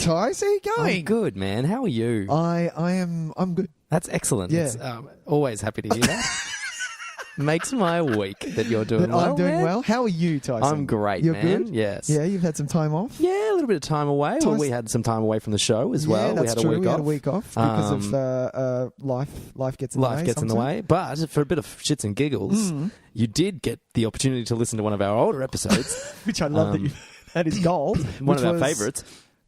Tyce. How are you going? I'm good, man. How are you? I'm good. That's excellent. Yeah. It's, always happy to hear that. Makes my week that you're doing well. I'm doing man. well. How are you, Tyson? I'm great, You're man. good? Yes. Yeah, you've had some time off? Yeah, a little bit of time away. Well, we had some time away from the show as well. Yeah, that's we had true. a week we off. had a week off because of life gets in the way. Life gets in the way. But for a bit of shits and giggles, you did get the opportunity to listen to one of our older episodes. Which I love that is gold. One of our favourites.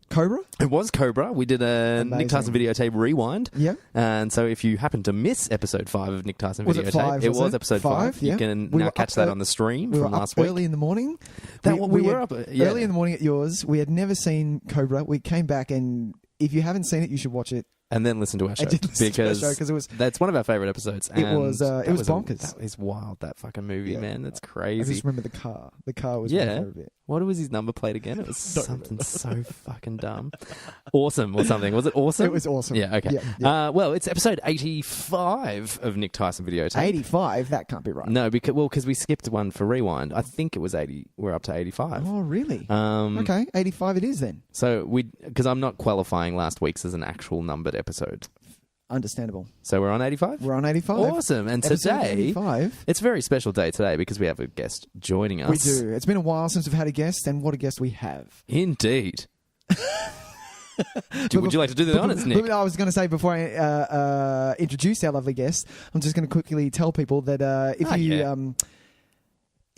Cobra? It was Cobra. We did a Nick Tyson Videotape rewind. Yeah. And so if you happen to miss episode 5 of Nick Tyson was Videotape, it 5, it was episode 5. Yeah. You can now catch that on the stream we from were last up week. Early in the morning. We were up early in the morning at yours. We had never seen Cobra. We came back, and if you haven't seen it, you should watch it. And then listen to our show. Because that's one of our favourite episodes. It was bonkers. That is wild, that fucking movie, man. That's crazy. I just remember the car. The car was my favourite bit. What was his number plate again? It was something so fucking dumb. Awesome or something. Was it awesome? It was awesome. Yeah, okay. Yeah. Well, it's episode 85 of Nick Tyson Videotape. 85? That can't be right. No, because we skipped one for Rewind. I think it was 80. We're up to 85. Oh, really? Okay, 85 it is then. So because I'm not qualifying last week's as an actual numbered episode. Understandable. So we're on 85? We're on 85. Awesome. And today, 85. It's a very special day today because we have a guest joining us. We do. It's been a while since we've had a guest, and what a guest we have. Indeed. Would you like to do the honours, Nick? I was going to say, before I introduce our lovely guest, I'm just going to quickly tell people that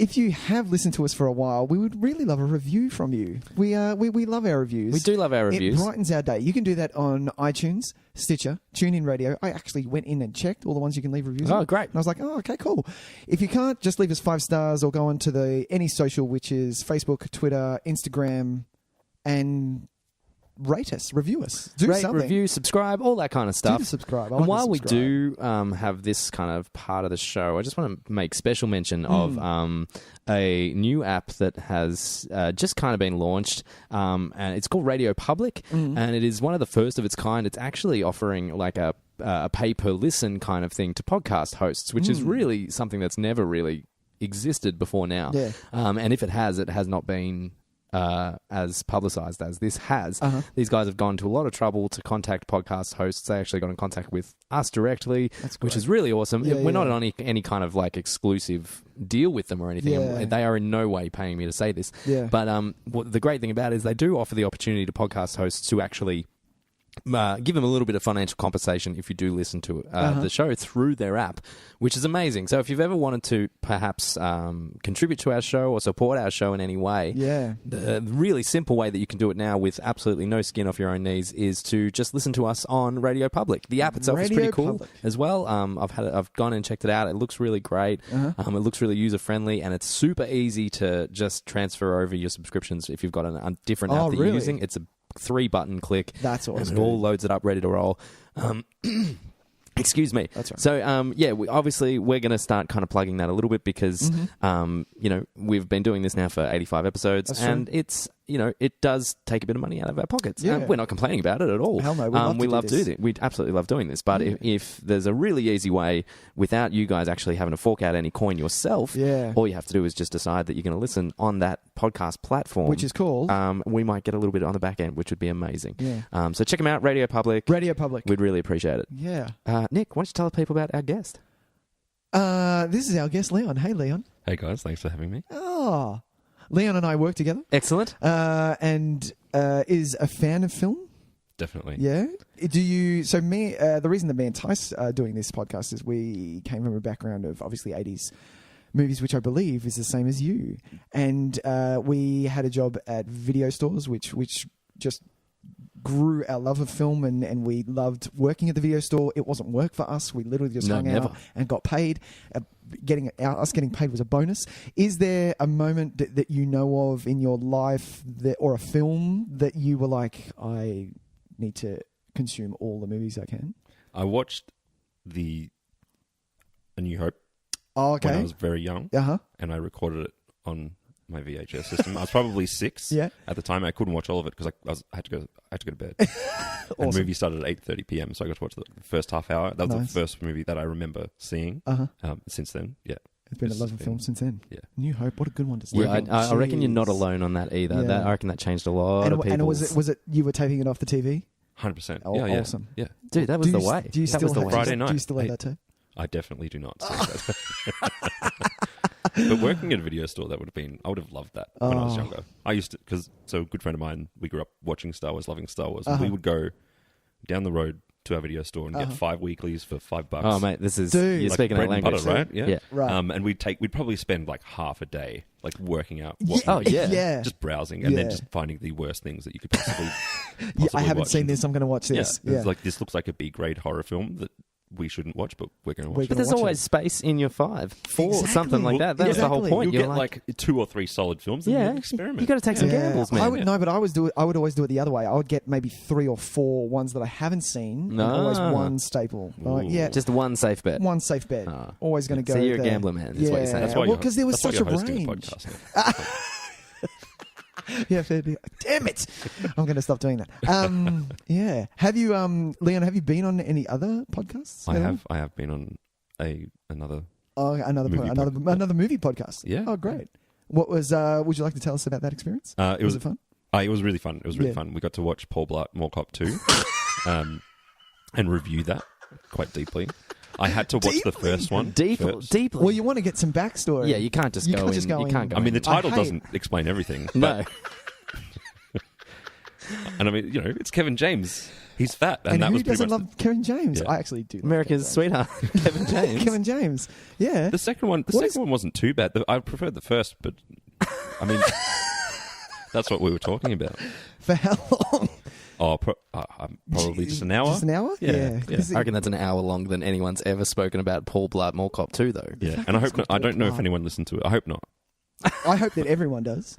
if you have listened to us for a while, we would really love a review from you. We love our reviews. We do love our reviews. It brightens our day. You can do that on iTunes, Stitcher, TuneIn Radio. I actually went in and checked all the ones you can leave reviews on. Oh, great. And I was like, okay, cool. If you can't, just leave us 5 stars or go on to any social, which is Facebook, Twitter, Instagram, and rate us, review us, rate, review, subscribe, all that kind of stuff. Do subscribe. And while we do have this kind of part of the show, I just want to make special mention of a new app that has just kind of been launched, and it's called Radio Public, and it is one of the first of its kind. It's actually offering like a pay-per-listen kind of thing to podcast hosts, which is really something that's never really existed before now. Yeah. And if it has not been as publicized as this has. These guys have gone to a lot of trouble to contact podcast hosts. They actually got in contact with us directly, which is really awesome. We're not on any kind of like exclusive deal with them or anything. Yeah. They are in no way paying me to say this. Yeah. But the great thing about it is they do offer the opportunity to podcast hosts to actually give them a little bit of financial compensation if you do listen to the show through their app, which is amazing. So if you've ever wanted to perhaps contribute to our show or support our show in any way, the really simple way that you can do it now with absolutely no skin off your own knees is to just listen to us on Radio Public. The app itself is pretty cool as well. I've gone and checked it out. It looks really great. It looks really user friendly, and it's super easy to just transfer over your subscriptions if you've got a different app that you're using. It's a 3-button click. That's awesome. And it all loads it up, ready to roll. Excuse me. That's right. So, we're going to start kind of plugging that a little bit because, we've been doing this now for 85 episodes. That's and true. it's, it does take a bit of money out of our pockets. Yeah. We're not complaining about it at all. Hell no, we love to do this. We absolutely love doing this. But if there's a really easy way without you guys actually having to fork out any coin yourself, all you have to do is just decide that you're going to listen on that podcast platform. Which is called? We might get a little bit on the back end, which would be amazing. Yeah. So check them out, Radio Public. Radio Public. We'd really appreciate it. Yeah. Nick, why don't you tell people about our guest? This is our guest, Leon. Hey, Leon. Hey, guys. Thanks for having me. Oh, Leon and I work together. Excellent. And is a fan of film. Definitely. Yeah. Do you? So me, the reason that me and Tice are doing this podcast is we came from a background of obviously 80s movies, which I believe is the same as you. And we had a job at video stores, which just grew our love of film, and we loved working at the video store. It wasn't work for us. We literally just hung out and got paid. Us getting paid was a bonus. Is there a moment that you know of in your life or a film that you were like, I need to consume all the movies I can? I watched A New Hope when I was very young, and I recorded it on my VHS system. I was probably 6 at the time. I couldn't watch all of it because I had to go to bed. And the movie started at 8:30 p.m, so I got to watch the first half hour. That was the first movie that I remember seeing. Since then, It's been 11 films since then. Yeah. New Hope, what a good one to start. Yeah, I reckon you're not alone on that either. Yeah. I reckon that changed a lot of people. And was it you were taping it off the TV? 100%. Oh, yeah, awesome. Yeah. Dude, that was the way. Do you that still was the have, Friday night. Do you still have that tape? I definitely do not. But working at a video store, I would have loved that when I was younger. I used to, because a good friend of mine, we grew up watching Star Wars, loving Star Wars. And we would go down the road to our video store and get 5 weeklies for $5. Oh, mate, this is... Dude. You're like speaking bread that and language. butter, right? Yeah. Right. And we'd probably spend like half a day like working out yeah. just browsing and then just finding the worst things that you could possibly I haven't watch. seen this. I'm going to watch this. It's like, this looks like a B-grade horror film that we shouldn't watch, but we're going to watch it. But there's always space in your 5 for something like that. That's the whole point. You'll get like 2 or 3 solid films and then experiment. You got to take some gambles, man. I would but I would always do it the other way. I would get maybe 3 or 4 ones that I haven't seen. And always one staple. Just one safe bet. One safe bet. Always going to go. So you're there. a gambler, man. That's what you're saying. That's why because there was such a hosting range. Yeah, fair deal. Damn it! I'm going to stop doing that. Yeah. Have you, Leon? Have you been on any other podcasts? I have been on another. Another movie podcast. Yeah. Oh, great. What was? Would you like to tell us about that experience? Was it fun? It was really fun. It was really fun. We got to watch Paul Blart Mall Cop 2, and review that quite deeply. I had to watch the first one. Deeply. Well, you want to get some backstory. Yeah, you can't just go in. You can't go I mean, in. the title doesn't explain everything. No. And I mean, it's Kevin James. He's fat, and that who was pretty doesn't much love Kevin James? Yeah. I actually do. Love America's sweetheart, Kevin James. Kevin James. Yeah. The second one wasn't too bad. I preferred the first, but I mean, that's what we were talking about. For how long? Oh, probably just an hour. Just an hour? Yeah. I reckon that's an hour longer than anyone's ever spoken about Paul Blart Mall Cop 2, though. Yeah, and I hope not. I don't know if anyone listened to it. I hope not. I hope that everyone does.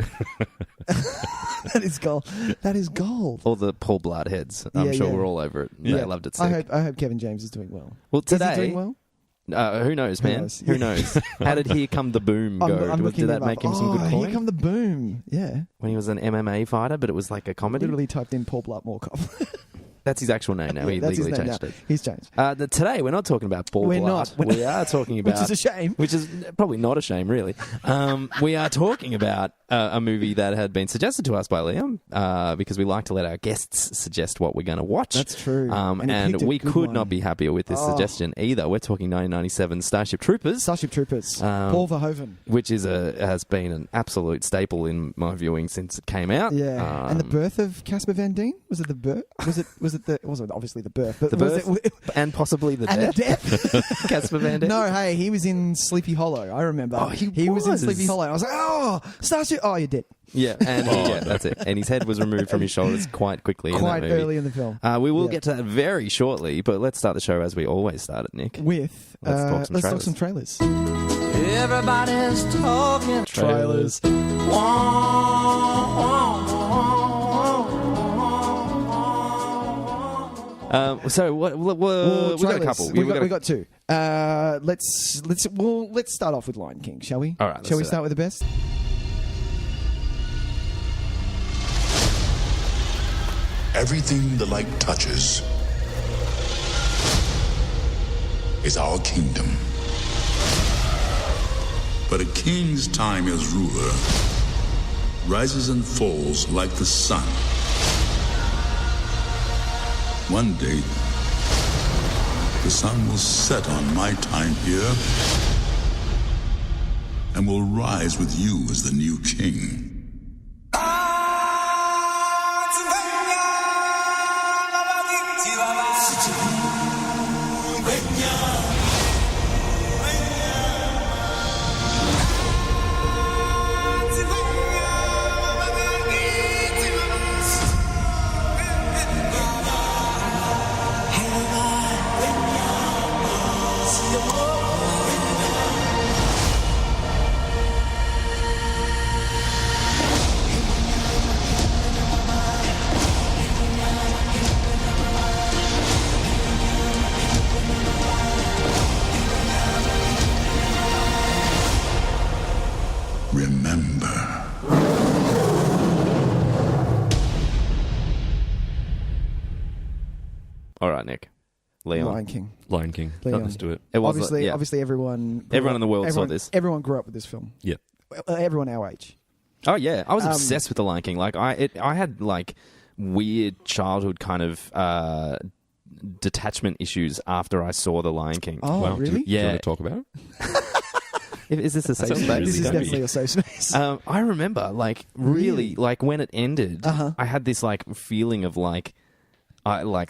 That is gold. That is gold. All the Paul Blart heads. I'm sure we're all over it. They loved it sick. I hope Kevin James is doing well. Well, today... Is he doing well? Who knows, man? Who knows? How did Here Come the Boom go? Did that make him some good coin? Here Come the Boom. Yeah. When he was an MMA fighter, but it was like a comedy? Literally typed in Paul Blart Mall Cop. That's his actual name now. He legally changed it. He's changed. Today, we're not talking about Paul Blart. We are talking about... Which is a shame. Which is probably not a shame, really. We are talking about a movie that had been suggested to us by Liam because we like to let our guests suggest what we're going to watch. That's true. And we could not be happier with this suggestion either. We're talking 1997 Starship Troopers. Starship Troopers. Paul Verhoeven. Which has been an absolute staple in my viewing since it came out. Yeah. And the birth of Casper Van Dien? Was it the birth? It wasn't obviously the birth. But the birth and possibly the death. And the death. Casper Van Dien. No, hey, he was in Sleepy Hollow. I remember. Oh, he was in Sleepy Hollow. I was like, oh, Starship. Oh, you're dead. Yeah, and that's it. And his head was removed from his shoulders quite quickly. Quite early in the film. We will get to that very shortly, but let's start the show as we always start it, Nick. With let's talk some trailers. Everybody's talking trailers. So we got a couple. We got 2. Let's start off with Lion King, shall we? All right. Shall we start with the best? Everything the light touches is our kingdom. But a king's time as ruler rises and falls like the sun. One day, the sun will set on my time here and will rise with you as the new king. All right, Nick. Leon. Lion King. Lion King. Leon. Let's do it. It was Obviously, everyone in the world saw this. Everyone grew up with this film. Yeah. Everyone our age. Oh yeah, I was obsessed with the Lion King. Like I had like weird childhood kind of detachment issues after I saw the Lion King. Oh, Wow. really? Do you Yeah. want to talk about it? Is this a safe sounds space? really This is heavy. definitely a safe space. I remember, like, really, like when it ended, Uh-huh. I had this like feeling of like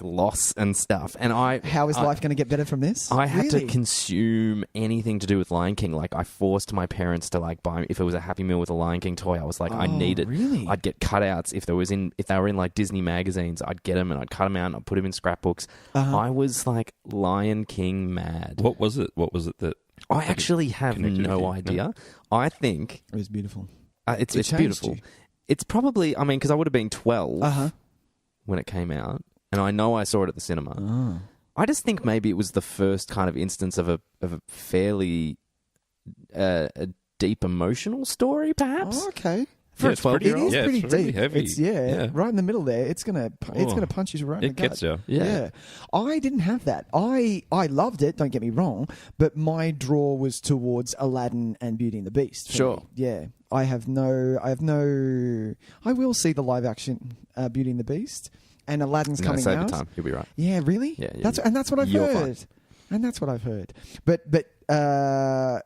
loss and stuff, and How is life going to get better from this? I had Really? to consume anything to do with Lion King. Like, I forced my parents to like buy. If it was a Happy Meal with a Lion King toy, I was like, I need it. Really? I'd get cutouts if they were in like Disney magazines. I'd get them and I'd cut them out and I'd put them in scrapbooks. I was like Lion King mad. What was it? What was it that... I actually have connected no with you? idea. No? I think It was beautiful. it's changed beautiful. you. It's probably, I mean, because I would have been 12 Uh-huh. when it came out, and I know I saw it at the cinema. Oh. I just think maybe it was the first kind of instance of a fairly a deep emotional story, perhaps. Oh, okay. For a it's pretty- 12-year-old? It is Yeah, pretty it's really deep. heavy. It's, Yeah. right in the middle there. It's gonna punch you right in It the gut. gets you. Yeah. I didn't have that. I loved it. Don't get me wrong, but my draw was towards Aladdin and Beauty and the Beast. for Sure. me. Yeah. I will see the live action Beauty and the Beast, and Aladdin's No, coming save out. your time. You'll be right. Yeah, really? Yeah, That's what I've you're heard. fine. And that's what I've heard. But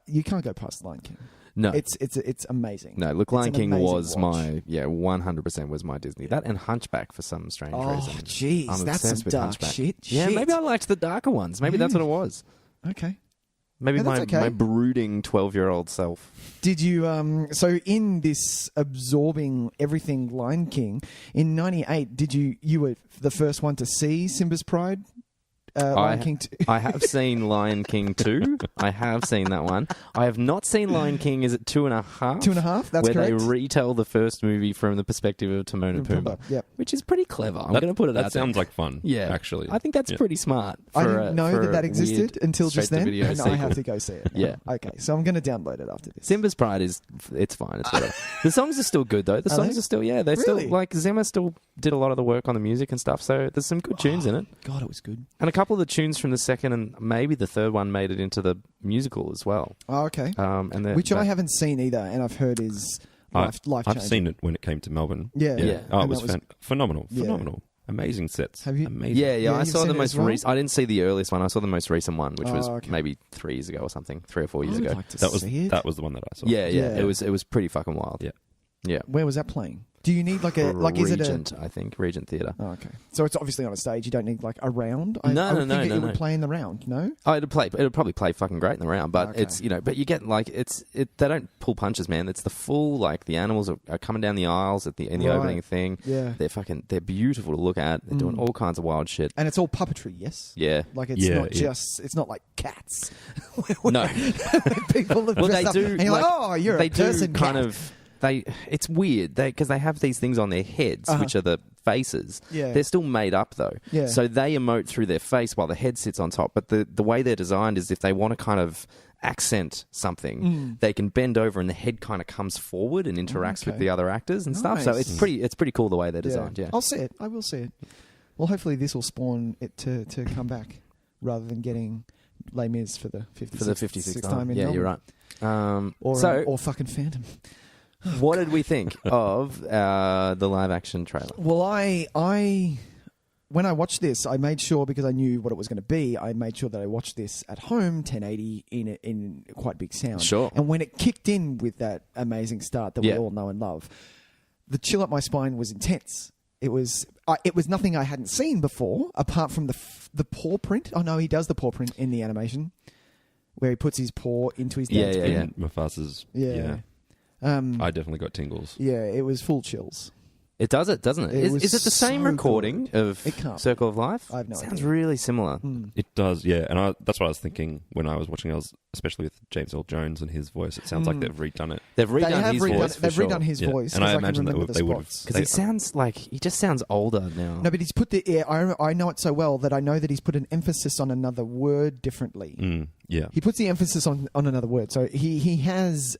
you can't go past Lion King. No. It's amazing. No, look, It's Lion an King amazing was watch. 100% was my Disney. That and Hunchback for some strange Oh, reason. jeez, I'm that's some obsessed with dark Hunchback. shit. Yeah, Shit. maybe I liked the darker ones. Maybe that's what it was. Okay. Maybe No, that's okay. my brooding 12-year-old self. Did you so in this absorbing everything Lion King in '98? Did you were the first one to see Simba's Pride? Lion King 2. I have seen Lion King 2. I have seen that one. I have not seen Lion King, is it 2.5? 2.5, that's where correct. they retell the first movie from the perspective of Timon and Pumbaa. Yep. Which is pretty clever. I'm going to put it That out sounds there. like fun. Yeah. Actually. I think that's Yeah. pretty smart. I for didn't know for that a existed weird until just then, straight-to-video and I sequel. have to go see it. now. Yeah. Okay, so I'm going to download it after this. Simba's Pride it's fine. It's whatever. The songs are still good though. The Are songs they? are still they're Really? still like Zimmer still did a lot of the work on the music and stuff. So there's some good tunes in it, God, it was good. and a couple of the tunes from the second and maybe the third one made it into the musical as well. Oh, okay. And Which I haven't seen either, and I've heard is life I've changing. seen it when it came to Melbourne. Yeah. Yeah. Oh, And it was, that was- phenomenal. Yeah. Phenomenal. Amazing sets. Have you- Amazing. Yeah, Yeah, I you've saw seen the it most as well? recent. I didn't see the earliest one. I saw the most recent one, which was okay. maybe 3 years ago or something, 3 or 4 years I would ago. like to That was see it. that was the one that I saw. Yeah, Yeah. It was pretty fucking wild. Yeah. Yeah. Where was that playing? Do you need like is it a? Regent, I think Regent Theatre. Oh, okay. So it's obviously on a stage. You don't need like a round. No, I would no, think no, it no. would play in the round. No. Oh, it'll probably play fucking great in the round, but Okay. it's but you get like they don't pull punches, man. It's the full like the animals are coming down the aisles in the Right. opening thing. Yeah. They're beautiful to look at. They're doing all kinds of wild shit. And it's all puppetry. Yes. Yeah. Like it's Yeah, not yeah. it's not like Cats. No. People are Well, dressed they up, do. and you're like, oh, you're they a person. do kind cat. of. It's weird because they have these things on their heads, which are the faces. Yeah. They're still made up though. Yeah. So they emote through their face while the head sits on top. But the way they're designed is if they want to kind of accent something, they can bend over and the head kind of comes forward and interacts with Okay. the other actors and stuff. So Nice. it's pretty cool the way they're designed. Yeah. I'll see it. I will see it. Well, hopefully this will spawn it to come back rather than getting Les Mis for the 56th, For the 56th time in Yeah, Melbourne. you're right. Or fucking Phantom. What did we think of the live action trailer? Well, I when I watched this, I made sure, because I knew what it was going to be, I made sure that I watched this at home, 1080 in quite big sound. Sure. And when it kicked in with that amazing start that we all know and love, the chill up my spine was intense. It was nothing I hadn't seen before, apart from the paw print. Oh no, he does the paw print in the animation, where he puts his paw into his dad's Yeah, print. Mufasa's. Yeah. I definitely got tingles. Yeah, it was full chills. It does it, doesn't it? It was Is it the same so recording good. of It can't Circle of Life? I have no Sounds idea. really similar. It does, yeah. And that's what I was thinking when I was watching. Especially with James Earl Jones and his voice. It sounds like they've redone it. They've redone They have his redone, voice for they've sure. redone his Yeah. voice, And 'cause I can imagine that remember the they would've- spots. Because he just sounds older now. No, but he's put I know it so well that I know that he's put an emphasis on another word differently. Yeah. He puts the emphasis on another word. So he has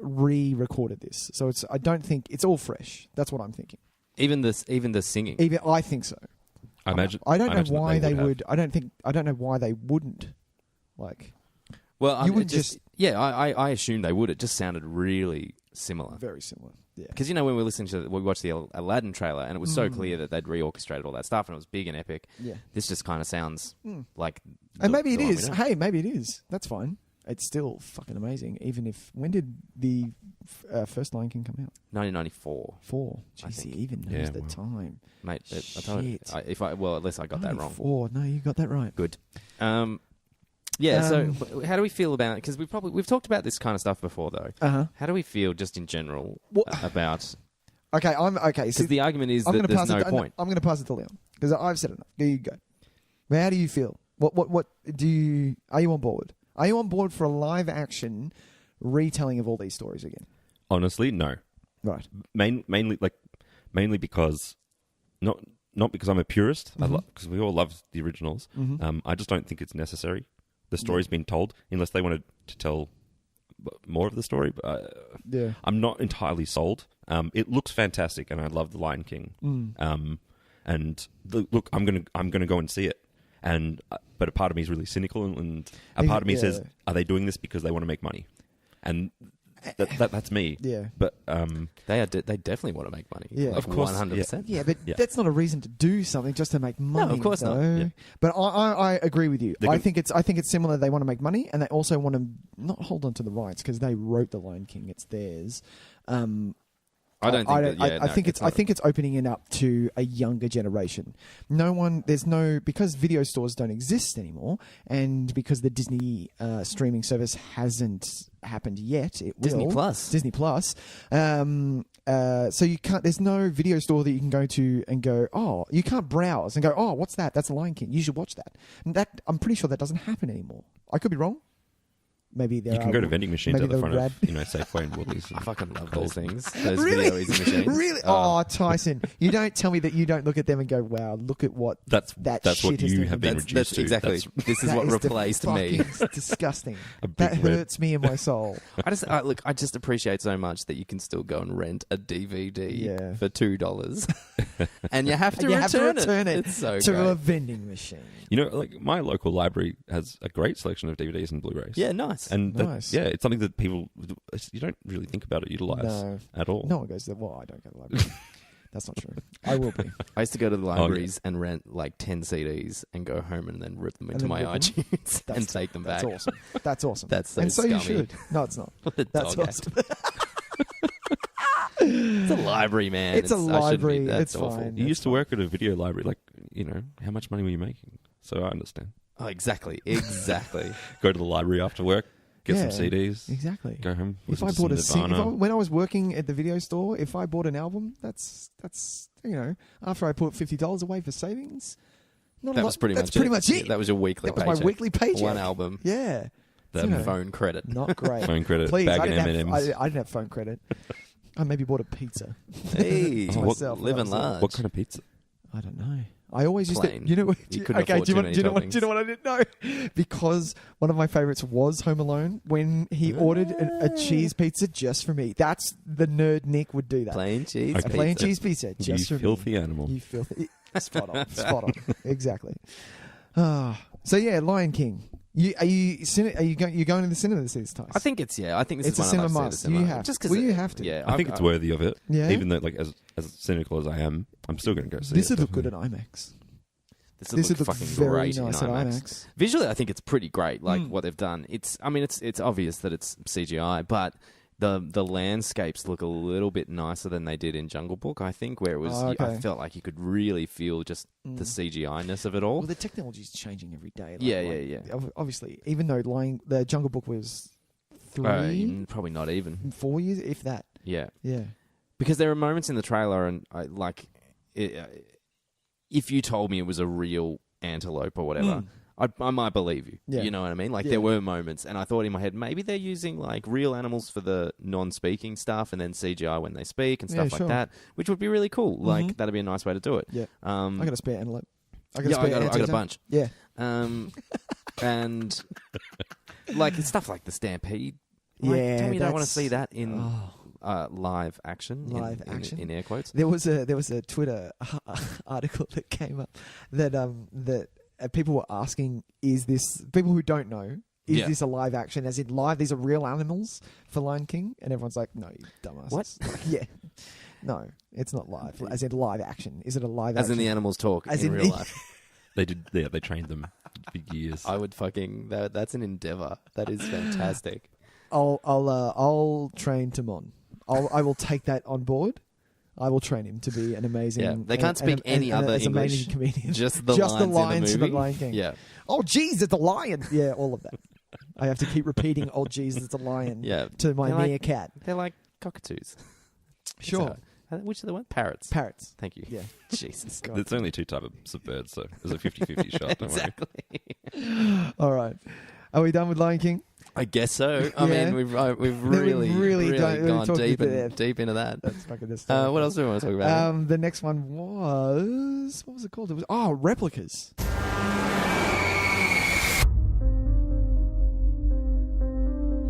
re-recorded this. So I don't think it's all fresh. That's what I'm thinking. Even the singing. Even I think so. I imagine. I don't know imagine that why they have. would. I don't know why they wouldn't. Like, Well, you wouldn't just. Yeah, I assume they would. It just sounded really similar. Very similar. Yeah. Because when we watched the Aladdin trailer, and it was so clear that they'd reorchestrated all that stuff, and it was big and epic. Yeah. This just kind of sounds like. And maybe it the one is. we know. Hey, maybe it is. That's fine. It's still fucking amazing. Even if when did the first Lion King come out? 1994, 4. I Jeez, he think. even knows Yeah, the wow. time. mate. I told you, Shit. unless I got that wrong. 4. No, you got that right. Good. Yeah. So, how do we feel about it? Because we've talked about this kind of stuff before, though. How do we feel just in general about? Okay, okay. Because the argument is I'm that gonna there's pass no it. point. I'm going to pass it to Leon because I've said enough. There you go. How do you feel? What do you? Are you on board? Are you on board for a live action retelling of all these stories again? Honestly, no. Right. Mainly because not because I'm a purist. Because we all love the originals. I just don't think it's necessary. The story's been told unless they wanted to tell more of the story. Yeah. I'm not entirely sold. It looks fantastic, and I love The Lion King. And look, I'm gonna go and see it. And but a part of me is really cynical, and a part of me says, "Are they doing this because they want to make money?" And that's me. Yeah. But they definitely want to make money. Yeah. Like Of course, 100%. Yeah, but that's not a reason to do something just to make money. No, of course not. though. Yeah. But I agree with you. They're I think it's similar. They want to make money, and they also want to not hold on to the rights because they wrote The Lion King. It's theirs. I don't think that. I think it's opening it up to a younger generation. Because video stores don't exist anymore, and because the Disney streaming service hasn't happened yet, it will. Disney Plus. So you can't. There's no video store that you can go to and go. Oh, you can't browse and go. Oh, what's that? That's The Lion King. You should watch that. And I'm pretty sure that doesn't happen anymore. I could be wrong. Maybe there you can go to vending machines at the front rad- of Safeway and Woolies. I fucking love those things. Those Really? video easy machines. Really? Oh, Tyson, you don't tell me that you don't look at them and go, "Wow, look at what That's shit what has you done." have been That's reduced to. exactly. This is That what the replaced me. fucking disgusting. big That red- hurts me in my soul. I just appreciate so much that you can still go and rent a DVD Yeah. for $2, and you have to You return have to return it It's so to great. a vending machine. Like my local library has a great selection of DVDs and Blu-rays. Yeah, nice. And Nice. it's something that people you don't really think about it utilize No. at all. No one goes there. Well, I don't go to the library. That's not true. I will be. I used to go to the libraries and rent like 10 CDs and go home and then rip them into then my rip them? iTunes and take them back. That's awesome. That's awesome. That's so and so you scummy. should. No, it's not. What a That's dog awesome. It's a library, man. It's a I shouldn't be- library. That's It's awful. fine. You used to work at a video library. How much money were you making? So I understand. Oh, exactly. Go to the library after work, get some Yeah, CDs, Exactly. go home. If listen I to bought some Nirvana. when I was working at the video store, if I bought an album, that's after I put $50 away for savings. Not a That lot. was pretty That's much pretty it. much Yeah, it. that was your weekly That was paycheck. my weekly paycheck. One album. Yeah. That You know, Phone credit. Not great. Phone credit, Please, bag I of didn't have, M&Ms. I didn't have phone credit. I maybe bought a pizza. Hey, To myself when I living was there. large. What kind of pizza? I don't know. I always used Plain. to. You know what? You couldn't okay. afford Do too many you know toppings. what I didn't know? Because one of my favorites was Home Alone. When he ordered a cheese pizza just for me. That's the nerd Nick would do that. Plain cheese. A plain pizza. cheese pizza just You for filthy me. animal. You filthy. Spot on. Spot on. Exactly. So yeah, Lion King. You're going to the cinema to see this, Tice? I think it's I think this It's is a one I'd cinema like to must. see the cinema. You have. Just 'cause Well, you have to. Yeah, I think it's worthy of it. Yeah? Even though, as cynical as I am, I'm still going to go see This it. would look good definitely. at IMAX. This would look look fucking very great nice in at IMAX. IMAX. Visually, I think it's pretty great. Like what they've done. It's obvious that it's CGI, but the landscapes look a little bit nicer than they did in Jungle Book. I think where it was, Oh, okay. I felt like you could really feel just the CGI-ness of it all. Well, the technology's changing every day. Yeah. Obviously, even though the Jungle Book was 3, Probably not even. 4 years, if that. Yeah. Yeah. Because there are moments in the trailer, and if you told me it was a real antelope or whatever, I might believe you. Yeah. You know what I mean? Like, Yeah. there were moments, and I thought in my head, maybe they're using, like, real animals for the non-speaking stuff, and then CGI when they speak and Yeah, stuff sure. like that, which would be really cool. Like, that'd be a nice way to do it. Yeah. I I got a spare antelope. I got a bunch. Yeah. And, like, it's stuff like the Stampede. Yeah, Like, tell me you don't want to that's- see that in live action. Live action in air quotes. There was a Twitter article that came up that people were asking, is this, people who don't know, is this a live action? As in live, these are real animals for Lion King? And everyone's like, no, you dumbass. What? Yeah. No, it's not live. As in live action. Is it a live action? As in the animals talk As in in real life. They did. Yeah, they trained them for years. I would that's an endeavor. That is fantastic. I'll train Timon. I will take that on board. I will train him to be an amazing. Yeah, they can't speak any other English. Amazing comedian. Just the lines in the movie. The Lion King. Yeah. Oh, jeez, it's a lion. Yeah, all of that. I have to keep repeating, "Oh, jeez, it's a lion." Yeah. To my meerkat. They're like cockatoos. Sure. Which are the one? Parrots. Parrots. Thank you. Yeah. Jesus. God. There's only two types of birds, so there's a 50-50 shot. Don't Exactly. All right. Are we done with Lion King? I guess so. I mean, we've really gone deep into that. That's fucking hysterical. What else do we want to talk about? The next one was, what was it called? It was replicas.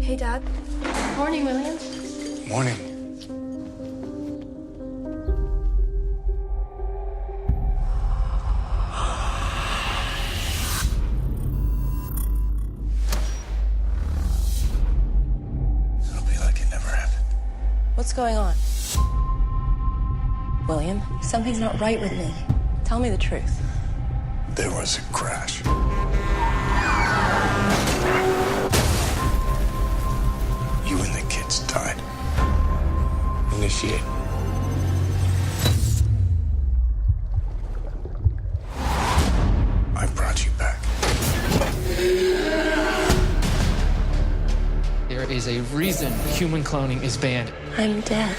Hey, Dad. Morning, William. Morning. It'll be like it never happened. What's going on? William, something's not right with me. Tell me the truth. There was a crash. You and the kids died. Initiate. I brought you back. There is a reason human cloning is banned. I'm dead.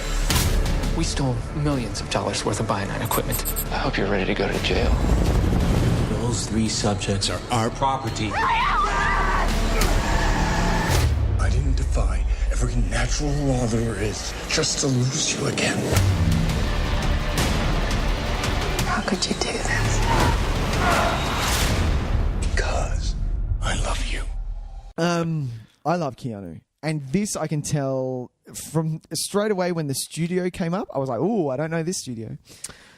We stole millions of dollars worth of Bionic equipment. I hope you're ready to go to jail. Those 3 subjects are our property. I didn't defy every natural law there is just to lose you again. How could you do this? Because I love you. I love Keanu. And this I can tell from straight away when the studio came up. I was like, "Oh, I don't know this studio."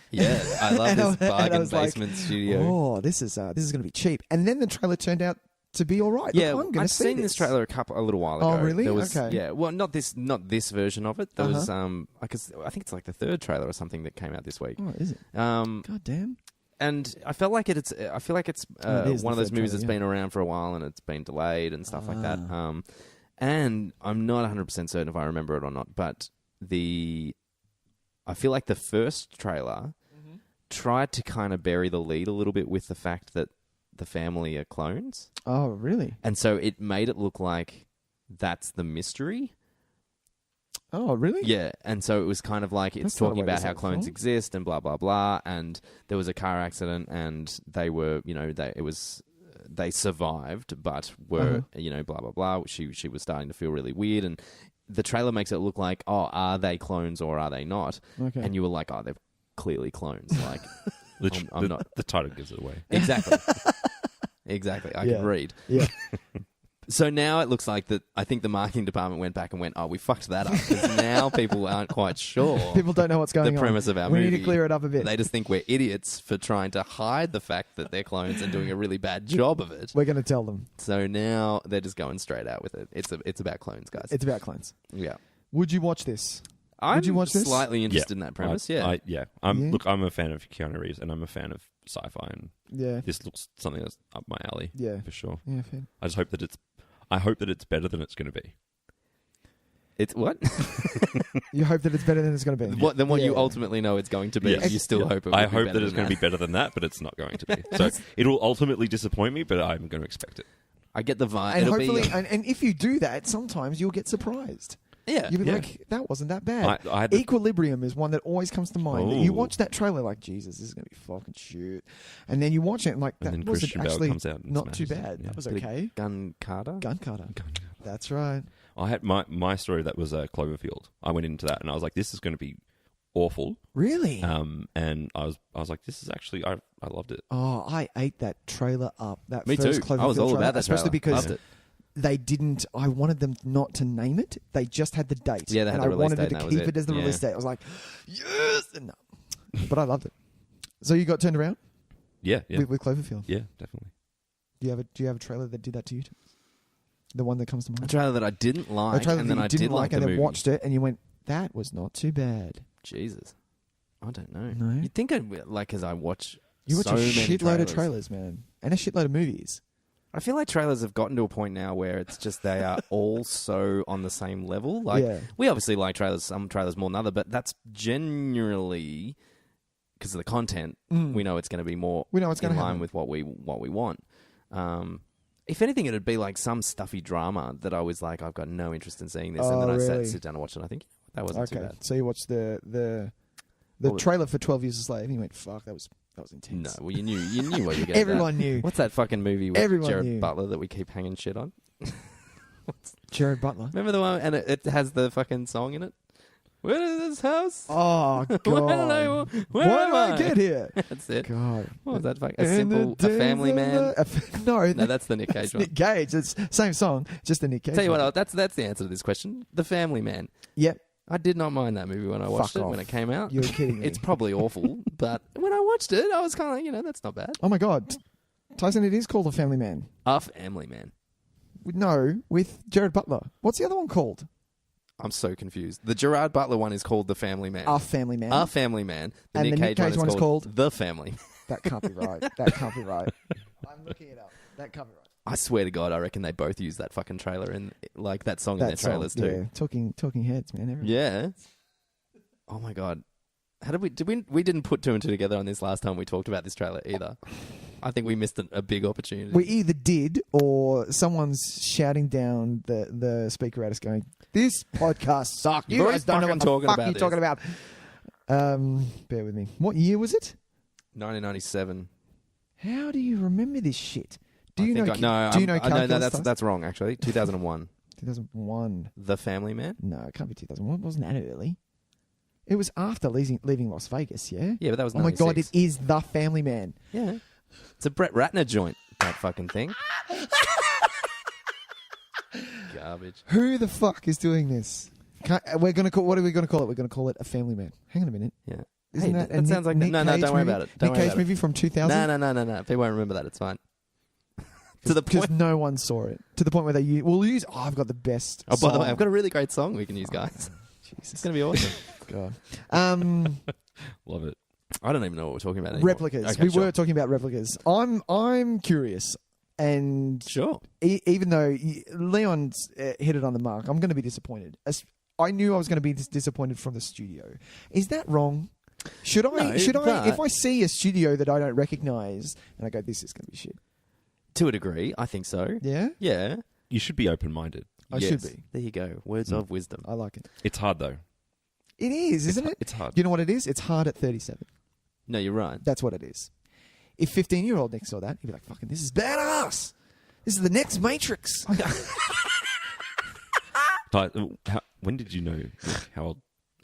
Yeah, I love this bargain basement like, studio. Oh, this is going to be cheap. And then the trailer turned out to be all right. Yeah, Look, I'm going I've to see seen this trailer a little while ago. Oh, really? There was, okay. Yeah, well, not this version of it. There was I think it's like the 3rd trailer or something that came out this week. Oh, is it? God damn. And I feel like it's one of those movies that's yeah. been around for a while and it's been delayed and stuff like that. And I'm not 100% certain if I remember it or not, but I feel like the first trailer tried to kind of bury the lead a little bit with the fact that the family are clones. Oh, really? And so it made it look like that's the mystery. Oh, really? Yeah, and so it was kind of like it's talking about how clones exist and blah blah blah. And there was a car accident, and they were, they survived, but were blah blah blah. She was starting to feel really weird, and the trailer makes it look like, oh, are they clones or are they not? Okay. And you were like, oh, they're clearly clones. Like, I'm not. The title gives it away. Exactly. Exactly. I can read. Yeah. So now it looks like that. I think the marketing department went back and went, "Oh, we fucked that up," because now people aren't quite sure. People don't know what's going on. The premise of our movie. movie. We need to clear it up a bit. They just think we're idiots for trying to hide the fact that they're clones and doing a really bad job of it. We're going to tell them. So now they're just going straight out with it. It's about clones, guys. It's about clones. Yeah. Would you watch this? Would you watch this? Slightly interested in that premise. Look, I'm a fan of Keanu Reeves, and I'm a fan of sci-fi, and this looks something that's up my alley. Yeah, for sure. Yeah, fair. I just hope that it's better than it's going to be. It's what? You hope that it's better than it's going to be. What you ultimately know it's going to be. Yes. You still hope it. I hope that it's going to be better than that, but it's not going to be. So it'll ultimately disappoint me, but I'm going to expect it. I get the vibe. And hopefully, and if you do that, sometimes you'll get surprised. Yeah. You'll be like, that wasn't that bad. I Equilibrium is one that always comes to mind. Oh. You watch that trailer like, Jesus, this is going to be fucking shit. And then you watch it and like, that was actually comes out and not too smashes bad. it. That was okay. Gun Carter? Gun Carter. That's right. I had my story that was Cloverfield. I went into that and I was like, this is going to be awful. Really? And I was like, this is actually I loved it. Oh, I ate that trailer up. That Me first too. Cloverfield I was all trailer, about that especially trailer. because Loved it. they didn't. I wanted them not to name it. They just had the date. Yeah, they had and the I release wanted date, them and to that keep was it as the it. release date. I was like, yes, and no. But I loved it. So you got turned around Yeah. with Cloverfield. Yeah, definitely. Do you have a trailer that did that to you? The one that comes to A mind. trailer that I didn't A like, trailer and that then you I didn't did like the and then movie. watched it, and you went, "That was not too bad." Jesus, I don't know. No? You'd think I'd like as I watch. You watch so a many shitload of trailers, man, and a shitload of movies. I feel like trailers have gotten to a point now where it's just they are all so on the same level. Like Yeah. we obviously like trailers, some trailers more than other, but that's generally because of the content. We know it's going to be more. We know it's in gonna line happen. with what we want. If anything, it'd be like some stuffy drama that I was like, I've got no interest in seeing this, and then I really? sit down and watch it. And I think that wasn't too bad. So you watched the What- trailer for 12 Years a Slave, and you went, "Fuck, that was intense." No, well, you knew what you were getting. Everyone knew. What's that fucking movie with Everyone Jared knew. Butler that we keep hanging shit on? Jared Butler. Remember the one, and it has the fucking song in it. Where is this house? Oh God! Where Why am did I get here? That's it. God. What was that? Fucking, In the days Family of Man. No, No, that's the Nick Cage that's one. Nick Cage. It's same song, just the Nick Cage. Tell you one. what, that's the answer to this question. The Family Man. Yep. I did not mind that movie when I watched Fuck it off. when it came out. You're kidding me. It's probably awful, but when I watched it, I was kind of that's not bad. Oh my God, Tyson! It is called A Family Man. A Family Man. No, with Jared Butler. What's the other one called? I'm so confused. The Gerard Butler one is called The Family Man. A Family Man. A Family Man. The And Nick the Cage, Nick Cage one is called The Family. That can't be right. That can't be right. I'm looking it up. That can't be right. I swear to God, I reckon they both use that fucking trailer and like that song in their trailers song, too. Yeah. Talking Heads, man. Everyone. Yeah. Oh my God. How did we didn't put two and two together on this last time we talked about this trailer either. I think we missed a big opportunity. We either did, or someone's shouting down the speaker at us, going, "This podcast sucks. You You're guys don't know what the talking fuck about you're this." talking about." Bear with me. What year was it? 1997. How do you remember this shit? Do I you think know? no, do you know? no, Calculus Stars? that's wrong actually. 2001. 2001. The Family Man? No, it can't be 2001. It wasn't that early. It was after leaving Las Vegas. Yeah. Yeah, but that was Oh my 96. God! It is The Family Man. Yeah. It's a Brett Ratner joint, that fucking thing. Garbage. Who the fuck is doing this? We're gonna call. What are we gonna call it? We're gonna call it A Family Man. Hang on a minute. Yeah. Isn't Hey, that a that sounds like Nick no, Cage don't worry movie? about it. Don't Nick worry Cage about it. movie from 2000. No. People won't remember that. It's fine. To the Because point. no one saw it. To the point where they use. Oh, I've got the best. Oh, by the way, song. I've got a really great song we can use, guys. It's going to be awesome. God. Love it. I don't even know what we're talking about anymore. Replicas. Okay, We sure. were talking about replicas. I'm curious, and Sure. even though Leon's hit it on the mark, I'm going to be disappointed. I knew I was going to be disappointed from the studio. Is that wrong? Should I? No, should I? but- If I see a studio that I don't recognize, and I go, "This is going to be shit." To a degree, I think so. Yeah, Yeah. You should be open-minded. I Yes. should be. There you go. Words of wisdom. I like it. It's hard though. It is, isn't it? It's hard. You know what it is? It's hard at 37. No, you're right. That's what it is. If 15-year-old Nick saw that, he'd be like, "Fucking, this is badass. This is the next Matrix." When did you know? How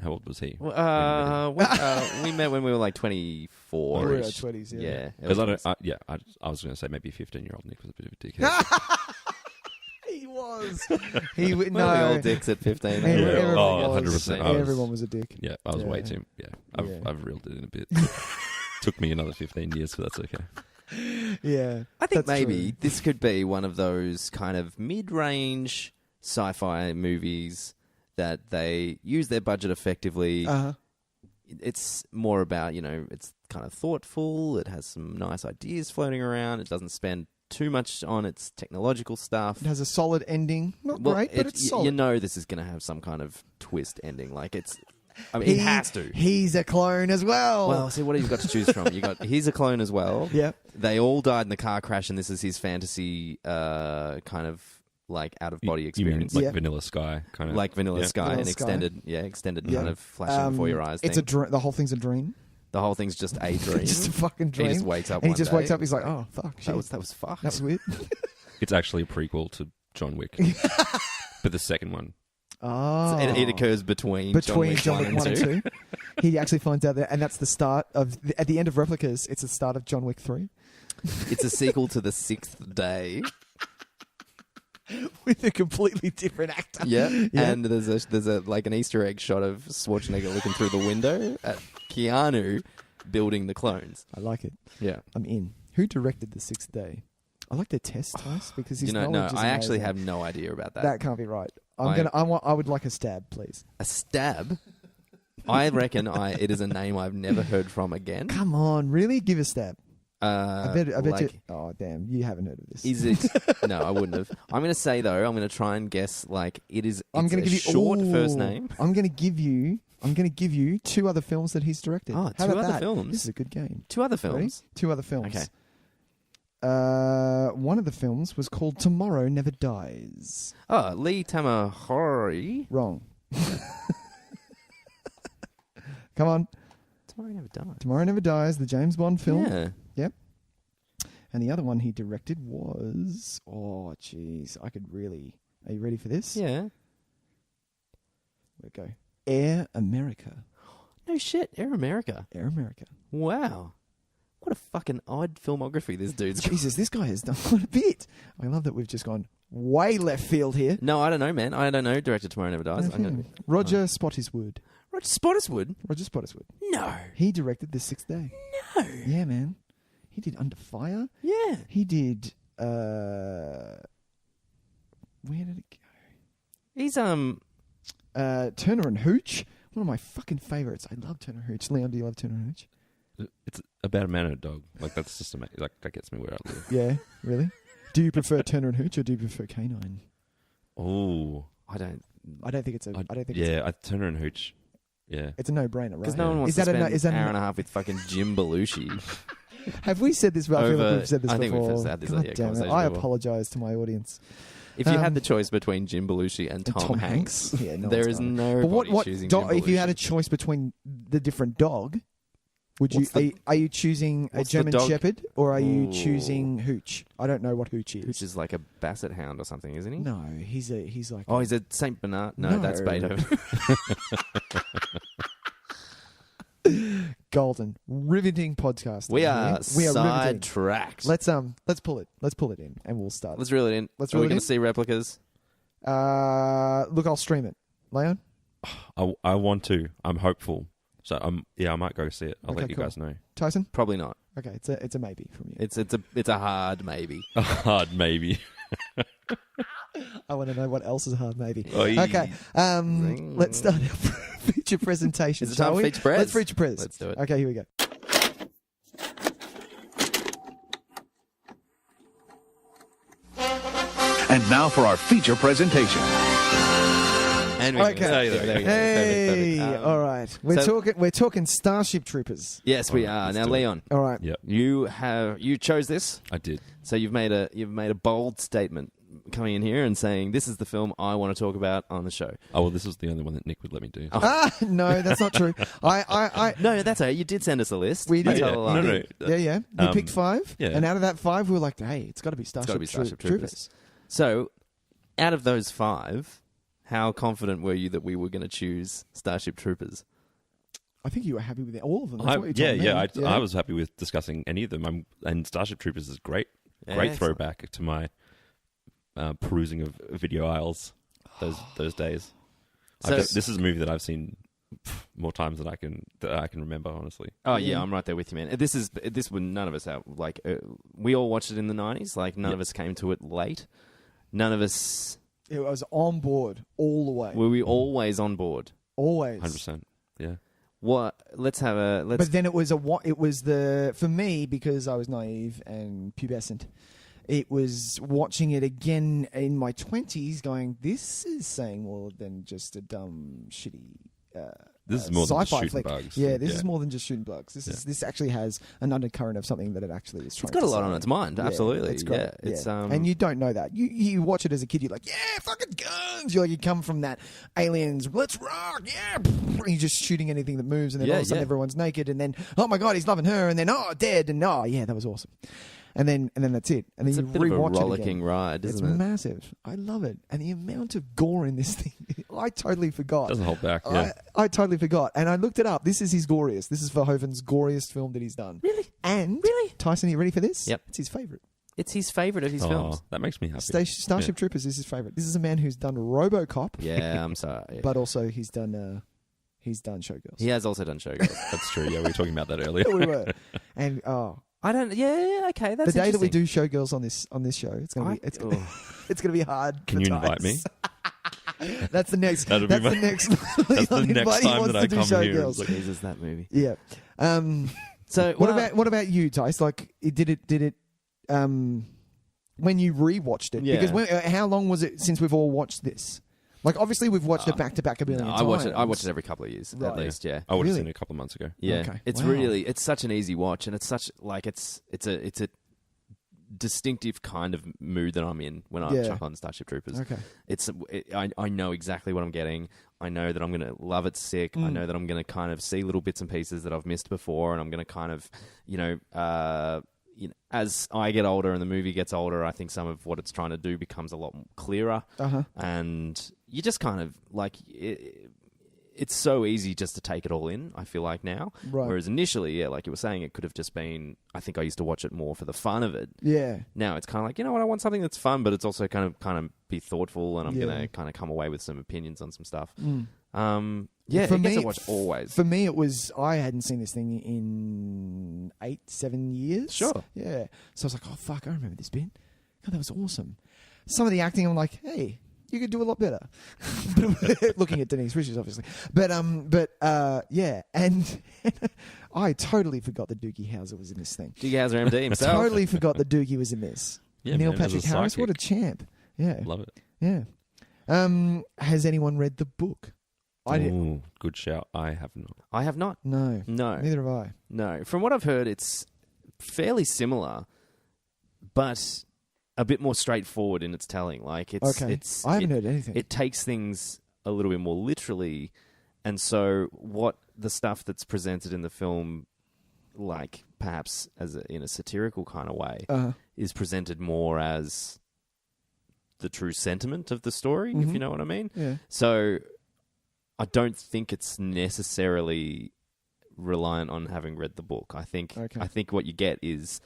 old was he? we met when we were like 24. We were in our 20s, yeah. Yeah. Because I don't. I was going to say maybe 15-year-old Nick was a bit of a dickhead. He was. He would One of the no. old dicks at 15. Everyone Oh, was. 100%. I was- Everyone was a dick. Yeah, I was Yeah. way too. Yeah, Yeah. I've reeled it in a bit. Took me another 15 years, but that's okay. Yeah, I think that's maybe true. this could be one of those kind of mid-range sci-fi movies that they use their budget effectively. Uh-huh. It's more about, it's kind of thoughtful. It has some nice ideas floating around. It doesn't spend too much on its technological stuff. It has a solid ending. Not great, but it's solid. You know this is going to have some kind of twist ending. Like it has to. He's a clone as well. Well, see, what have you got to choose from? He's a clone as well. Yep. They all died in the car crash, and this is his fantasy kind of like out-of-body You mean experience. like Yeah. Vanilla Sky kind of? Like Vanilla Sky, Vanilla an Sky. extended Yeah. kind of flashing before your eyes It's thing. the whole thing's a dream. The whole thing's just a dream. Just a fucking dream. He just wakes up and he one just day. wakes up. He's like, "Oh fuck, shit. That was fucked. That was weird." It's actually a prequel to John Wick, but the second one. Oh, It occurs between John Wick 1 and 2. 2. He actually finds out that, and that's the start of. At the end of Replicas, it's the start of John Wick 3. It's a sequel to The Sixth Day. with a completely different actor. Yeah. And there's a like an Easter egg shot of Schwarzenegger looking through the window at Keanu building the clones. I like it. Yeah. I'm in. Who directed The Sixth Day? I like their test test because his knowledge no, is I actually amazing. have no idea about that. That can't be right. I would like a stab, please. A stab? I reckon it is a name I've never heard from again. Come on, really? Give a stab. I bet like, you. Oh, damn! You haven't heard of this. Is it? No, I wouldn't have. I'm going to say though. I'm going to try and guess. Like it is. I'm going to give you short first name. I'm going to give you 2 other films that he's directed. Oh, How 2 about other that? films. This is a good game. 2 other Ready? films. 2 other films. Okay. One of the films was called Tomorrow Never Dies. Oh, Lee Tamahori. Wrong. Come on. Tomorrow Never Dies. Tomorrow Never Dies, the James Bond film. Yeah. Yep. And the other one he directed was... Oh, jeez. I could really... Are you ready for this? Yeah. Where'd it go? Air America. No shit. Air America. Air America. Wow. What a fucking odd filmography this dude's got. Jesus, this guy has done quite a bit. I love that we've just gone way left field here. No, I don't know, man. I don't know. Director Tomorrow Never Dies. Roger Spottiswoode. Roger Spottiswoode? Roger Spottiswoode. No. He directed The Sixth Day. No. Yeah, man. He did Under Fire. Yeah. He did... where did it go? He's, Turner and Hooch. One of my fucking favourites. I love Turner and Hooch. Leon, do you love Turner and Hooch? It's about a man and a dog. Like that's just amazing. Like that gets me where I live. Yeah, really? Do you prefer Turner and Hooch or do you prefer Canine? Oh, I don't think it's a... Turner and Hooch. Yeah, it's a no-brainer, right? Because no one wants to spend an hour and a halhalf with fucking Jim Belushi. Have we said this? I feel like we've said this I before. think we've had this God damn it. conversation I before. apologise to my audience. If you had the choice between Jim Belushi and Tom Hanks, yeah, no there one's is done it. no But choosing dog, Jim if you had a Belushi. choice between the different dog, would you? What's Are you choosing a what's the German dog? Shepherd or are you Ooh. choosing Hooch? I don't know what Hooch is. Hooch is like a basset hound or something, isn't he? No, he's like. Oh, he's a Saint Bernard. No, that's No. Beethoven. Golden, riveting podcast. We are riveting. sidetracked. Let's pull it in, and we'll start. Let's reel it in. Let's Are reel we it going in? to see replicas? Look, I'll stream it. Leon, I want to. I'm hopeful. So I might go see it. I'll Okay, let you cool. guys know. Tyson. Probably not. Okay, it's a maybe from you. It's a hard maybe. A hard maybe. I want to know what else is hard maybe. Oi. Okay, let's start our feature presentation. Is it time shall for we? feature press? Let's feature press. Let's do it. Okay, here we go. And now for our feature presentation. And we Okay. there we go. Hey, Perfect. all right. We're talking Starship Troopers. Yes, we are. let's Now, do it. Leon, All right. Yep, you chose this, I did. so you've made a bold statement coming in here and saying this is the film I want to talk about on the show. Oh well, this was the only one that Nick would let me do. No, that's not true. I No, that's all right. You did send us a list. We did. I tell a lie. No. yeah. You picked 5, yeah. and out of that 5, we were like, hey, it's got to be It's got Starship, to be Starship Troopers. Troopers. So, out of those 5, how confident were you that we were going to choose Starship Troopers? I think you were happy with all of them. That's what you told me. I was happy with discussing any of them. And Starship Troopers is great. Yeah, Great excellent. throwback to my perusing of video aisles those days. So- This is a movie that I've seen more times than I can remember. Honestly, Oh yeah, I'm right there with you, man. This was none of us out. Like we all watched it in the 90s. Like none of us came to it late. None of us It was on board all the way. were we always on board. Always. 100%. Yeah. What? Let's have a let's. But then it was for me, because I was naive and pubescent, it was watching it again in my 20s going, this is saying more than just a dumb, shitty This is more than just sci-fi shooting flick. bugs. Yeah, this Yeah. is more than just shooting bugs. This actually has an undercurrent of something that it actually is trying It's got to a lot say. on its mind, absolutely. It's great. Yeah, it's, and you don't know that. You watch it as a kid, you're like, yeah, fucking guns. You come from that aliens, let's rock, yeah. And you're just shooting anything that moves, and then all of a sudden everyone's naked, and then oh my god, he's loving her, and then dead, and yeah, that was awesome. And then that's it. And then It's you a bit of a rewatch it rollicking again. ride, It's isn't it? massive. I love it. And the amount of gore in this thing, I totally forgot. Doesn't hold back. Yeah. I totally forgot. And I looked it up. This is his goriest. This is Verhoeven's goriest film that he's done. Really? And Really? Tyson, are you ready for this? Yep. It's his favourite. It's his favourite of his films. That makes me happy. Starship Troopers is his favourite. This is a man who's done RoboCop. Yeah, I'm sorry. Yeah. But also he's done Showgirls. He has also done Showgirls. That's true. Yeah, we were talking about that earlier. We were. And I don't. Yeah, okay. That's the day that we interesting. do Showgirls on this show, it's gonna be hard. Can you invite me? That's the next. That's the next. That's the next time that I come here. Showgirls. Jesus, that movie. Yeah. So what about you, Tice? Like, did it? When you rewatched it, Yeah. because how long was it since we've all watched this? Like, obviously, we've watched it back to back a billion times. I watch it every couple of years, at least. Yeah. I would have Really? seen it a couple of months ago. Yeah, Okay. it's Wow. really it's such an easy watch, and it's such like it's a distinctive kind of mood that I'm in when I Yeah. chuck on Starship Troopers. Okay. I know exactly what I'm getting. I know that I'm going to love it sick. I know that I'm going to kind of see little bits and pieces that I've missed before, and I'm going to kind of as I get older and the movie gets older, I think some of what it's trying to do becomes a lot clearer, and you just kind of like it's so easy just to take it all in, I feel like now. Right. Whereas initially, yeah, like you were saying, it could have just been, I think I used to watch it more for the fun of it. Yeah. Now it's kind of like, you know what, I want something that's fun, but it's also kind of be thoughtful, and I'm Yeah. going to kind of come away with some opinions on some stuff. Yeah, it gets to watch always. For me, it was, I hadn't seen this thing in 8-7 years. Sure. Yeah. So I was like, oh, fuck, I remember this bit. God, that was awesome. Some of the acting, I'm like, hey, you could do a lot better. Looking at Denise Richards, obviously. But yeah. And I totally forgot that Doogie Howser was in this thing. Doogie Howser MD himself. Totally forgot that Doogie was in this. Yeah, Neil man, as a Patrick Harris, what a psychic. champ. Yeah. Love it. Yeah. Has anyone read the book? I did. Ooh, good shout. I have not. I have not. No. No. Neither have I. No. From what I've heard, it's fairly similar, but a bit more straightforward in its telling. Like Okay. I haven't heard anything. It takes things a little bit more literally, and so what the stuff that's presented in the film, like perhaps in a satirical kind of way, is presented more as the true sentiment of the story, if you know what I mean. Yeah. So I don't think it's necessarily reliant on having read the book. I think what you get is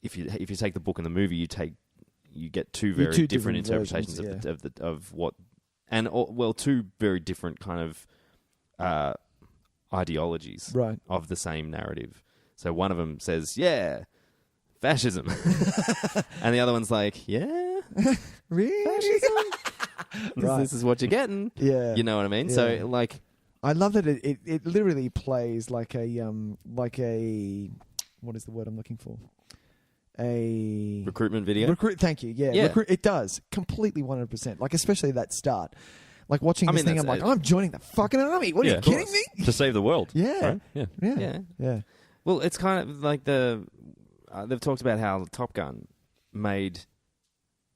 if you take the book and the movie, you get two very different interpretations versions, of what, and two very different kind of ideologies of the same narrative. So one of them says, "Yeah, fascism," and the other one's like, "Yeah, Really? fascism." Right. This is what you're getting. Yeah. You know what I mean? Yeah. So like, I love that it literally plays like a what is the word I'm looking for? A recruitment video. Thank you. Yeah. Yeah. It does completely 100%. Like, especially that start. Like watching this thing, I'm like, I'm joining the fucking army. What are you kidding me? To save the world. Yeah. Right? Yeah. Yeah. Well, it's kind of like they've talked about how Top Gun made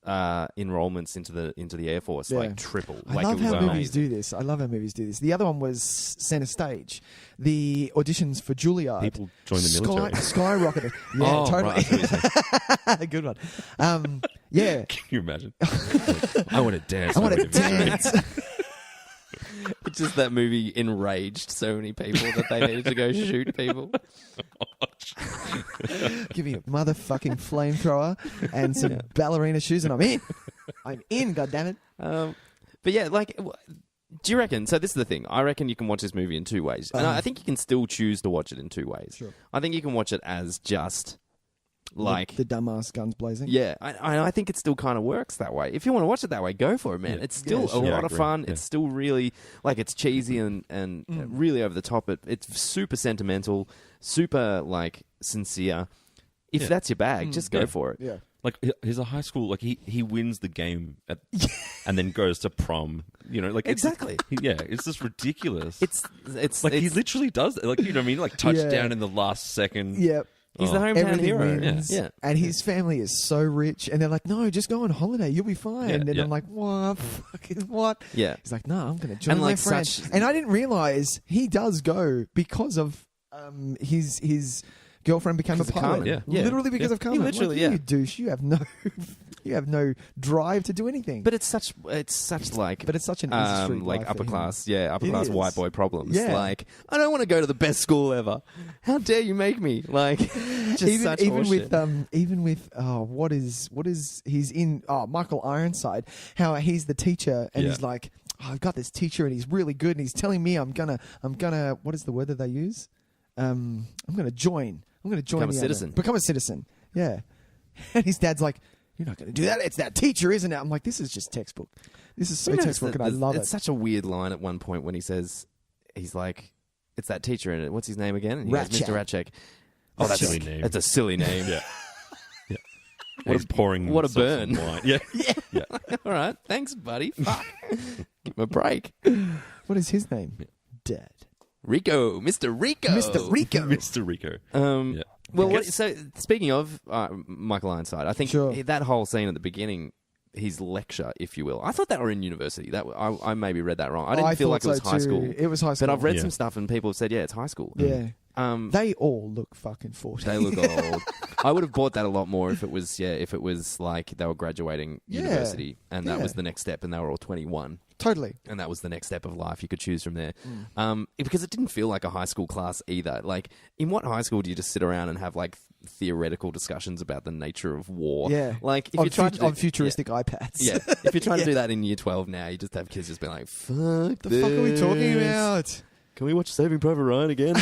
enrollments into the Air Force like triple. I love how movies do this. I love how movies do this. The other one was Center Stage. The auditions for Juilliard. People join the military. Skyrocketed. Yeah, totally. Right. Good one. Yeah. Can you imagine? I want to dance. I want to dance. It's just that movie enraged so many people that they needed to go shoot people. Give me a motherfucking flamethrower and some ballerina shoes, and I'm in. I'm in. Goddammit. But yeah, like, do you reckon? So this is the thing. I reckon you can watch this movie in two ways, and I think you can still choose to watch it in two ways. Sure. I think you can watch it as just like the dumbass guns blazing. Yeah, I think it still kind of works that way. If you want to watch it that way, go for it, man. It's still a lot of fun. Yeah. It's still really, like, it's cheesy and really over the top. It's super sentimental, super, like, sincere. If that's your bag, just go for it. Yeah. Like, he's a high school, like, he wins the game and then goes to prom. You know, like, Exactly. It's just ridiculous. It's like, he literally does, like, you know what I mean? Like, touchdown in the last second. Yep. He's the hometown Everything hero. wins. Yeah. And his family is so rich. And they're like, no, just go on holiday. You'll be fine. Yeah, and yeah. I'm like, what? Fucking what? Yeah. He's like, no, I'm going to join my like friends. And I didn't realize he does go because of his girlfriend became a Because of pilot. Carmen, yeah. Literally because of Carmen. literally, like, yeah. You douche. You have no drive to do anything. But it's such like, But it's such an easy street like life upper for him. class, upper class is. white boy problems. Yeah. Like, I don't want to go to the best school ever. How dare you make me? Like, just such horseshit. even with what is he's in Michael Ironside, how he's the teacher and he's like, I've got this teacher and he's really good and he's telling me I'm gonna what is the word that they use? I'm gonna join Become a citizen. Become a citizen. Yeah. And his dad's like, you're not going to do that. It's that teacher, isn't it? I'm like, this is just textbook. This is so textbook, and I love it. It's such a weird line at one point when he says, he's like, it's that teacher in it. What's his name again? And he goes, Mr. Ratchek. Oh, that's a silly name. That's a silly name. Yeah. He's pouring. What a burn. Some wine. Yeah. Yeah. All right. Thanks, buddy. Fuck. Give him a break. What is his name? Dad. Rico. Mr. Rico. Mr. Rico. Mr. Rico. Yeah. Well, so speaking of Michael Ironside, I think that whole scene at the beginning, his lecture, if you will, I thought that were in university. That I maybe read that wrong. I didn't feel like it was high school. It was high school. But I've read some stuff and people have said, it's high school. Yeah. They all look fucking 40. They look old. I would have bought that a lot more if it was like they were graduating university and that was the next step and they were all 21. Totally. And that was the next step of life you could choose from there. Because it didn't feel like a high school class either. Like, in what high school do you just sit around and have like theoretical discussions about the nature of war? Yeah. Like, if on, you're trying on futuristic iPads. Yeah. If you're trying to do that in year 12 now, you just have kids just being like, fuck the fuck are we talking about? Can we watch Saving Private Ryan again?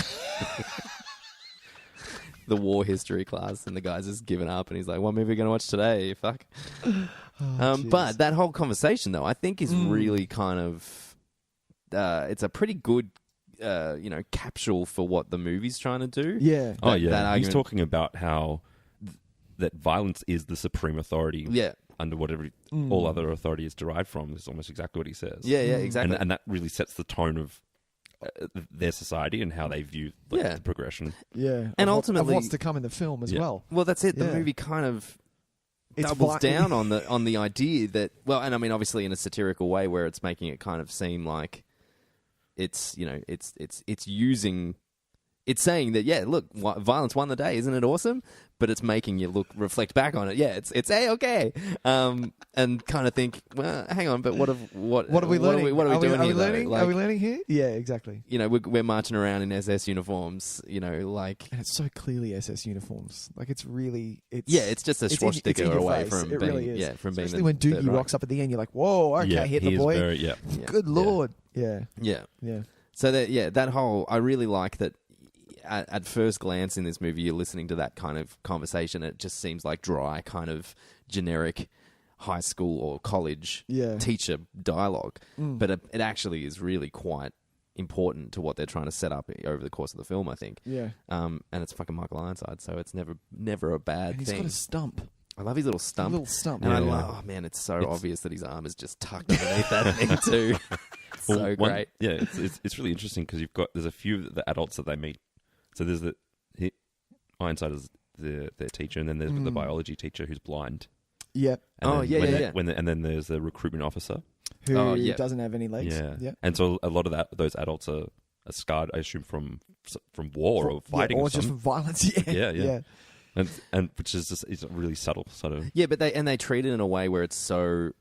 The war history class, and the guy's just given up, and he's like, what movie are we going to watch today? Fuck. But that whole conversation, though, I think is really kind of... it's a pretty good, capsule for what the movie's trying to do. Yeah. That argument. He's talking about how that violence is the supreme authority. Yeah. Under whatever all other authority is derived from. Is almost exactly what he says. Yeah, exactly. And that really sets the tone of their society and how they view the progression. Yeah. And ultimately... of what's to come in the film as well. Well, that's it. The movie kind of... doubles down on the idea that, well, and I mean obviously in a satirical way where it's making it kind of seem like it's saying that look, violence won the day, isn't it awesome? But it's making you reflect back on it. Yeah, it's okay, and kind of think, well, hang on, but what are we learning? What are we doing here? Are we learning here? Yeah, exactly. We're marching around in SS uniforms. And it's so clearly SS uniforms. Like it's just a swastika away from being, really is. From being. Especially when Doogie rocks up at the end, you're like, whoa, okay, hit the boy. Good lord, yeah. So that whole, I really like that. At first glance in this movie, you're listening to that kind of conversation. It just seems like dry, kind of generic high school or college teacher dialogue. But it actually is really quite important to what they're trying to set up over the course of the film, I think. Yeah. And it's fucking Michael Ironside, so it's never a bad and thing. He's got a stump. I love his little stump. And oh man, it's so obvious that his arm is just tucked underneath that thing too. So great. It's really interesting because there's a few of the adults that they meet. So there's Ironside is their teacher, and then there's the biology teacher who's blind. Yep. And then there's the recruitment officer who doesn't have any legs. Yeah. And so a lot of those adults are scarred, I assume, from war or fighting, or just from violence. Yeah. And which is just it's really subtle, sort of. Yeah, but they treat it in a way where it's so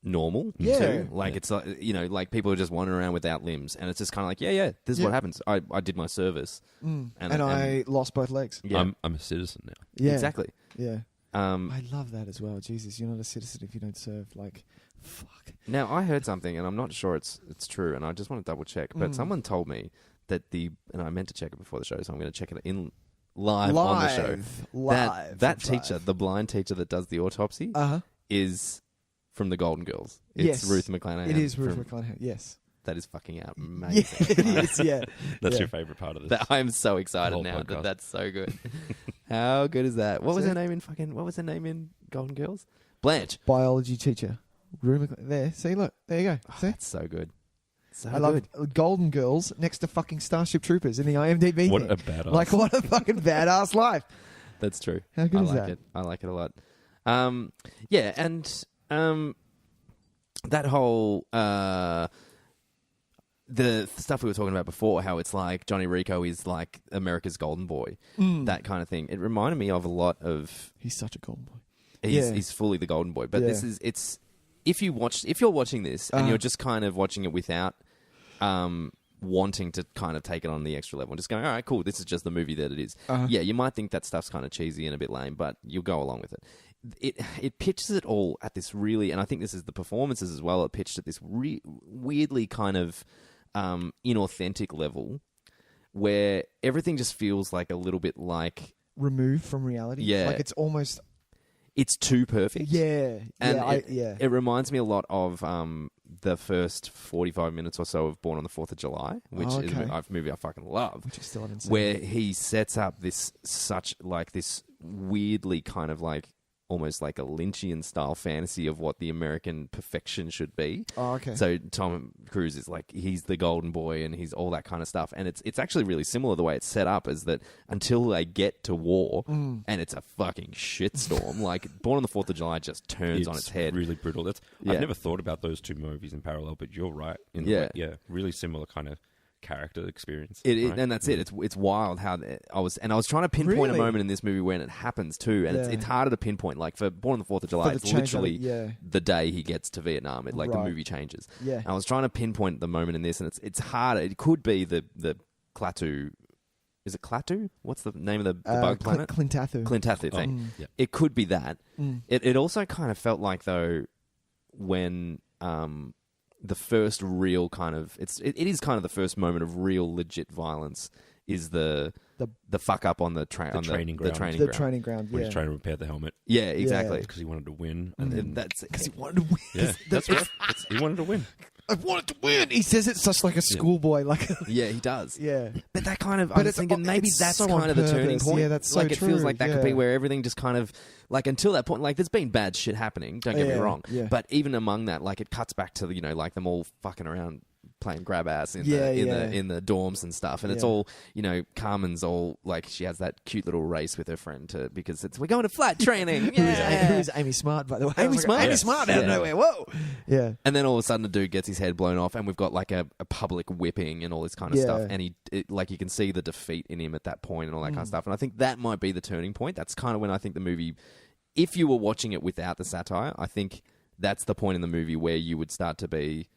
normal. Too. Like it's like like people are just wandering around without limbs, and it's just kind of like this is what happens. I did my service, and I lost both legs. Yeah. I'm a citizen now. Yeah, exactly. Yeah, I love that as well. Jesus, you're not a citizen if you don't serve. Like, fuck. Now I heard something, and I'm not sure it's true, and I just want to double check. But someone told me that and I meant to check it before the show, so I'm going to check it in live on the show. That teacher, the blind teacher that does the autopsy, is from the Golden Girls. It's Ruth McClanahan. It is Ruth McClanahan, yes. That is fucking amazing. Yeah, it is, yeah. That's your favourite part of this. I am so excited now that that's so good. How good is that? What was her name in Golden Girls? Blanche. Biology teacher. There, see, look. There you go. See? That's so good. I love Golden Girls next to fuking Starship Troopers in the IMDb. What a badass. Like, what a fucking badass life. That's true. How good is that? I like it a lot. And that whole the stuff we were talking about before, how it's like Johnny Rico is like America's golden boy, that kind of thing. It reminded me of a lot of. He's such a golden boy. He's fully the golden boy. But it's if you're watching this and you're just kind of watching it without wanting to kind of take it on the extra level and just going, all right, cool, this is just the movie that it is. Yeah, you might think that stuff's kind of cheesy and a bit lame, but you'll go along with it. It pitches it all at this really, and I think this is the performances as well, it pitched at this weirdly kind of inauthentic level where everything just feels like a little bit like... removed from reality? Yeah. Like it's almost... It's too perfect. Yeah. And it reminds me a lot of the first 45 minutes or so of Born on the 4th of July, which is a movie I fucking love. Which I still haven't seen. Where he sets up this weirdly kind of like almost like a Lynchian style fantasy of what the American perfection should be. Oh, okay. So Tom Cruise is like, he's the golden boy and he's all that kind of stuff. And it's actually really similar the way it's set up, is that until they get to war and it's a fucking shitstorm, like Born on the 4th of July just turns on its head. Really brutal. I've never thought about those two movies in parallel, but you're right. Really similar kind of character experience. Right? And that's it. It's wild how I was trying to pinpoint a moment in this movie when it happens too, and it's harder to pinpoint. Like for Born on the 4th of July, it's literally the day he gets to Vietnam. The movie changes. Yeah. And I was trying to pinpoint the moment in this, and it's harder. It could be the Klaatu. Is it Klaatu? What's the name of the bug planet? Clintathu. Clintathu thing. It could be that. It also kind of felt like though when the first real kind of it is kind of the first moment of real legit violence is the fuck up on the training ground. The training ground. When he's trying to repair the helmet. Yeah, exactly. Because he wanted to win, and then that's because he wanted to win. Yeah, that's right. He wanted to win. I wanted to win. He says it such like a schoolboy, like yeah, he does. Yeah, but that kind of I was thinking maybe that's so kind of the turning point. Yeah, that's so like it true. feels like that could be where everything just kind of like until that point. Like there's been bad shit happening. Don't get me wrong. Yeah. But even among that, like it cuts back to like them all fucking around playing grab ass in the dorms and stuff, and it's all Carmen's all like she has that cute little race with her friend because we're going to flight training. Who is Amy Smart, by the way? Amy Smart out of nowhere. Whoa, yeah. And then all of a sudden, the dude gets his head blown off, and we've got like a public whipping and all this kind of stuff, and you can see the defeat in him at that point and all that kind of stuff. And I think that might be the turning point. That's kind of when I think the movie, if you were watching it without the satire, I think that's the point in the movie where you would start to be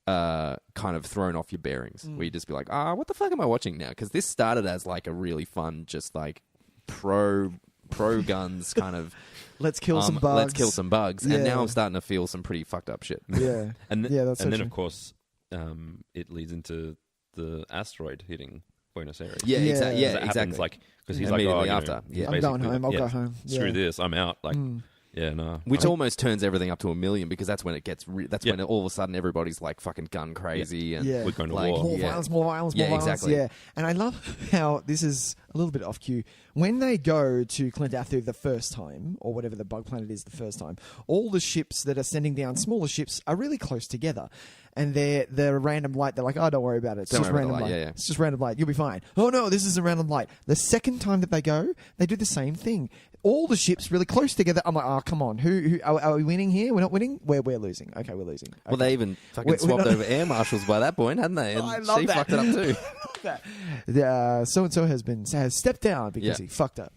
kind of thrown off your bearings, where you just be like, what the fuck am I watching now? Because this started as like a really fun, just like pro guns kind of let's kill some bugs, and now I'm starting to feel some pretty fucked up shit. Yeah, and that's then of course it leads into the asteroid hitting Buenos Aires. Yeah, exactly. Yeah, that exactly. happens like because he's immediately like, after. I'm going home. I'll go home. Screw this. I'm out. Like. Yeah, no. Which almost turns everything up to 1 million because that's when it gets. When all of a sudden everybody's like fucking gun crazy and we're going to like, war. More violence, more violence, more violence. Exactly. Yeah, and I love how this is a little bit off cue. When they go to Clintathu the first time, or whatever the bug planet is the first time, all the ships that are sending down smaller ships are really close together. And they're a random light. They're like, oh, don't worry about it. It's just random light. Yeah. It's just random light. You'll be fine. Oh, no, this is a random light. The second time that they go, they do the same thing. All the ships really close together. I'm like, oh, come on. Who are we winning here? We're not winning? We're losing. Okay, we're losing. Okay. Well, they even fucking swapped over air marshals by that point, hadn't they? And I love she that. fucked it up too. So-and-so has stepped down because he fucked up.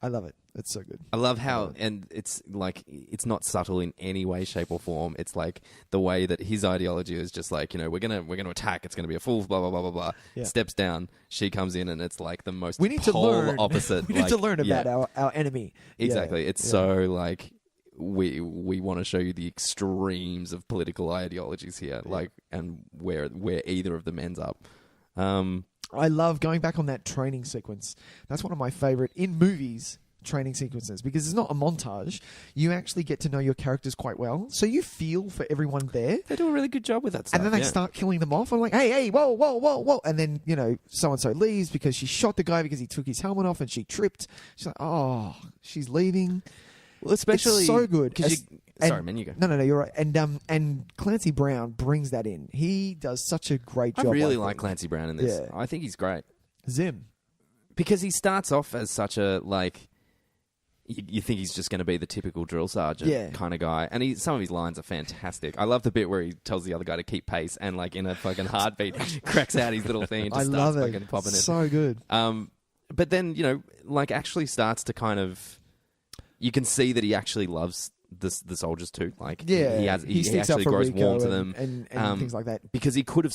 I love it. It's so good. I love how, and it's like, it's not subtle in any way, shape, or form. It's like the way that his ideology is just like, we're gonna attack. It's gonna be a full blah blah blah blah blah. Yeah. Steps down, she comes in, and it's like the most we need to polar learn. opposite. We need to learn about our enemy. Exactly. It's so like we want to show you the extremes of political ideologies here, like, and where either of them ends up. I love going back on that training sequence. That's one of my favorite in movies. Training sequences, because it's not a montage. You actually get to know your characters quite well, so you feel for everyone there. They do a really good job with that stuff. And then they start killing them off. I'm like, hey, whoa. And then, so-and-so leaves because she shot the guy because he took his helmet off and she tripped. She's like, oh, she's leaving. Well, especially... It's so good. Sorry, man, you go. No, you're right. And Clancy Brown brings that in. He does such a great job. I really like Clancy Brown in this. Yeah. I think he's great. Zim. Because he starts off as such a, like... you think he's just going to be the typical drill sergeant kind of guy. And some of his lines are fantastic. I love the bit where he tells the other guy to keep pace and, like, in a fucking heartbeat, cracks out his little thing and just starts fucking popping it. So good. But then, you know, like, actually starts to kind of... You can see that he actually loves the soldiers too. Like, he actually grows warm to them and things like that. Because he could have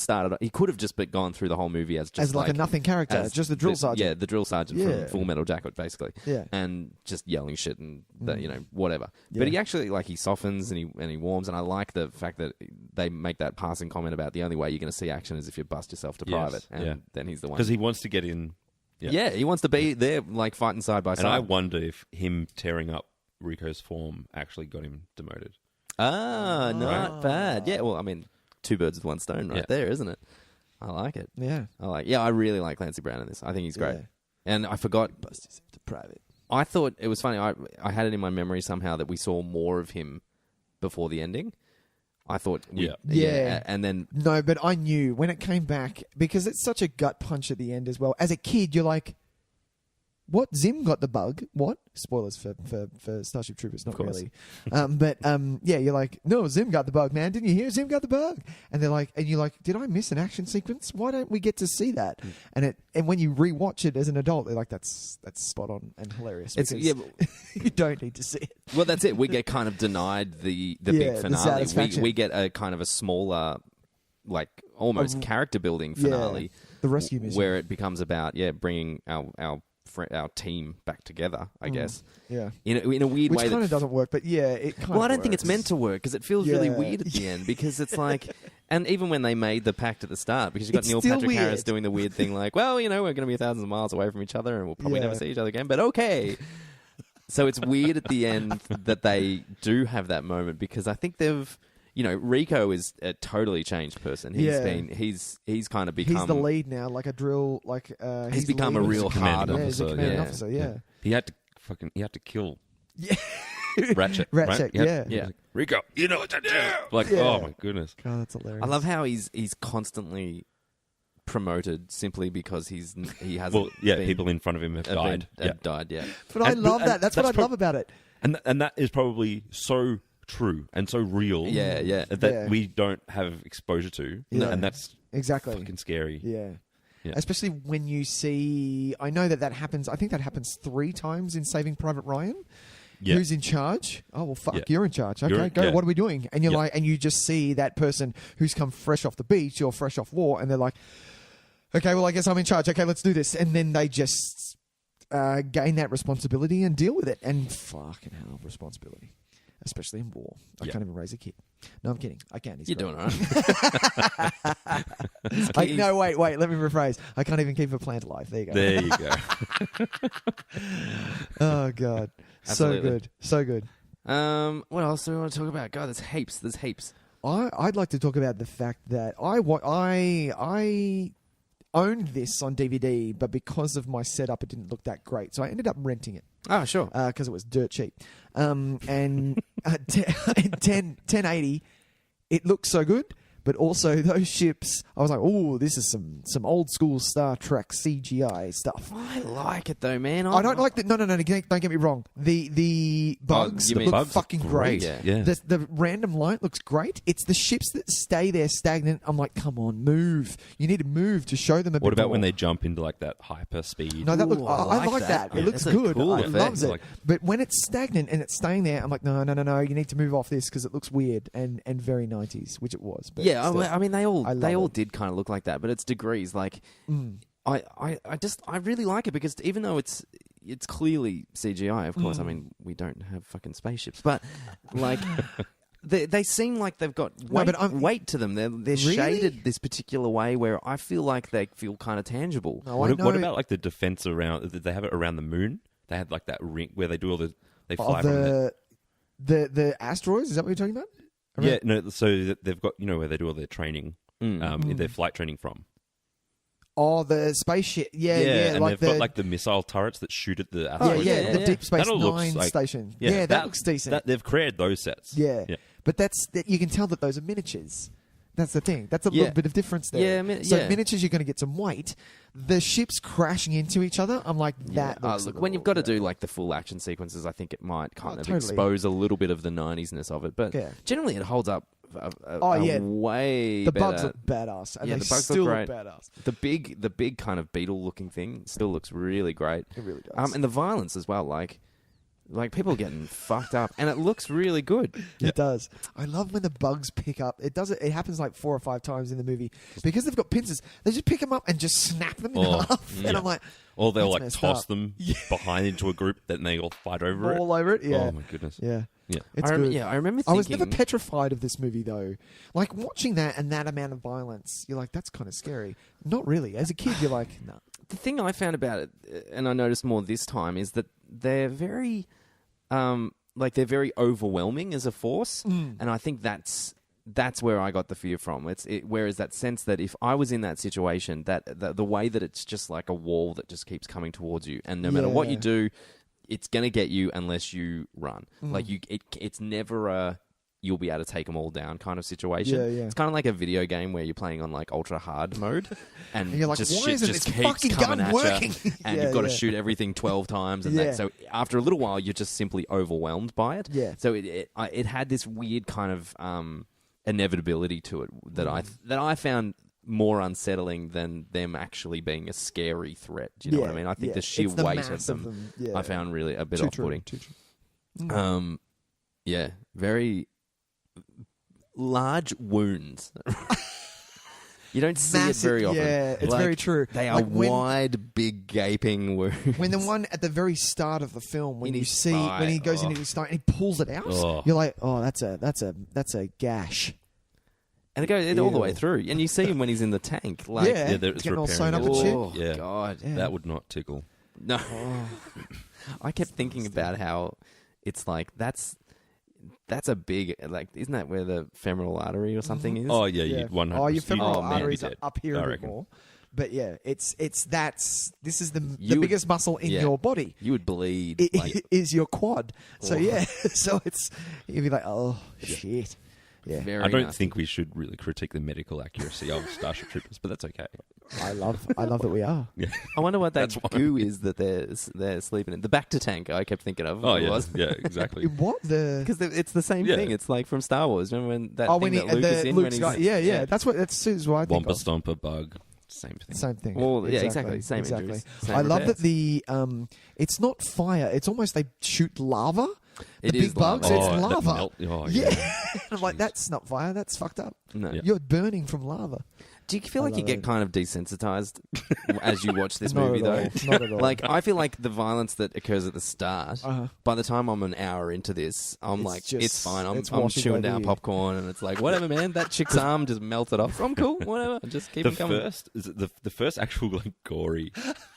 just gone through the whole movie as like a nothing character, just the drill sergeant. Yeah, the drill sergeant from Full Metal Jacket, basically. Yeah, and just yelling shit and you know, whatever. Yeah. But he actually, like, he softens and he warms, and I like the fact that they make that passing comment about the only way you're going to see action is if you bust yourself to private, and then he's the one because he wants to get in. Yeah, he wants to be there, like, fighting side by side. And I wonder if him tearing up Rico's form actually got him demoted. Not bad. Yeah, well, I mean, 2 birds with 1 stone there, isn't it? I like it. Yeah. I really like Clancy Brown in this. I think he's great. Yeah. And I forgot... Bust yourself to private. I thought it was funny. I had it in my memory somehow that we saw more of him before the ending. I thought... And then... No, but I knew when it came back, because it's such a gut punch at the end as well. As a kid, you're like... What? Zim got the bug? What? Spoilers for Starship Troopers, not really. You're like, no, Zim got the bug, man. Didn't you hear? Zim got the bug. And they're like, and you're like, did I miss an action sequence? Why don't we get to see that? And when you rewatch it as an adult, they're like, that's spot on and hilarious. You don't need to see it. Well, that's it. We get kind of denied the big finale. We get a kind of a smaller, like, almost character building finale. The rescue mission, where it becomes about bringing our team back together, I guess. Yeah. In a weird way. Which kind of doesn't work, but it kind of Well, I don't think it's meant to work because it feels really weird at the end because it's like... And even when they made the pact at the start, because you've got Neil Patrick Harris doing the weird thing like, well, you know, we're going to be thousands of miles away from each other and we'll probably never see each other again, but okay. So it's weird at the end that they do have that moment because I think they've... You know, Rico is a totally changed person. He's kind of become... He's the lead now, like a drill... he's become a real hard officer. He's a commanding officer, yeah. He had to kill... Yeah. Ratchet. Ratchet, right? yeah. Like, Rico, you know what to do! Like, oh my goodness. God, that's hilarious. I love how he's constantly promoted simply because he hasn't... Well, people in front of him have died. But I love that. That's what I love about it. And that is probably so... true and so real that we don't have exposure to and that's fucking scary. Especially when you see I know that happens. I think that happens 3 times in Saving Private Ryan. Who's in charge? Oh well, fuck, you're in charge. Okay, go. What are we doing? And you're like, and you just see that person who's come fresh off the beach or fresh off war, and they're like, okay, well, I guess I'm in charge. Okay, let's do this. And then they just gain that responsibility and deal with it. And fucking hell, responsibility. Especially in war. I can't even raise a kid. No, I'm kidding. I can. You're doing all right. No, wait. Let me rephrase. I can't even keep a plant alive. There you go. There you go. Oh, God. Absolutely. So good. What else do we want to talk about? God, there's heaps. I'd like to talk about the fact that I owned this on DVD, but because of my setup, it didn't look that great. So I ended up renting it. Oh, sure. Because it was dirt cheap. And 1080, it looks so good. But also those ships, I was like, oh, this is some old school Star Trek CGI stuff. I like it though, man. I don't like the... No, don't get me wrong. The bugs look fucking great. Yeah. The random light looks great. It's the ships that stay there stagnant. I'm like, come on, move. You need to move to show them a bit more. What about when they jump into like that hyper speed? No, that I like that. It looks good. Cool I love it. But when it's stagnant and it's staying there, I'm like, no. You need to move off this because it looks weird and very 90s, which it was. But yeah, I mean, they all did kind of look like that, but it's degrees. Like, I really like it because even though it's clearly CGI, of course. I mean, we don't have fucking spaceships, but like they seem like they've got weight to them. They're really? Shaded this particular way where I feel like they feel kind of tangible. What about like the defense around? They have it around the moon. They had like that ring where they do all they fly from the asteroids. Is that what you're talking about? Yeah, no. So they've got where they do all their training, their flight training from. Oh, the spaceship. Yeah. And they've got like the missile turrets that shoot at the asteroids. The Deep Space Nine station. Yeah, that looks decent. They've created those sets. Yeah. But you can tell that those are miniatures. That's the thing. That's a little bit of difference there. So miniatures, you're going to get some weight. The ships crashing into each other, I'm like, that looks look, when you've got to do like the full action sequences, I think it might kind of expose a little bit of the 90s-ness of it. But generally, it holds up way the better. bugs look badass. And the they bugs still look great. badass. The big kind of beetle-looking thing still looks really great. It really does. And the violence as well, like people getting fucked up, and it looks really good. It does. I love when the bugs pick up. It happens like 4 or 5 times in the movie because they've got pincers. They just pick them up and just snap them in half. And I'm like, or they'll like toss them behind into a group, then they all fight over it. All over it. Yeah. Oh my goodness. Yeah. Yeah. It's good. Yeah, I remember thinking... I was never petrified of this movie, though. Like, watching that and that amount of violence, you're like, that's kind of scary. Not really. As a kid, you're like, no. The thing I found about it, and I noticed more this time, is that they're very... they're very overwhelming as a force, and I think that's where I got the fear from. Whereas that sense that if I was in that situation, that the way that it's just like a wall that just keeps coming towards you, and no matter what you do, it's gonna get you unless you run. Like it's never a you'll be able to take them all down kind of situation. It's kind of like a video game where you're playing on like ultra hard mode, and you're like, just why isn't this keeps fucking coming gun at working? you, and you've got to shoot everything 12 times, and so after a little while, you're just simply overwhelmed by it. So it had this weird kind of inevitability to it that I found more unsettling than them actually being a scary threat. Do you know what I mean? I think the sheer weight of them I found really a bit off-putting. Very large wounds. You don't see it very often. Yeah, it's very true. They are wide, big, gaping wounds. When the one at the very start of the film, when you see when he goes into his stomach and he pulls it out, you're like, oh, that's a gash. And it goes all the way through, and you see him when he's in the tank. Like, it's getting all sewn up and shit. Oh God, that would not tickle. No, I kept thinking about how it's like that's a big, like, isn't that where the femoral artery or something is? Oh, yeah. You'd 100%. Oh, your femoral arteries are dead, up here a bit more. But yeah, this is the biggest muscle in your body. You would bleed. It is your quad. So so you'd be like, oh, shit. Yeah. I don't think we should really critique the medical accuracy of Starship Troopers, but that's okay. I love that we are. Yeah. I wonder what that goo is that they're sleeping in. The Bacta tank I kept thinking of. Oh, yeah. Was. Yeah, exactly. What? Because it's the same thing. It's like from Star Wars. Remember when that thing that Luke is in? Luke's got, yeah. That's what I think Wampa of. Stomper Bug. Same thing. Well, exactly. Same injuries. Same I love that it's not fire. It's almost they shoot lava. The big bugs, it's lava. I'm like, that's not fire. That's fucked up. No. You're burning from lava. Do you feel like you get kind of desensitized as you watch this movie, though? Not at all. Like, I feel like the violence that occurs at the start, by the time I'm an hour into this, I'm it's fine. I'm chewing down popcorn, and it's like, whatever, man. That chick's arm just melted off. I'm cool, whatever. Just keep it coming. The first actual, like, gory...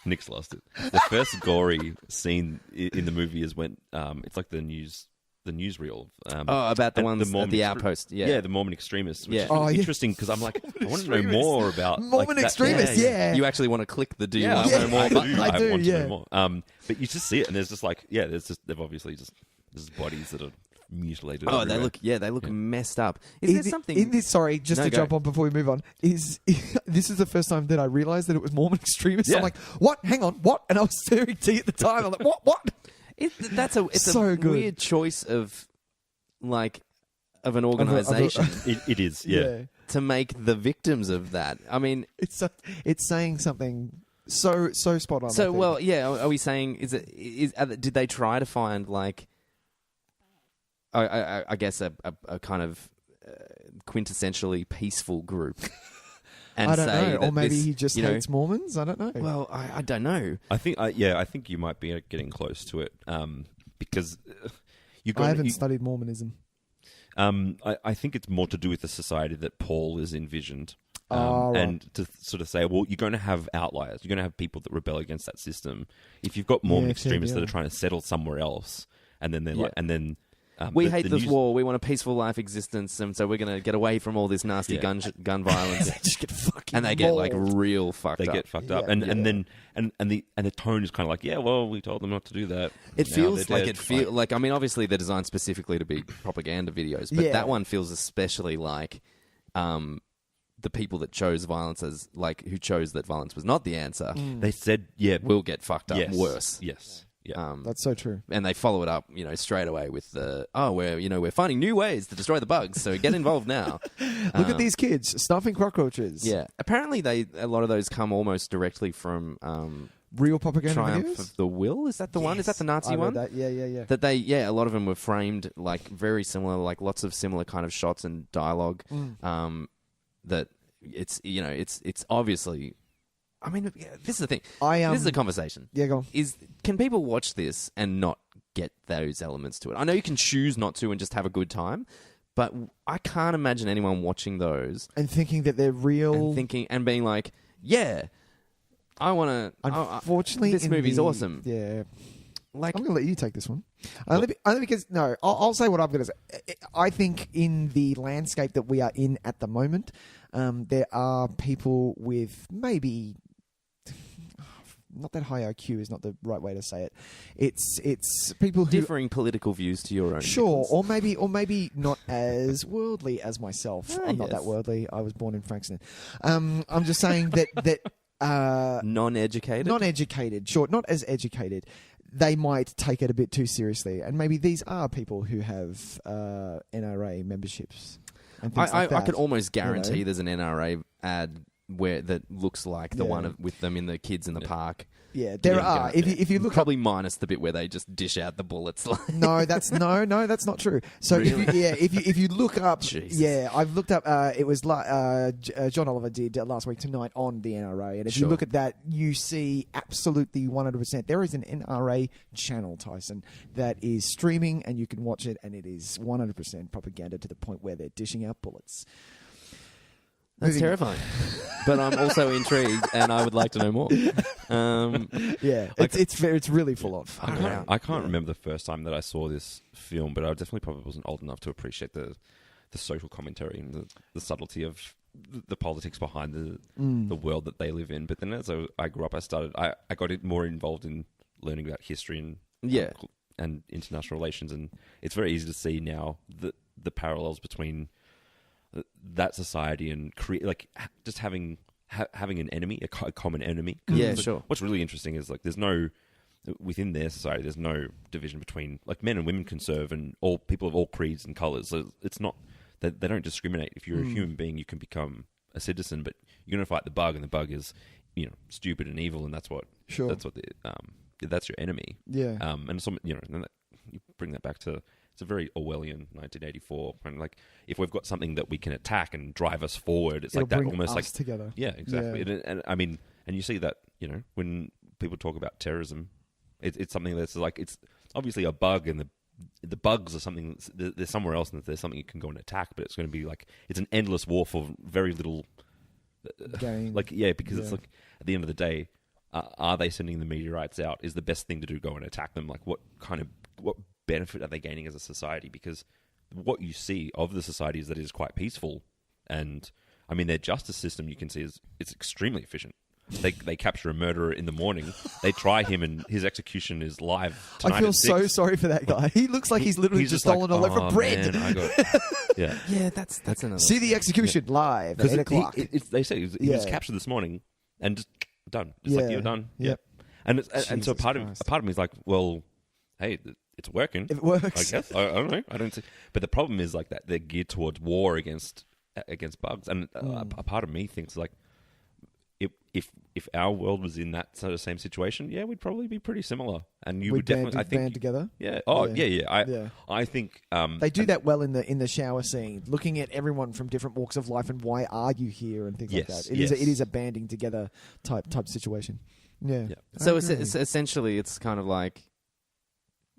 Nick's lost it. The first gory scene in the movie is when it's like the newsreel. About the ones at the outpost. Yeah, the Mormon extremists. Which is really interesting because I'm like, I want to know more about Mormon extremists. Yeah, you actually want to click the do you want to know more? I do. Want to know more. But you just see it, and there's just like, they've obviously just there's bodies that are mutilated. Oh, everywhere. They look messed up. Is there something in this? Sorry, just to jump on before we move on. This is the first time that I realised that it was Mormon extremists. I'm like, what? Hang on, what? And I was staring at the time. I'm like, what? It's so a good. Weird choice of an organisation. It is, yeah. To make the victims of that. I mean, it's saying something so spot on. So are we saying did they try to find like I guess a kind of quintessentially peaceful group? And I don't know, or maybe he just hates Mormons. I don't know. Well, I don't know. I think you might be getting close to it because I haven't studied Mormonism. I think it's more to do with the society that Paul is envisioned, right. And to sort of say, well, you're going to have outliers. You're going to have people that rebel against that system. If you've got Mormon extremists that are trying to settle somewhere else, and then they're we hate this war. We want a peaceful life existence, and so we're going to get away from all this nasty gun violence. They just get fucking and they get like real fucked up. They get fucked up, and the tone is kind of like, well, we told them not to do that. It feels like I mean, obviously they're designed specifically to be propaganda videos, but that one feels especially like the people that chose violence as who chose that violence was not the answer, They said, will get fucked up yes, worse. Yes. Yeah. That's so true. And they follow it up, straight away with we're finding new ways to destroy the bugs, so get involved now. Look at these kids stuffing cockroaches. Yeah. Apparently, a lot of those come almost directly from Real propaganda Triumph videos? of the Will. Is that the one? Is that the Nazi one? That. Yeah. That a lot of them were framed very similar, lots of similar kind of shots and dialogue. That it's obviously. I mean, this is the thing. This is a conversation. Yeah, go on. Can people watch this and not get those elements to it? I know you can choose not to and just have a good time, but I can't imagine anyone watching those and thinking that they're real, and being like, "Yeah, I want to." Unfortunately, this movie's awesome. Yeah. I'm going to let you take this one. Only because, no, I'll say what I'm going to say. I think in the landscape that we are in at the moment, there are people with maybe... Not that high IQ is not the right way to say it. It's people who... Differing political views to your own. Sure, or maybe not as worldly as myself. I'm not that worldly. I was born in Frankston. I'm just saying that... Non-educated? Sure, not as educated. They might take it a bit too seriously. And maybe these are people who have NRA memberships and things like that. I could almost guarantee there's an NRA ad that looks like the one with them in the kids in the park. Yeah, there are. If you look probably minus the bit where they just dish out the bullets. No, that's not true. So really? if you look up, Jesus. I've looked up. It was John Oliver did last week tonight on the NRA, and if you look at that, you see absolutely 100%. There is an NRA channel, Tyson, that is streaming, and you can watch it, and it is 100% propaganda to the point where they're dishing out bullets. That's terrifying. But I'm also intrigued, and I would like to know more. It's really full on. I can't remember the first time that I saw this film, but I definitely probably wasn't old enough to appreciate the social commentary and the subtlety of the politics behind the world that they live in. But then as I grew up, I got more involved in learning about history and international relations, and it's very easy to see now the parallels between that society and just having an enemy, a common enemy. Yeah, sure. What's really interesting is within their society, there's no division between men and women can serve, and all people of all creeds and colours. So it's not that they don't discriminate. If you're a human being, you can become a citizen, but you're going to fight the bug, and the bug is stupid and evil, and that's what that's your enemy. Yeah. And some you bring that back to. It's a very Orwellian 1984. And if we've got something that we can attack and drive us forward, it's It'll like that bring almost us together. Yeah, exactly. Yeah. And I mean, and you see that when people talk about terrorism, it's something that's it's obviously a bug, and the bugs are something there's somewhere else, and there's something you can go and attack, but it's going to be it's an endless war for very little gain. Because it's at the end of the day, are they sending the meteorites out? Is the best thing to do go and attack them? What benefit are they gaining as a society? Because what you see of the society is that it is quite peaceful, and I mean their justice system you can see it's extremely efficient. They capture a murderer in the morning, they try him, and his execution is live tonight. I feel so sorry for that guy. He looks like he's literally just stolen a loaf of bread. Yeah, that's another. See the execution live at 8 o'clock. They say he was captured this morning and just done. It's you're done. Yep. And so a part of me is like, well, hey, it's working. If it works, I guess. I don't know. I don't see. But the problem is that they're geared towards war against bugs, and a part of me thinks if our world was in that sort of same situation, we'd probably be pretty similar, and you would definitely band together. Yeah. Oh, yeah. I think they do that well in the shower scene, looking at everyone from different walks of life and why are you here and things like that. It is a banding together type situation. Yeah. So essentially, it's kind of like,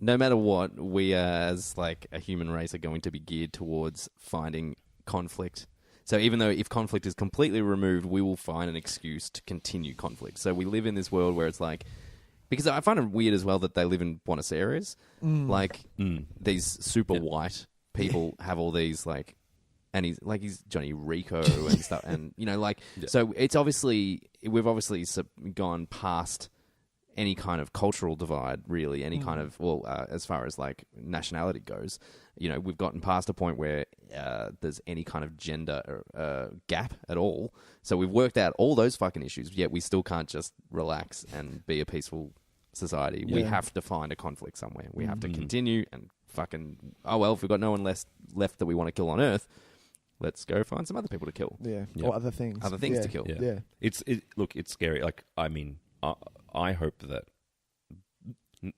no matter what, we as a human race are going to be geared towards finding conflict. So even though if conflict is completely removed, we will find an excuse to continue conflict. So we live in this world where it's because I find it weird as well that they live in Buenos Aires. These super white people have all these and he's Johnny Rico and stuff, and so it's we've obviously gone past any kind of cultural divide, really, any kind of, as far as like nationality goes, we've gotten past a point where there's any kind of gender gap at all. So we've worked out all those fucking issues, yet we still can't just relax and be a peaceful society. We have to find a conflict somewhere. We have to continue and fucking, if we've got no one left that we want to kill on Earth, let's go find some other people to kill. Yeah. Or other things. Other things to kill. Yeah. It's scary. Like, I mean, I hope that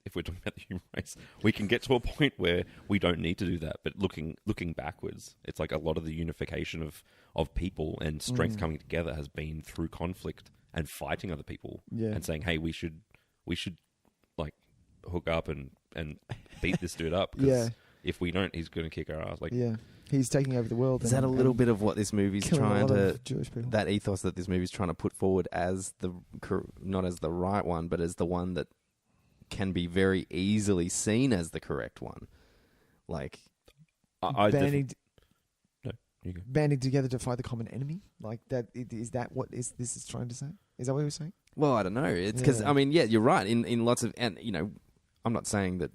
if we're talking about the human race, we can get to a point where we don't need to do that. But looking backwards, it's like a lot of the unification of people and strength coming together has been through conflict and fighting other people and saying, hey, we should like hook up and beat this dude up. Because if we don't, he's going to kick our ass. Like, he's taking over the world. Is that a little bit of what this movie's trying to... Jewish people. That ethos that this movie's trying to put forward as not as the right one, but as the one that can be very easily seen as the correct one. Like... banding together to fight the common enemy? Like, that is that what this is trying to say? Is that what you're saying? Well, I don't know. It's because, I mean, you're right. In lots of... And, I'm not saying that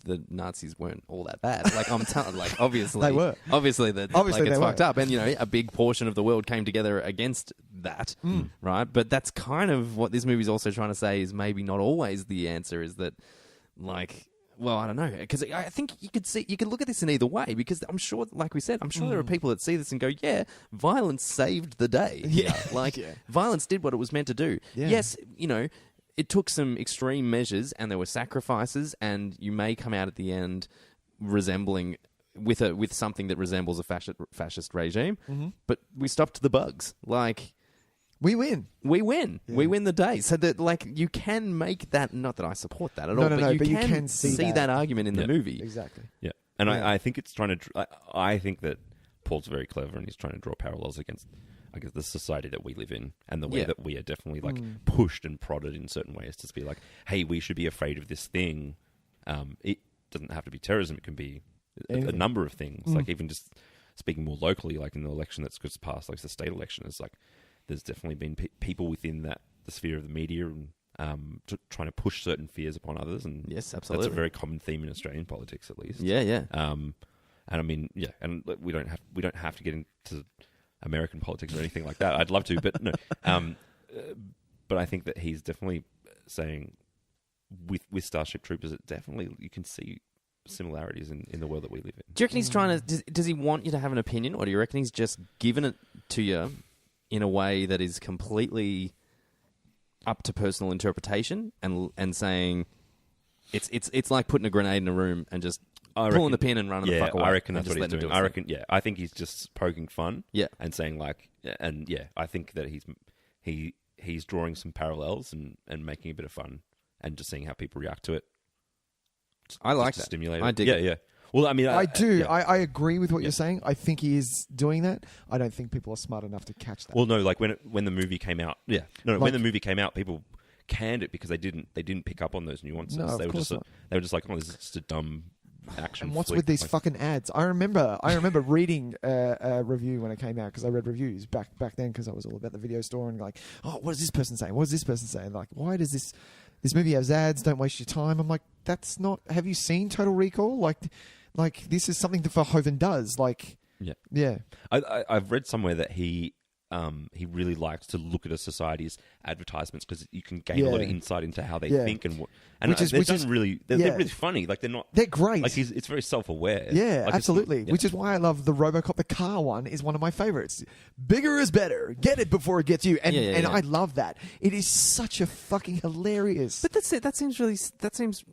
the Nazis weren't all that bad. Like, I'm telling, like, obviously, they were. Obviously, it's fucked up, and a big portion of the world came together against that, right? But that's kind of what this movie's also trying to say is maybe not always the answer. Is that, like, well, I don't know, because I think you could look at this in either way. Because I'm sure, like we said, there are people that see this and go, yeah, violence saved the day. Violence did what it was meant to do. Yeah. Yes, it took some extreme measures and there were sacrifices, and you may come out at the end resembling with something that resembles a fascist regime, but we stopped the bugs. Like, we win. We win the day. So that, like, you can make that, not that I support that at all, but you can see that argument in the movie. Exactly. Yeah. And I think it's trying to, I think that Paul's very clever and he's trying to draw parallels against, I guess, the society that we live in and the way that we are definitely like pushed and prodded in certain ways to be like, hey, we should be afraid of this thing. It doesn't have to be terrorism. It can be a number of things. Like, even just speaking more locally, like in the election that's just passed, like the state election, is like, there's definitely been people within the sphere of the media and trying to push certain fears upon others. And yes, absolutely. That's a very common theme in Australian politics, at least. Yeah. And I mean, and we don't have to get into American politics or anything like that. I'd love to, but no. But I think that he's definitely saying with Starship Troopers, it definitely, you can see similarities in the world that we live in. Do you reckon he's trying to? Does he want you to have an opinion, or do you reckon he's just giving it to you in a way that is completely up to personal interpretation and saying it's like putting a grenade in a room and just pulling the pin and running the fuck away? I reckon that's what he's doing. I think he's just poking fun. Yeah. And saying like, I think that he's drawing some parallels and making a bit of fun and just seeing how people react to it. I like that. Stimulate it. I dig it. Yeah. Well, I mean, I do. Yeah. I agree with what you're saying. I think he is doing that. I don't think people are smart enough to catch that. Well, no, like when the movie came out, when the movie came out, people canned it because they didn't pick up on those nuances. No, they were just like, oh, this is just a dumb action. And what's flick. with these fucking ads? I remember reading a review when it came out, because I read reviews back then, because I was all about the video store and like, oh, what is this person saying? What is this person saying? Like, why does this movie has ads? Don't waste your time. I'm like, that's not. Have you seen Total Recall? Like this is something that Verhoeven does. Like, yeah. I've read somewhere that he really likes to look at a society's advertisements because you can gain a lot of insight into how they think and what. And they're really funny. Like they're great. Like it's very self-aware. Yeah, like absolutely. Which is why I love the RoboCop. The car one is one of my favorites. Bigger is better. Get it before it gets you. And I love that. It is such a fucking hilarious. But that's it. That seems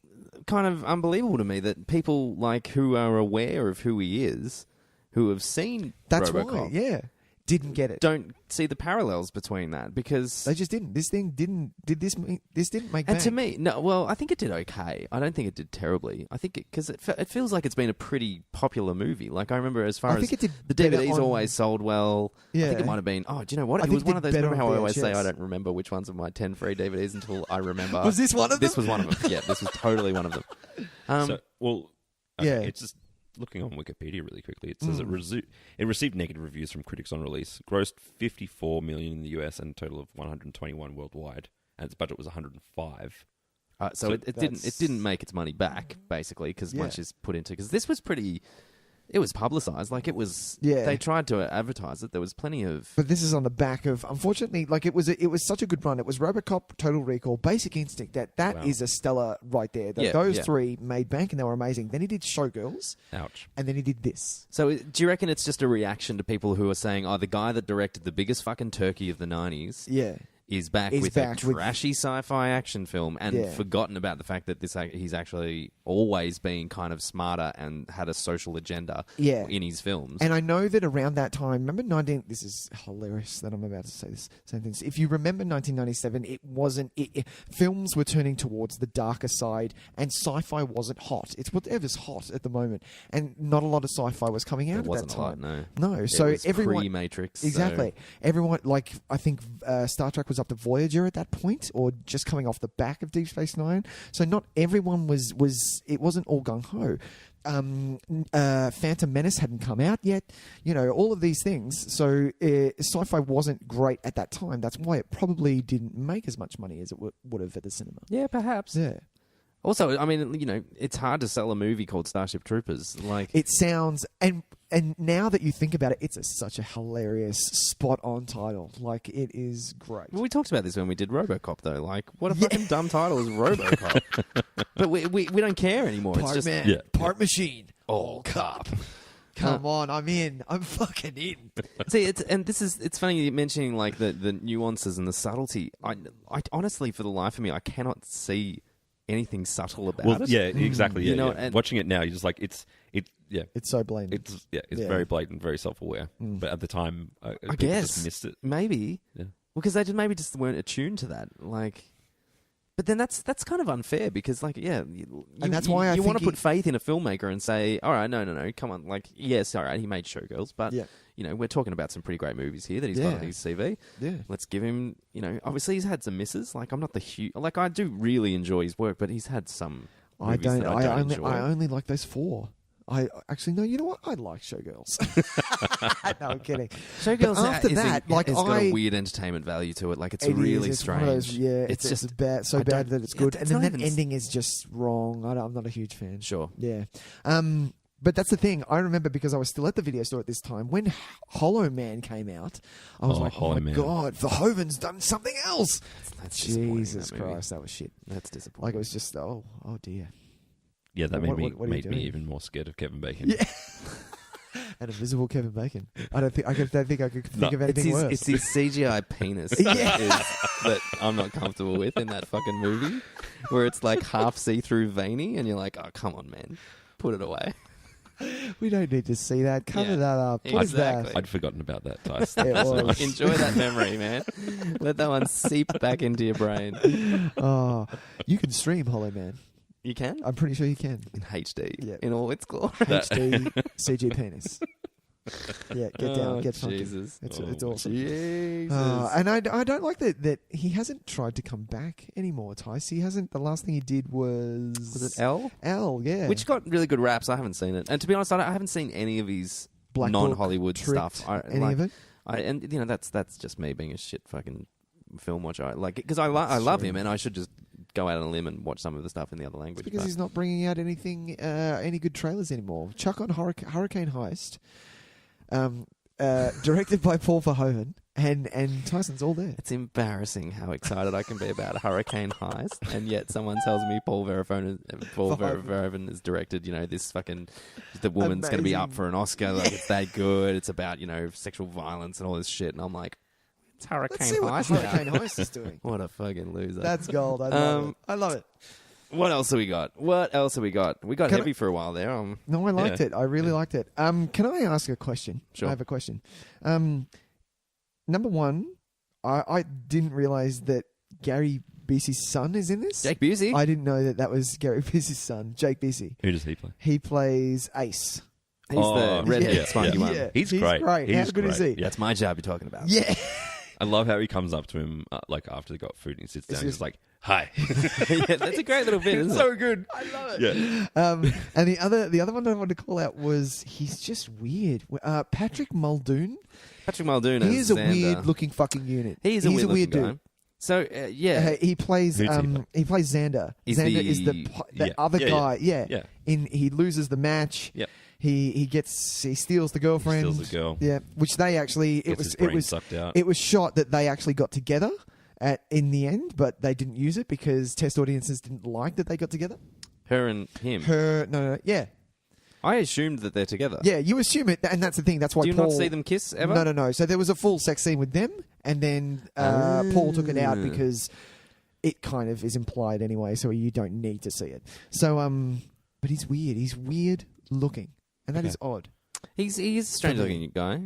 kind of unbelievable to me that people like who are aware of who he is, who have seen RoboCop, didn't get it. Don't see the parallels between that, because they just didn't. This didn't make. And to me, no. Well, I think it did okay. I don't think it did terribly. I think because it feels like it's been a pretty popular movie. Like I remember, as far as the DVDs always sold well. Yeah. I think it might have been. Oh, do you know what? It was one of those. Remember how I always say I don't remember which ones of my 10 free DVDs until I remember. Was this one of them? This was one of them. Yeah, this was totally one of them. It's just. Looking on Wikipedia really quickly, it says it received negative reviews from critics on release, grossed $54 million in the US and a total of $121 worldwide, and its budget was $105. So it didn't make its money back, basically, because much is put into... Because this was pretty... It was publicised. Like, it was... Yeah. They tried to advertise it. There was plenty of... But this is on the back of... Unfortunately, like, it was such a good run. It was RoboCop, Total Recall, Basic Instinct. That is a stellar right there. Those three made bank and they were amazing. Then he did Showgirls. Ouch. And then he did this. So do you reckon it's just a reaction to people who are saying, oh, the guy that directed the biggest fucking turkey of the 90s... Yeah. Is back with a trashy sci-fi action film and forgotten about the fact that he's actually always been kind of smarter and had a social agenda in his films. And I know that around that time, remember this is hilarious that I'm about to say this same thing. If you remember 1997, it wasn't... films were turning towards the darker side and sci-fi wasn't hot. It's whatever's hot at the moment. And not a lot of sci-fi was coming out at that time. No. So everyone... pre-Matrix. Exactly. So. Everyone, like, I think Star Trek was up to Voyager at that point, or just coming off the back of Deep Space Nine. So not everyone was it wasn't all gung-ho. Phantom Menace hadn't come out yet. You know, all of these things. So sci-fi wasn't great at that time. That's why it probably didn't make as much money as it would have at the cinema. Yeah, perhaps. Yeah. Also, I mean, you know, it's hard to sell a movie called Starship Troopers. Like, it sounds, and now that you think about it, it's such a hilarious, spot-on title. Like, it is great. Well, we talked about this when we did RoboCop, though. Like, what a fucking dumb title is RoboCop. But we don't care anymore. Part it's just man, part machine, all cop. Come on, I'm in. I'm fucking in. See, it's funny you mentioning like the nuances and the subtlety. I honestly, for the life of me, I cannot see anything subtle about it. Yeah, exactly. Yeah, you know, and watching it now, you're just like, it's so blatant. It's very blatant, very self-aware. But at the time, I guess just missed it. Maybe, yeah. Well, because they just weren't attuned to that. Like, but then that's kind of unfair because, like, and that's why I want to put faith in a filmmaker and say, all right, no, come on, like, yes, all right, he made Showgirls, but. Yeah. You know, we're talking about some pretty great movies here that he's got on his CV. Yeah. Let's give him, you know, obviously he's had some misses. Like, I'm not the huge... Like, I do really enjoy his work, but he's had some movies I don't enjoy. I only like those 4. Actually, no, you know what? I like Showgirls. No, I'm kidding. Showgirls after that, it's got a weird entertainment value to it. Like, it's really strange. It's just bad, so bad that it's good. And then that ending is just wrong. I'm not a huge fan. Sure. Yeah. But that's the thing. I remember because I was still at the video store at this time when Hollow Man came out. I was like, oh my God, Verhoeven's done something else. That's Jesus Christ, that was shit. That's disappointing. Like, it was just, oh dear. Yeah, that made me even more scared of Kevin Bacon. Yeah. An invisible Kevin Bacon. I don't think I could think of anything worse. It's his CGI penis that I'm not comfortable with in that fucking movie, where it's like half see-through veiny, and you're like, oh, come on, man, put it away. We don't need to see that. Cover that up. What is that? I'd forgotten about that, Tice. Enjoy that memory, man. Let that one seep back into your brain. Oh, you can stream Hollow Man. You can? I'm pretty sure you can. In HD. In all its glory. HD CG penis. Yeah, get down, get funky. Jesus. It's awesome. Jesus. And I don't like that he hasn't tried to come back anymore, Tice. He hasn't. The last thing he did was it L? L, yeah. Which got really good raps. I haven't seen it. And to be honest, I haven't seen any of his non-Hollywood stuff. Any of it? And you know, that's just me being a shit fucking film watcher. Like, because I love him, and I should just go out on a limb and watch some of the stuff in the other language. It's because he's not bringing out anything, any good trailers anymore. Chuck on Hurricane Heist. Directed by Paul Verhoeven, and Tyson's all there. It's embarrassing how excited I can be about Hurricane Heist, and yet someone tells me Paul Verhoeven has directed, you know, this fucking... The woman's going to be up for an Oscar, like, it's that good, it's about, you know, sexual violence and all this shit, and I'm like, it's Hurricane Heist. Let's see what Hurricane Heist is doing. What a fucking loser. That's gold. I love it. What else have we got? We got heavy for a while there. No, I liked it. I really liked it. Can I ask a question? Sure. I have a question. Number one, I didn't realize that Gary Busey's son is in this. Jake Busey? I didn't know that was Gary Busey's son, Jake Busey. Who does he play? He plays Ace. He's the redhead spunky one. Yeah. He's great. How good is he? Yeah, that's my job you're talking about. Yeah. I love how he comes up to him like after they got food and he sits down. He's like, "Hi." Yeah, that's a great little bit. Isn't so it? good. I love it. Yeah. And the other one I wanted to call out was he's just weird. Patrick Muldoon. Patrick Muldoon. He is a weird looking fucking unit. He's a weird dude. guy. So he plays Who's he play? he plays Xander. He's Xander the- is the Yeah. other Yeah, guy. yeah. Yeah. Yeah. He loses the match. Yep. He steals the girlfriend. He steals the girl. Yeah, which they actually Gets his brain sucked out. It was shot that they actually got together in the end, but they didn't use it because test audiences didn't like that they got together. her and him. No, yeah. I assumed that they're together. Yeah, you assume it, and that's the thing. That's why Do you Paul, not see them kiss ever? No. So there was a full sex scene with them, and then Paul took it out because it kind of is implied anyway, so you don't need to see it. So, but he's weird. He's weird looking, and that is odd. He's a strange looking guy.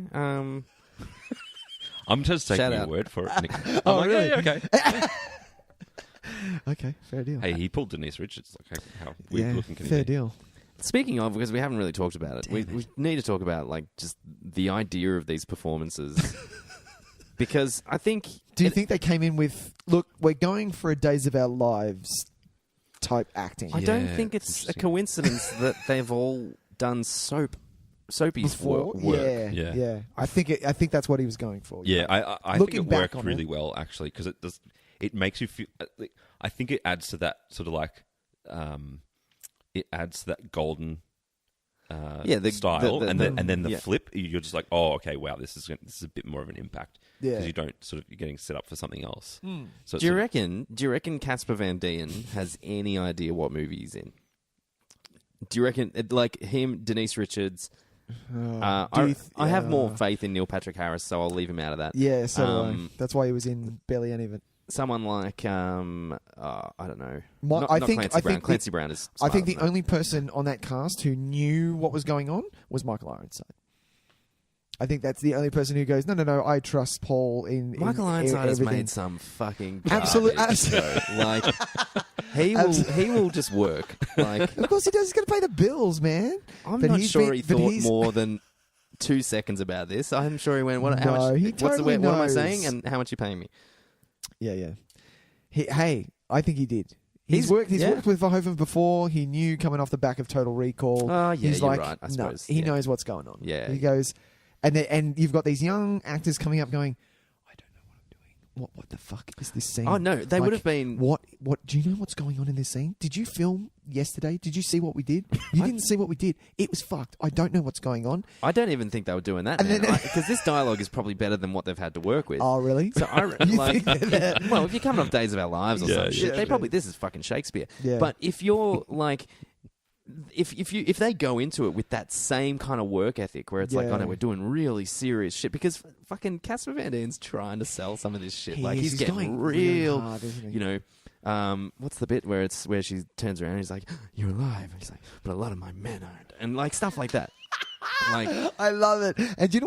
I'm just taking Shout your out. word for it, Nick. I'm Oh, like, really? yeah, okay. Okay, fair deal. Hey, he pulled Denise Richards. Like, how weird looking can he fair be? deal. Speaking of, because we haven't really talked about it, we need to talk about like just the idea of these performances. Because I think... Do you think they came in with, look, we're going for a Days of Our Lives type acting? I don't Yeah, think it's a interesting. coincidence that they've all done soapies Before? work. Yeah. I think that's what he was going for. Yeah, I think Looking it back worked on really it. well, actually, because it does. It makes you feel... I think it adds to that sort of like... it adds to that golden... style, and then the flip, you're just like, oh, okay, wow, this is a bit more of an impact because you're getting set up for something else. So Do you reckon Casper Van Dien has any idea what movie he's in? Do you reckon like him, Denise Richards? I have more faith in Neil Patrick Harris, so I'll leave him out of that. Yeah, so do I. That's why he was in barely any of it. Someone like I don't know. I think Clancy Brown is. I think the smarter than only person on that cast who knew what was going on was Michael Ironside. I think that's the only person who goes, no, I trust Paul in Michael Ironside has everything. made some fucking Absolute- like he will just work. Like Of course he does. He's going to pay the bills, man. I'm But not he's sure been- he but thought he's- more than 2 seconds about this. I'm sure he went, what? How No, much? he What totally am I knows. saying? And how much you paying me? Yeah. Hey, I think he did. He's He's worked yeah. with Verhoeven before. He knew coming off the back of Total Recall. Oh, yeah, He's you're like, right, I no, suppose, he yeah. knows what's going on. Yeah. He goes, and you've got these young actors coming up going, I don't know what I'm doing. What the fuck is this scene? Oh, no, they would have been- What? Do you know what's going on in this scene? Did you film yesterday? Did you see what we did? You didn't see what we did. It was fucked. I don't know what's going on. I don't even think they were doing that, And then- because this dialogue is probably better than what they've had to work with. Oh, really? So I You like, think that- well, if you're coming off Days of Our Lives or Yeah, some yeah, shit, they yeah. probably this is fucking Shakespeare. Yeah. But if you're like, if they go into it with that same kind of work ethic, where it's like, Yeah. oh no, we're doing really serious shit, because fucking Casper Van Dien's trying to sell some of this shit. He Like is. he's He's getting going real, really hard, isn't he? you know. What's the bit where she turns around and he's like, "You're alive," and he's like, "But a lot of my men aren't," and like stuff like that. Like, I love it. And you know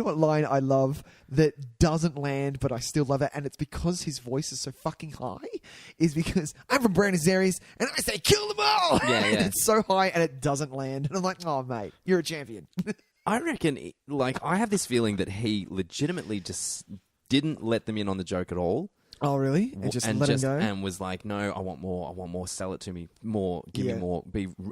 what line I love that doesn't land, but I still love it, and it's because his voice is so fucking high. Is because I'm from Buenos Aires, and I say kill them all. Yeah, And yeah. it's so high, and it doesn't land, and I'm like, oh mate, you're a champion. I reckon, like, I have this feeling that he legitimately just didn't let them in on the joke at all. Oh really? And just let him go. And was like, no, I want more. Sell it to me more. Give me Yeah. more.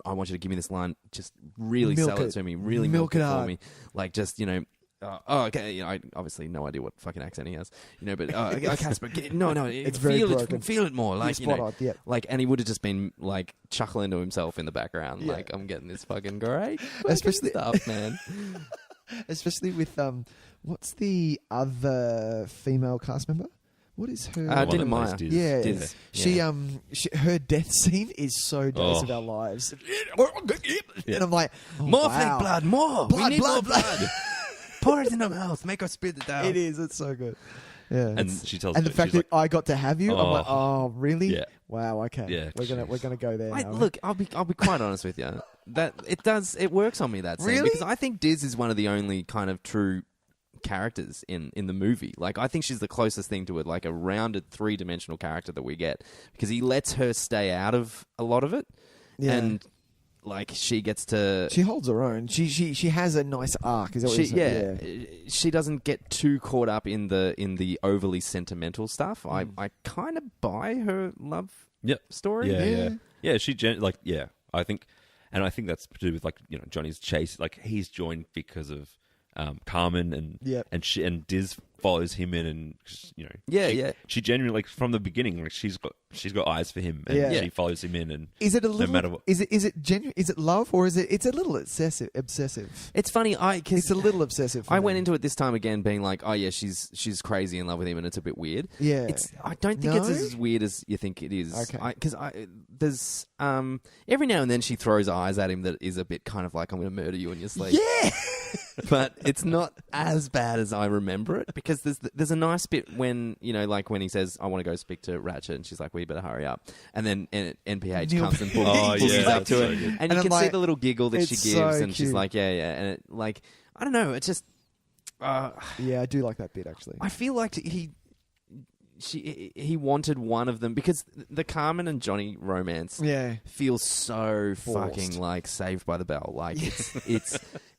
I want you to give me this line. Just really Milk sell it it. to me. Really Milk milk it it for hard. me. Like, just okay. You know, I obviously no idea what fucking accent he has. You know, but Casper, no, It's very broken. Feel it more. Like, spot on, yeah. like, and he would have just been like chuckling to himself in the background. Yeah. Like, I'm getting this fucking great, Especially- stuff, man. Especially with what's the other female cast member? What is her? One Dina that plays Meyer. Diz. Yeah, Diz. she Yeah. her death scene is so Days Oh. of Our Lives, and I'm like, oh, More wow. fake blood, more. Blood, we need blood, more blood. Pour it in our mouth. Make us spit it out. It is. It's so good. Yeah, And it's- she tells and the her- fact she's that I got to have you, I'm like, Oh. oh, really? Yeah. Wow. Okay. Yeah, we're gonna go there. now. Look, I'll be quite honest with you. That it works on me, that scene, Really? because I think Diz is one of the only kind of true characters in the movie. Like, I think she's the closest thing to it, like a rounded 3-dimensional character that we get, because he lets her stay out of a lot of it, Yeah. and like she gets to. She holds her own. She has a nice arc. Is that what you're saying? She doesn't get too caught up in the overly sentimental stuff. I kind of buy her love Yep. story. Yeah. She I think that's to do with, like, you know, Johnny's chase. Like, he's joined because of Carmen, and Yep. and Diz follows him in, and she genuinely, like, from the beginning, like, she's got eyes for him, and she follows him in, and is it a little? No matter what, is it genuine? Is it love, or is it? It's a little obsessive. It's funny. It's a little obsessive. I went into it this time again being like, oh yeah, she's crazy in love with him, and it's a bit weird. Yeah. I don't think it's as weird as you think it is. Okay. Because there's every now and then she throws eyes at him that is a bit kind of like, I'm going to murder you in your sleep. Yeah. But it's not as bad as I remember it, because there's a nice bit when, like when he says, I want to go speak to Ratchet, and she's like, we better hurry up. And then NPH comes and pulls you up to it. And you can see the little giggle that she gives, so and she's cute. like, yeah. And it, like, I don't know, it's just... yeah, I do like that bit, actually. I feel like he wanted one of them, because the Carmen and Johnny romance feels so fucking like Saved by the Bell. Like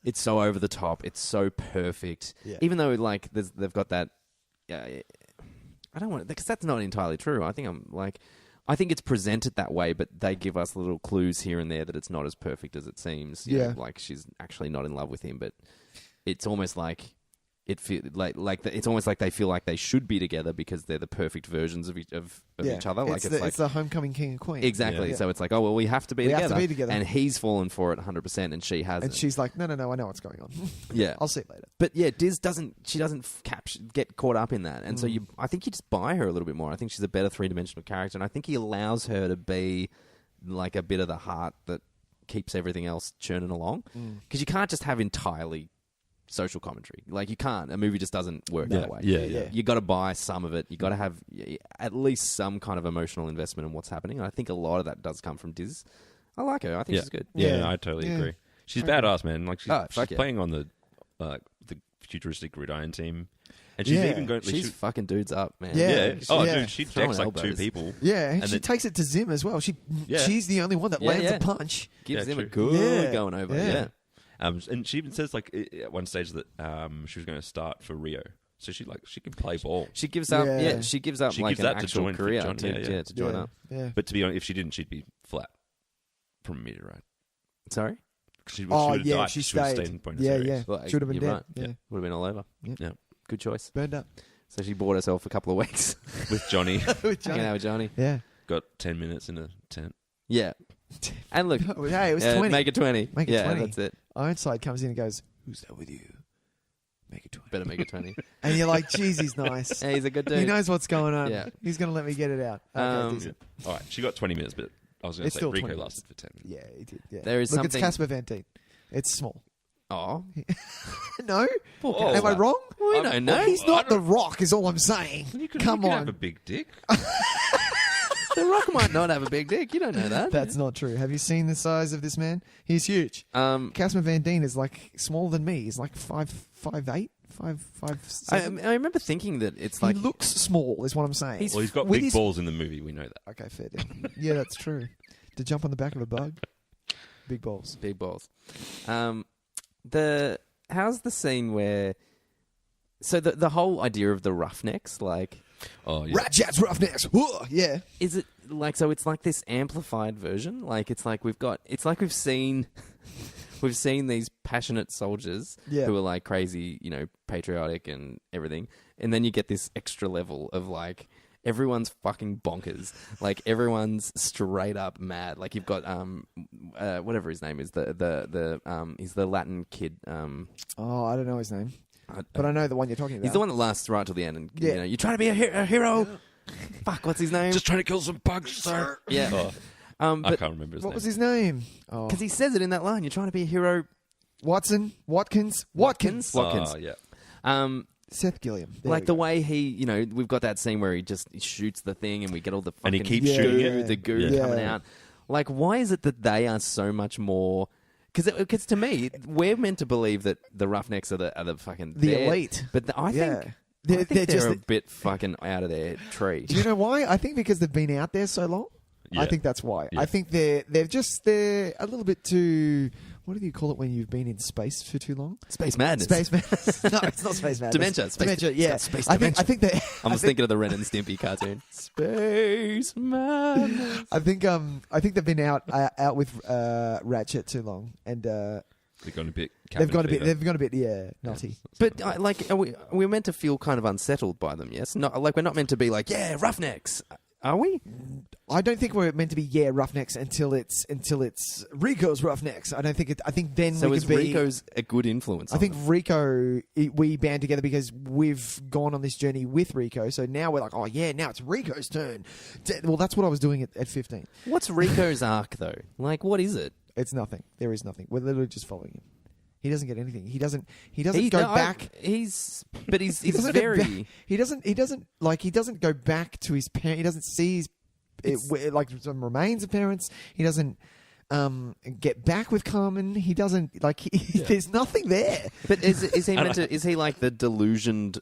it's so over the top. It's so perfect. Yeah. Even though like they've got that. I don't want, because that's not entirely true. I think it's presented that way, but they give us little clues here and there that it's not as perfect as it seems. You know, like she's actually not in love with him, but it's almost like. It's almost like they feel like they should be together because they're the perfect versions of each other. Like it's the homecoming king and queen. Exactly. So it's like, oh well, we have to be together. And he's fallen for it 100%, and she hasn't. And she's like, no, I know what's going on. Yeah, I'll see it later. But yeah, Diz doesn't get caught up in that, and so I think you just buy her a little bit more. I think she's a better three-dimensional character, and I think he allows her to be like a bit of the heart that keeps everything else churning along, because you can't just have entirely social commentary. Like, you can't. A movie just doesn't work that way. Yeah. You got to buy some of it. You got to have at least some kind of emotional investment in what's happening. And I think a lot of that does come from Diz. I like her. I think she's good. Yeah, I totally agree. She's badass, man. Like, she's playing on the futuristic gridiron team. And she's even going. She's fucking dudes up, man. Yeah. Dude, she decks like two people. Yeah, and she takes it to Zim as well. She's the only one that lands a punch. Gives him a good going over. Yeah. And she even says, like, at one stage that she was going to start for Rio, so she can play ball. She gives up. Yeah, she gives up like an actual career to join up. Yeah. But to be honest, if she didn't, she'd be flat from a meteorite. Sorry. She would have died. She would have stayed in Buenos Aires. Well, should have been dead. Right. Yeah. Would have been all over. Yeah. Good choice. Burned up. So she bought herself a couple of weeks with Johnny. Hanging out with Johnny. Yeah. Got 10 minutes in a tent. Yeah. And look, hey, it was 20. Make it 20. Make it 20. That's it. Ironside comes in and goes, "Who's that with you? Make it 20. Better make it 20. And you're like, "Geez, he's nice. Yeah, he's a good dude. He knows what's going on. Yeah. He's going to let me get it out." Okay, decent. All right, she got 20 minutes, but I was going to say Rico lasted for 10 minutes. Yeah, he did. Yeah. There is Look, something. it's Casper Van Dien. It's small. Oh. No? Am I wrong? We don't know. He's not The Rock, is all I'm saying. Come on. Have a big dick. The Rock might not have a big dick. You don't know that. That's not true. Have you seen the size of this man? He's huge. Casper Van Dien is like smaller than me. He's like 5'8", 5'7". I remember thinking that it's like he looks small, is what I'm saying. He's got big balls in the movie. We know that. Okay, fair. Yeah, that's true. To jump on the back of a bug, big balls. Big balls. How's the scene where? So the whole idea of the Roughnecks, like. Oh, yeah. Ratchet's Roughnecks. Whoa, yeah. Is it like so? It's like this amplified version. Like it's like we've seen these passionate soldiers who are like crazy, patriotic and everything, and then you get this extra level of like everyone's fucking bonkers. Like everyone's straight up mad. Like you've got whatever his name is, he's the Latin kid. I don't know his name. But I know the one you're talking about. He's the one that lasts right till the end. And you're trying to be a hero. Fuck, what's his name? Just trying to kill some bugs, sir. Yeah. I can't remember his name. What was his name? Because he says it in that line. You're trying to be a hero. Watkins. Oh, yeah. Seth Gilliam. Like the way he, we've got that scene where he shoots the thing and we get all the fucking and he keeps shooting the goo coming out. Like, why is it that they are so much more... Because to me, we're meant to believe that the Roughnecks are the fucking... The elite. But I think they're just a bit fucking out of their tree. Do you know why? I think because they've been out there so long. Yeah. I think that's why. Yeah. I think they're a little bit too... What do you call it when you've been in space for too long? Space madness. Space madness. No, it's not space madness. Dementia. Yeah. Space I think they. I was thinking of the Ren and Stimpy cartoon. Space madness. I think they've been out with Ratchet too long, and They've gone a bit. They've got a bit, yeah, nutty. But like, we're meant to feel kind of unsettled by them. Yes, not like we're not meant to be like, yeah, roughnecks. Are we? I don't think we're meant to be roughnecks until it's Rico's roughnecks. I don't think it. I think then so we is could be. Rico's a good influence? I think Rico. We band together because we've gone on this journey with Rico. So now we're like, oh yeah, now it's Rico's turn. Well, that's what I was doing at 15. What's Rico's arc though? Like, what is it? It's nothing. There is nothing. We're literally just following him. He doesn't get anything. He doesn't go back. He's very. He doesn't go back to his parents. He doesn't see like some remains of parents. He doesn't get back with Carmen. He doesn't There's nothing there. But is he meant to? Is he like the delusioned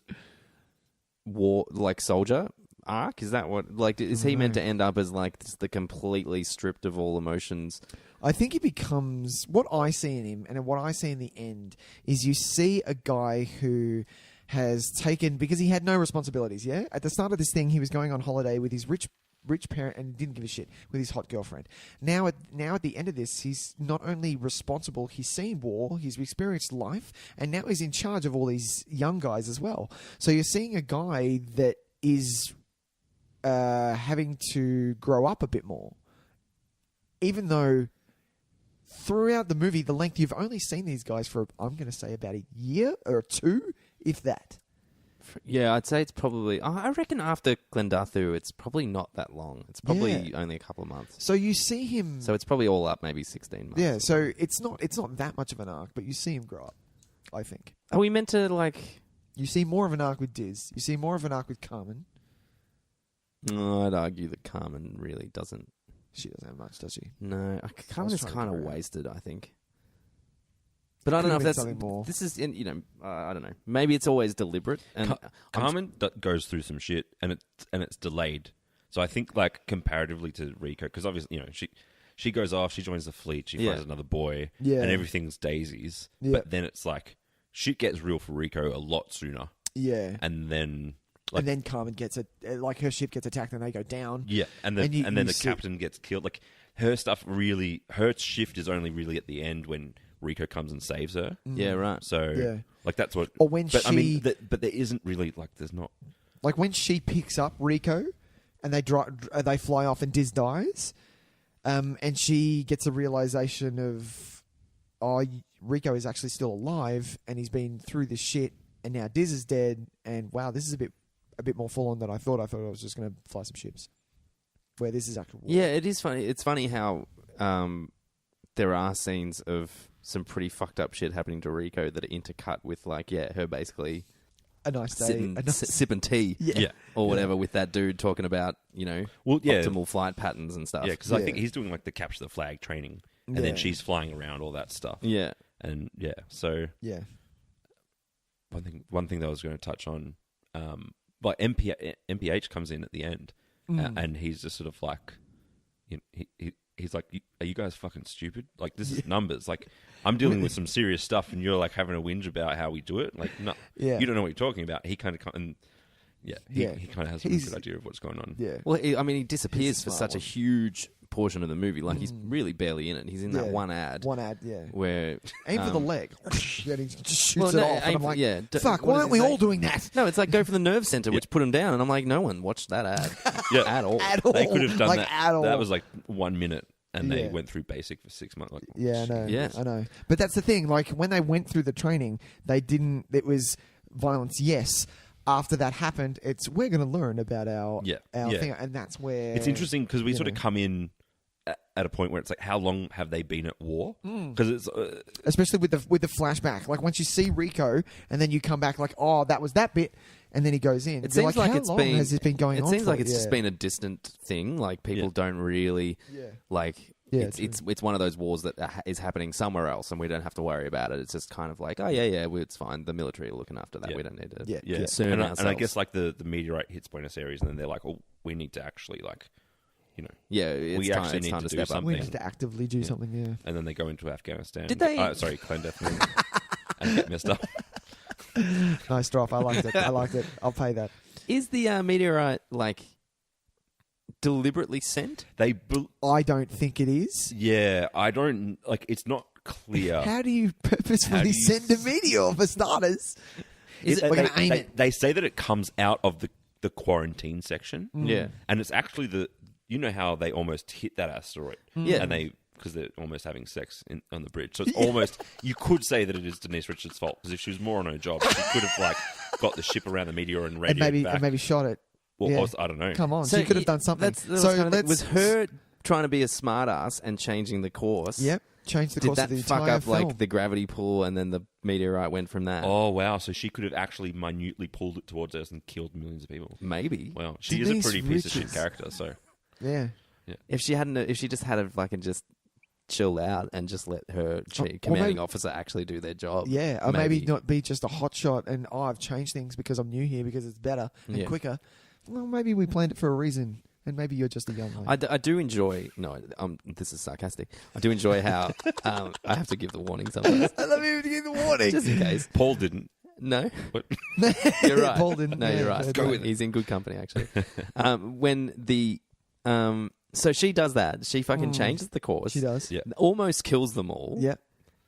war soldier arc? Is that what is he meant to end up as like the completely stripped of all emotions? I think he becomes what I see in him, and what I see in the end is you see a guy who has taken, because he had no responsibilities. Yeah, at the start of this thing, he was going on holiday with his rich parent and didn't give a shit with his hot girlfriend. Now at the end of this, he's not only responsible, he's seen war, he's experienced life, and now he's in charge of all these young guys as well. So you're seeing a guy that is having to grow up a bit more, even though throughout the movie, the length, you've only seen these guys for, I'm going to say, about a year or two, if that. Yeah, I'd say it's probably... I reckon after Glendathu, it's probably not that long. It's probably only a couple of months. So you see him... So it's probably all up maybe 16 months. Yeah, so it's not that much of an arc, but you see him grow up, I think. Are we meant to, You see more of an arc with Diz. You see more of an arc with Carmen. No, I'd argue that Carmen really doesn't... She doesn't have much, does she? No, Carmen is kind of wasted, I think. But I don't know if that's something more. This is, I don't know. Maybe it's always deliberate. And Carmen goes through some shit, and it's delayed. So I think, comparatively to Rico, because obviously, she goes off, she joins the fleet, she finds another boy, and everything's daisies. Yeah. But then it's shit gets real for Rico a lot sooner. Yeah, and then. And then Carmen gets her ship gets attacked and they go down. Yeah, and then the captain gets killed. Her shift is only really at the end when Rico comes and saves her. Yeah, right. So that's what. Or when but there isn't really there's not when she picks up Rico and they fly off and Diz dies, and she gets a realization of, Rico is actually still alive and he's been through this shit and now Diz is dead and wow, this is a bit more full on than I thought. I thought I was just going to fly some ships. Where this is actual war. Yeah, it is funny. It's funny how there are scenes of some pretty fucked up shit happening to Rico that are intercut with her basically a nice day, sipping tea, or whatever, with that dude talking about optimal flight patterns and stuff. Yeah, because I think he's doing the capture the flag training, and then she's flying around all that stuff. Yeah, and so One thing that I was going to touch on. MPH comes in at the end, and he's just sort of he's like, "Are you guys fucking stupid? This is numbers. I'm dealing with some serious stuff, and you're having a whinge about how we do it. No, you don't know what you're talking about." He kind of he kind of has a good idea of what's going on. Yeah. Well, he disappears for such a huge portion of the movie. He's really barely in it. He's in that one ad. One ad, yeah. Where aim for the leg. Yeah, he just shoots it off. And I'm like, fuck, why aren't we all doing that? No, it's go for the nerve center, which put him down. And I'm like, no one watched that ad at all. At all. They could have done that. At all. That was 1 minute. And they went through basic for 6 months. I know. Yeah. I know. But that's the thing. When they went through the training, they didn't. It was violence, yes. After that happened, we're going to learn about our thing, and that's where it's interesting because we sort of come in at a point where it's how long have they been at war? Because it's especially with the flashback. Once you see Rico, and then you come back that was that bit, and then he goes in. It seems how long has this been going on? It seems like it's just been a distant thing. People don't really It's one of those wars that is happening somewhere else, and we don't have to worry about it. It's just kind of it's fine. The military are looking after that. We don't need to concern ourselves. And I guess the meteorite hits Buenos Aires, and then they're we need to actually it's time to step up. We need to actively do something. Yeah. And then they go into Afghanistan. Did they? Sorry, clandestine, and get messed up. Nice drop. I liked it. I'll pay that. Is the meteorite deliberately sent? I don't think it is. Yeah, I don't it's not clear. How do you purposefully send a meteor for starters? We're going to aim it. They say that it comes out of the quarantine section. Yeah. And it's actually you know how they almost hit that asteroid. Yeah. And because they're almost having sex on the bridge. So it's almost, you could say that it is Denise Richards' fault, because if she was more on her job, she could have got the ship around the meteor and radioed back. And maybe shot it. Well, Yeah. I don't know. Come on, so you could have done something. Was her trying to be a smartass and changing the course? Yep, change the course of the Did that fuck entire up film. like the gravity pull, and then the meteorite went from that? Oh, wow. So she could have actually minutely pulled it towards Earth and killed millions of people. Maybe. Wow. She Denise is a pretty piece of shit Richards. character, so... Yeah. If she just had just chilled out and just let her commanding officer actually do their job. Yeah, or maybe not be just a hot shot and, I've changed things because I'm new here because it's better and quicker. Well, maybe we planned it for a reason, and maybe you're just a young lady. I do enjoy... No, this is sarcastic. I do enjoy how... I have to give the warning sometimes. I love you to give the warning. Just in case. Paul didn't. No. But You're right. Paul didn't. No, you're right. Go with He's in good company, actually. When the... so she does that. She fucking changes the course. She does. Yeah. Almost kills them all. Yeah.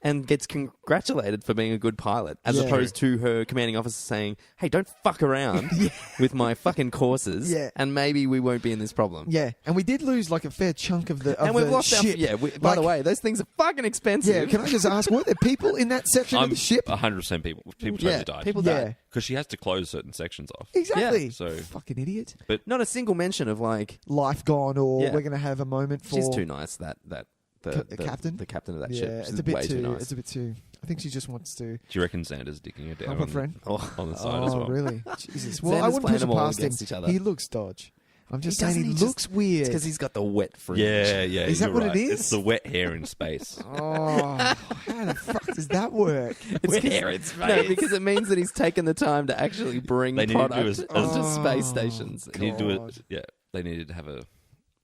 And gets congratulated for being a good pilot, as Yeah. opposed to her commanding officer saying, "Hey, don't fuck around with my fucking courses, Yeah. and maybe we won't be in this problem." Yeah, and we did lose a fair chunk of the And we've lost our... ship. Yeah, by the way, those things are fucking expensive. Yeah, can I just ask, were there people in that section of the ship? 100% people totally died. People Yeah. died. Because she has to close certain sections off. Exactly. Yeah, so- fucking idiot. Not a single mention of Life gone, or Yeah. we're going to have a moment for... she's too nice. The captain? The captain of that Yeah, ship. She's it's a bit way too... nice. It's a bit too... I think she just wants to... Do you reckon Xander's dicking her down help a friend. on the side as well? Really? Jesus. Well, Xander's I wouldn't playing push it them all past him. against each other. He looks dodge. I'm just saying he doesn't, looks weird. It's because he's got the wet fringe. Yeah. Is that you're what it right. is? It's the wet hair in space. Oh, how the fuck does that work? It's hair in space. No, because it means that he's taken the time to actually bring They need to do product onto space stations. They need to do God. it. Yeah, they needed to have a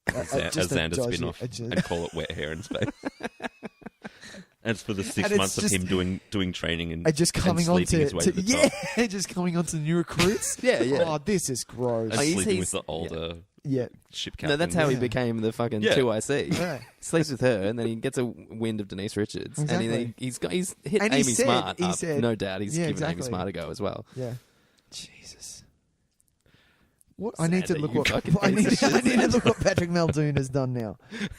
just a Xander dodgy- spin-off a and call it wet hair in space. And it's for the 6 it's months of just- him doing training and Just coming on sleeping to, his way to the top. just coming on to new recruits. Yeah. Oh, this is gross. And he's- sleeping he's- with the older Yeah. ship captain. No, that's how he Yeah. became the fucking Yeah. 2IC. Yeah. Sleeps with her, and then he gets a wind of Denise Richards, Exactly. and he's hit And he Amy said- Smart he up. said- No doubt, he's Yeah, given Amy exactly. Smart a go as well. Yeah. Jesus. What I need to Xander, look you what fucking I need, piece of I shit. need to look what Patrick Muldoon has done now.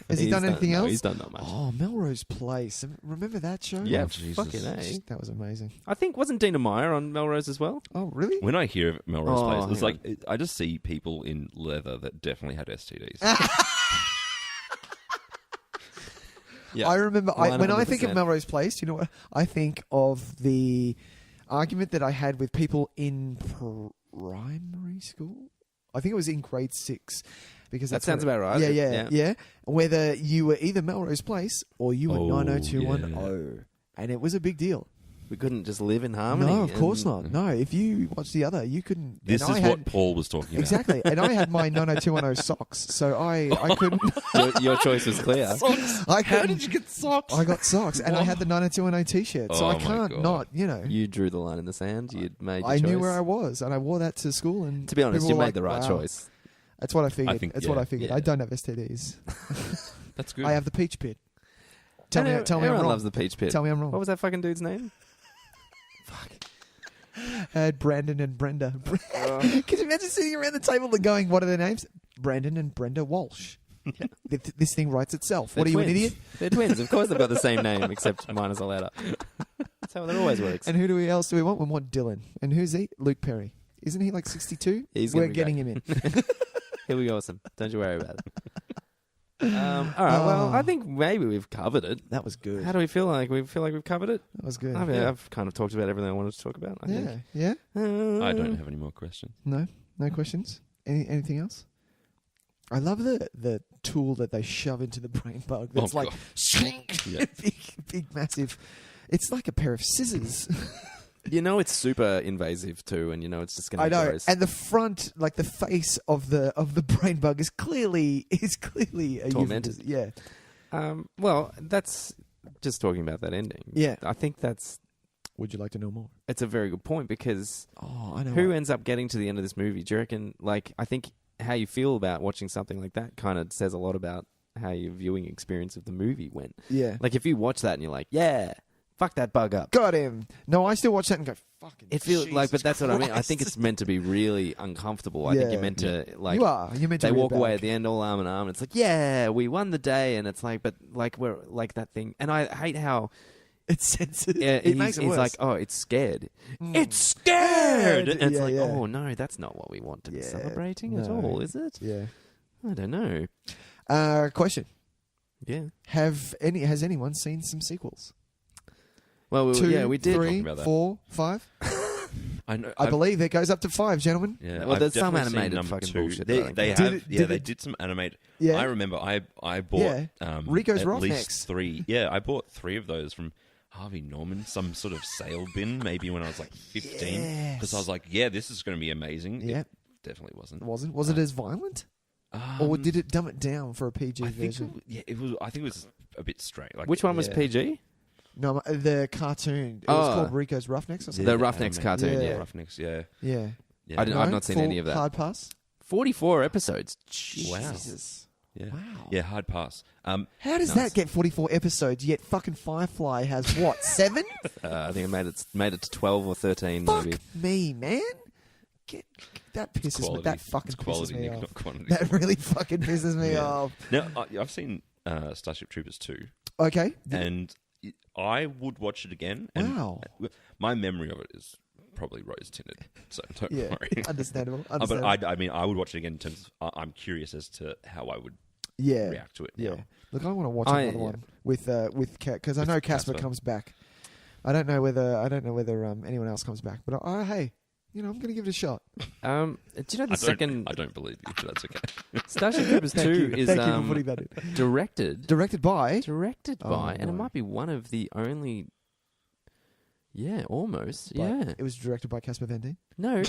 Has he He's done anything no, else? He's done not much. Oh, Melrose Place. Remember that show? Yeah, Oh, Jesus. fucking A. That was amazing. I think, wasn't Dina Meyer on Melrose as well? Oh, really? When I hear of Melrose Oh, Place, it's hang like I just see people in leather that definitely had STDs. Yeah. I remember when I think of 100%. Melrose Place, you know what? I think of the argument that I had with people in primary school. I think it was in grade 6. Because That that's sounds when- about right. Yeah. Whether you were either Melrose Place or you were Oh, 90210. And it was a big deal. We couldn't just live in harmony. No, of course and- not. No, if you watched the other, you couldn't. This and is I had, what Paul was talking about. Exactly. And I had my 90210 socks, so I couldn't. Your choice was clear. How did you get socks? I got socks, and I had the 90210 t-shirt, so Oh I my can't God. not, you know. You drew the line in the sand. You'd made your I choice. knew where I was, and I wore that to school. And To be honest, people you were made like, the right wow. choice. That's what I figured. think, That's yeah. what I figured. Yeah. I don't have STDs. That's good. I have the peach pit. Tell me I'm Everyone wrong. loves the peach pit. Tell me I'm wrong. What was that fucking dude's name? I had Brandon and Brenda. Can you imagine sitting around the table and going, what are their names? Brandon and Brenda Walsh. This thing writes itself. What are They're you, an twins. idiot? They're twins. Of course they've got the same name, except minus a letter. That's how that always works. And who else do we want? We want Dylan. And who's he? Luke Perry. Isn't he like 62? He's We're gonna be getting great. him in. He'll be awesome. Don't you worry about it. All right. Well, I think maybe we've covered it. That was good. How do we feel like? We feel like we've covered it? That was good. I've kind of talked about everything I wanted to talk about, I think. Yeah. I don't have any more questions. No questions. Anything else? I love the tool that they shove into the brain bug. That's Oh, like God. shrink, Yeah. big, massive. It's like a pair of scissors. You know it's super invasive too, and you know it's just going to I be know, gross. and the front, like the face of the brain bug, is clearly a Tormented. euphemism. Yeah. Well, that's just talking about that ending. Yeah. I think that's Would you like to know more? it's a very good point because Oh, I know. who ends up getting to the end of this movie? Do you reckon? Like, I think how you feel about watching something like that kind of says a lot about how your viewing experience of the movie went. Yeah. Like if you watch that and you're like, yeah, fuck that bug up. Got him. No, I still watch that and go, fucking It feels Jesus like, but that's what I mean. I think Christ. it's meant to be really uncomfortable. I think you're meant to like. You are. You're meant to They read walk away back. at the end all arm in arm. And it's like, yeah, we won the day, and it's like, but like we're like that thing. And I hate how It's sensitive. yeah, It makes it he's worse. like, oh, it's scared. It's scared. And it's Yeah, like, yeah. oh no, that's not what we want to be Yeah, celebrating at no. all, is it? Yeah. I don't know. Question. Yeah. Has anyone seen some sequels? Well, 2, we did. 3, about that. 4, 5? I know. I believe it goes up to 5, gentlemen. Yeah, Well, I've there's some definitely seen animated number fucking 2. bullshit They, that I they think. have. They Did some animated. Yeah. I remember. I bought. Yeah. Rico's at Roughnecks. least 3. Yeah, I bought 3 of those from Harvey Norman, some sort of sale bin, maybe when I was like 15, because I was like, yeah, this is going to be amazing. Yeah. It definitely wasn't. Was it as violent? Or did it dumb it down for a PG I think version? it was. I think it was a bit straight. Like, Which one was Yeah. PG? No, the cartoon. It was Oh. called Rico's Roughnecks or something. The Roughnecks cartoon, Yeah. yeah. Roughnecks, yeah. Yeah. Yeah. I've not seen Full any of that. Hard pass. 44 episodes. Wow. Jesus. Yeah. Wow. Yeah, hard pass. How does No, that get 44 episodes? Yet fucking Firefly has what 7? I think it made it to 12 or 13, Fuck maybe. me, man. That pisses me. quality. That fucking It's pisses quality, me Nick, off. not quantity. That really fucking pisses me Yeah. off. Now, I've seen Starship Troopers 2, Okay. and I would watch it again. And Wow. My memory of it is probably rose-tinted, so don't Yeah. worry. Understandable. But I mean, I would watch it again in terms of, I'm curious as to how I would yeah. react to it Yeah. now. Look, I want to watch another one with because I know Casper Casper. comes back. I don't know whether anyone else comes back, but hey, I'm going to give it a shot. Do you know the I don't believe you, but that's okay. Starship Troopers 2 is Thank you for putting that in. directed Directed by. by, and it my. might be one of the only. Yeah, almost. But Yeah. It was directed by Casper Van Dien. No,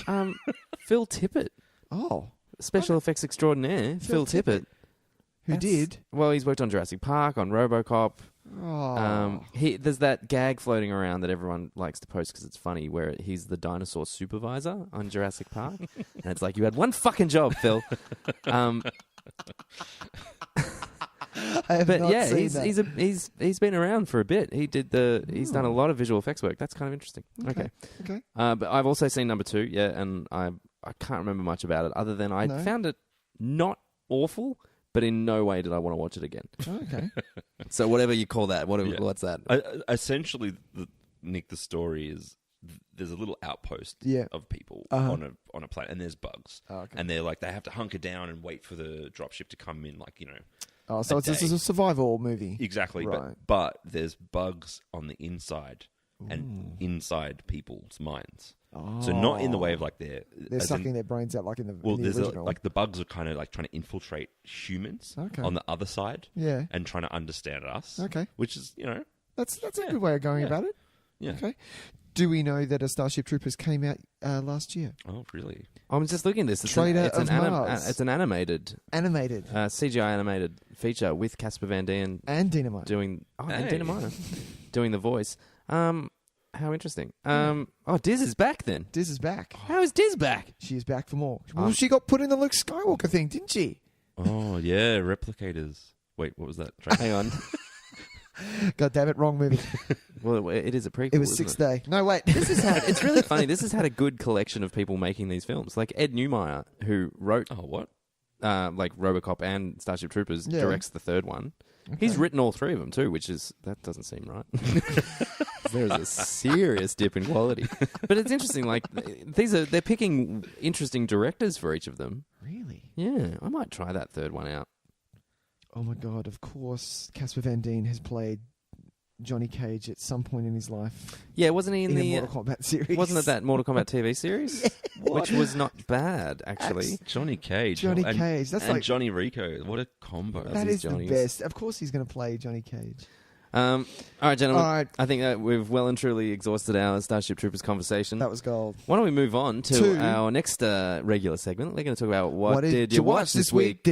Phil Tippett, Oh, special effects extraordinaire. Phil Tippett. who That's- did? Well, he's worked on Jurassic Park, on RoboCop. Oh, There's that gag floating around that everyone likes to post because it's funny, where he's the dinosaur supervisor on Jurassic Park, and it's like, you had one fucking job, Phil. I have But not yeah, seen that. he's been around for a bit. He's done a lot of visual effects work. That's kind of interesting. Okay. Okay. But I've also seen number 2, yeah, and I can't remember much about it other than I No? found it not awful, but in no way did I want to watch it again. Okay. So whatever you call that, Yeah. what's that? Essentially, Nick, the story is there's a little outpost Yeah. of people Uh-huh. on a planet, and there's bugs, Oh, okay. and they're like they have to hunker down and wait for the dropship to come in, like Oh, so a it's day. a survival movie. Exactly, Right. but there's bugs on the inside and inside people's minds. So not in the way of like They're as in- sucking their brains out like in the, well, in the there's original. like the bugs are kind of like trying to infiltrate humans Okay. on the other side, Yeah. and trying to understand us. Okay. which is That's a good way of going Yeah. about it. yeah. Okay. Do we know that a Starship Troopers came out last year? Oh, really? I'm just looking at this. Traitor of Mars. It's an animated Animated. CGI animated feature with Casper Van Dien And Dynamite. doing and Hey. Dina Meyer doing the voice. How interesting. Diz is back then. Diz is back. How is Diz back? She is back for more. Well, she got put in the Luke Skywalker thing, didn't she? Oh, yeah, replicators. Wait, what was that? Hang on. God damn it, wrong movie. Well, it is a prequel. It was isn't Sixth Day. No, wait. It's really funny. This has had a good collection of people making these films, like Ed Neumeyer, who wrote Oh, what? like RoboCop and Starship Troopers, Yeah. directs the third one. He's written all 3 of them too, that doesn't seem right. There's a serious dip in quality, but it's interesting. Like they're picking interesting directors for each of them. Really? Yeah, I might try that third one out. Oh my God, of course, Casper Van Dien has played Johnny Cage at some point in his life Yeah, wasn't he in in the? a Mortal Kombat series. Wasn't it that Mortal Kombat TV series, which was not bad actually? Johnny Cage. Johnny and, Cage. That's and like Johnny Rico. What a combo. that is is the Johnny's. best. Of course he's going to play Johnny Cage. All right, gentlemen. All right. I think that we've well and truly exhausted our Starship Troopers conversation. That was gold. Why don't we move on to our next regular segment? We're going to talk about what did you watch this week?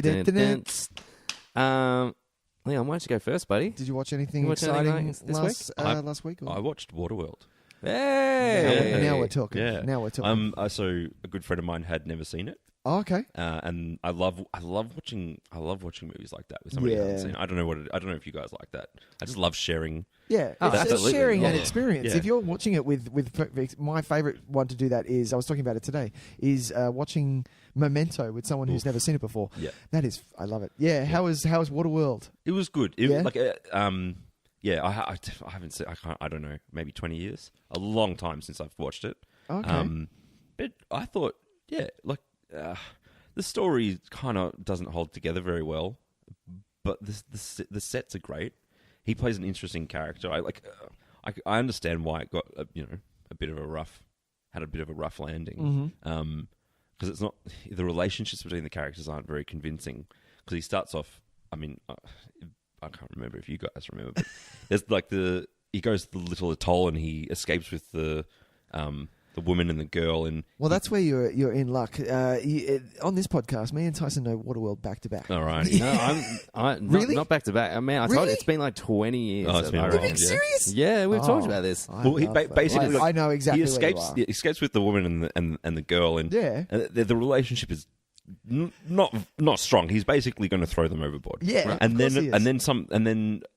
Leon, why don't you go first, buddy? Did you watch anything You watch exciting anything this last week? Or? I watched Waterworld. Hey! Now we're talking. Yeah. Now we're talking. So a good friend of mine had never seen it, Oh, okay. And I love watching movies like that with somebody who hasn't seen. I don't know if you guys like that. I just love sharing. Yeah, it's absolutely. sharing an Yeah. experience. Yeah. If you're watching it with my favorite one to do that is, I was talking about it today, is watching Memento with someone who's never seen it before. Yeah. That is, I love it. Yeah, how is Waterworld? It was good. Yeah? I haven't seen. I don't know, maybe 20 years. A long time since I've watched it. Okay. But I thought, the story kind of doesn't hold together very well, but the sets are great. He plays an interesting character. I understand why it got a bit of a rough landing. Because it's not, the relationships between the characters aren't very convincing. Because he starts off, I can't remember if you guys remember, but there's he goes to the little atoll and he escapes with the woman and the girl. And Well, that's where you're in luck. On this podcast, me and Tyson know Waterworld back to back. all right, No, Really? not back to back. I mean, I told Really? you, it's been like 20 years. Oh, it's been I a reckon. while. Serious? Yeah, we've talked about this. I Well, he love that. basically, I know exactly he escapes. where you are. He escapes with the woman and the girl, and Yeah. the relationship is not strong. He's basically going to throw them overboard. Yeah, right. and Of course he is.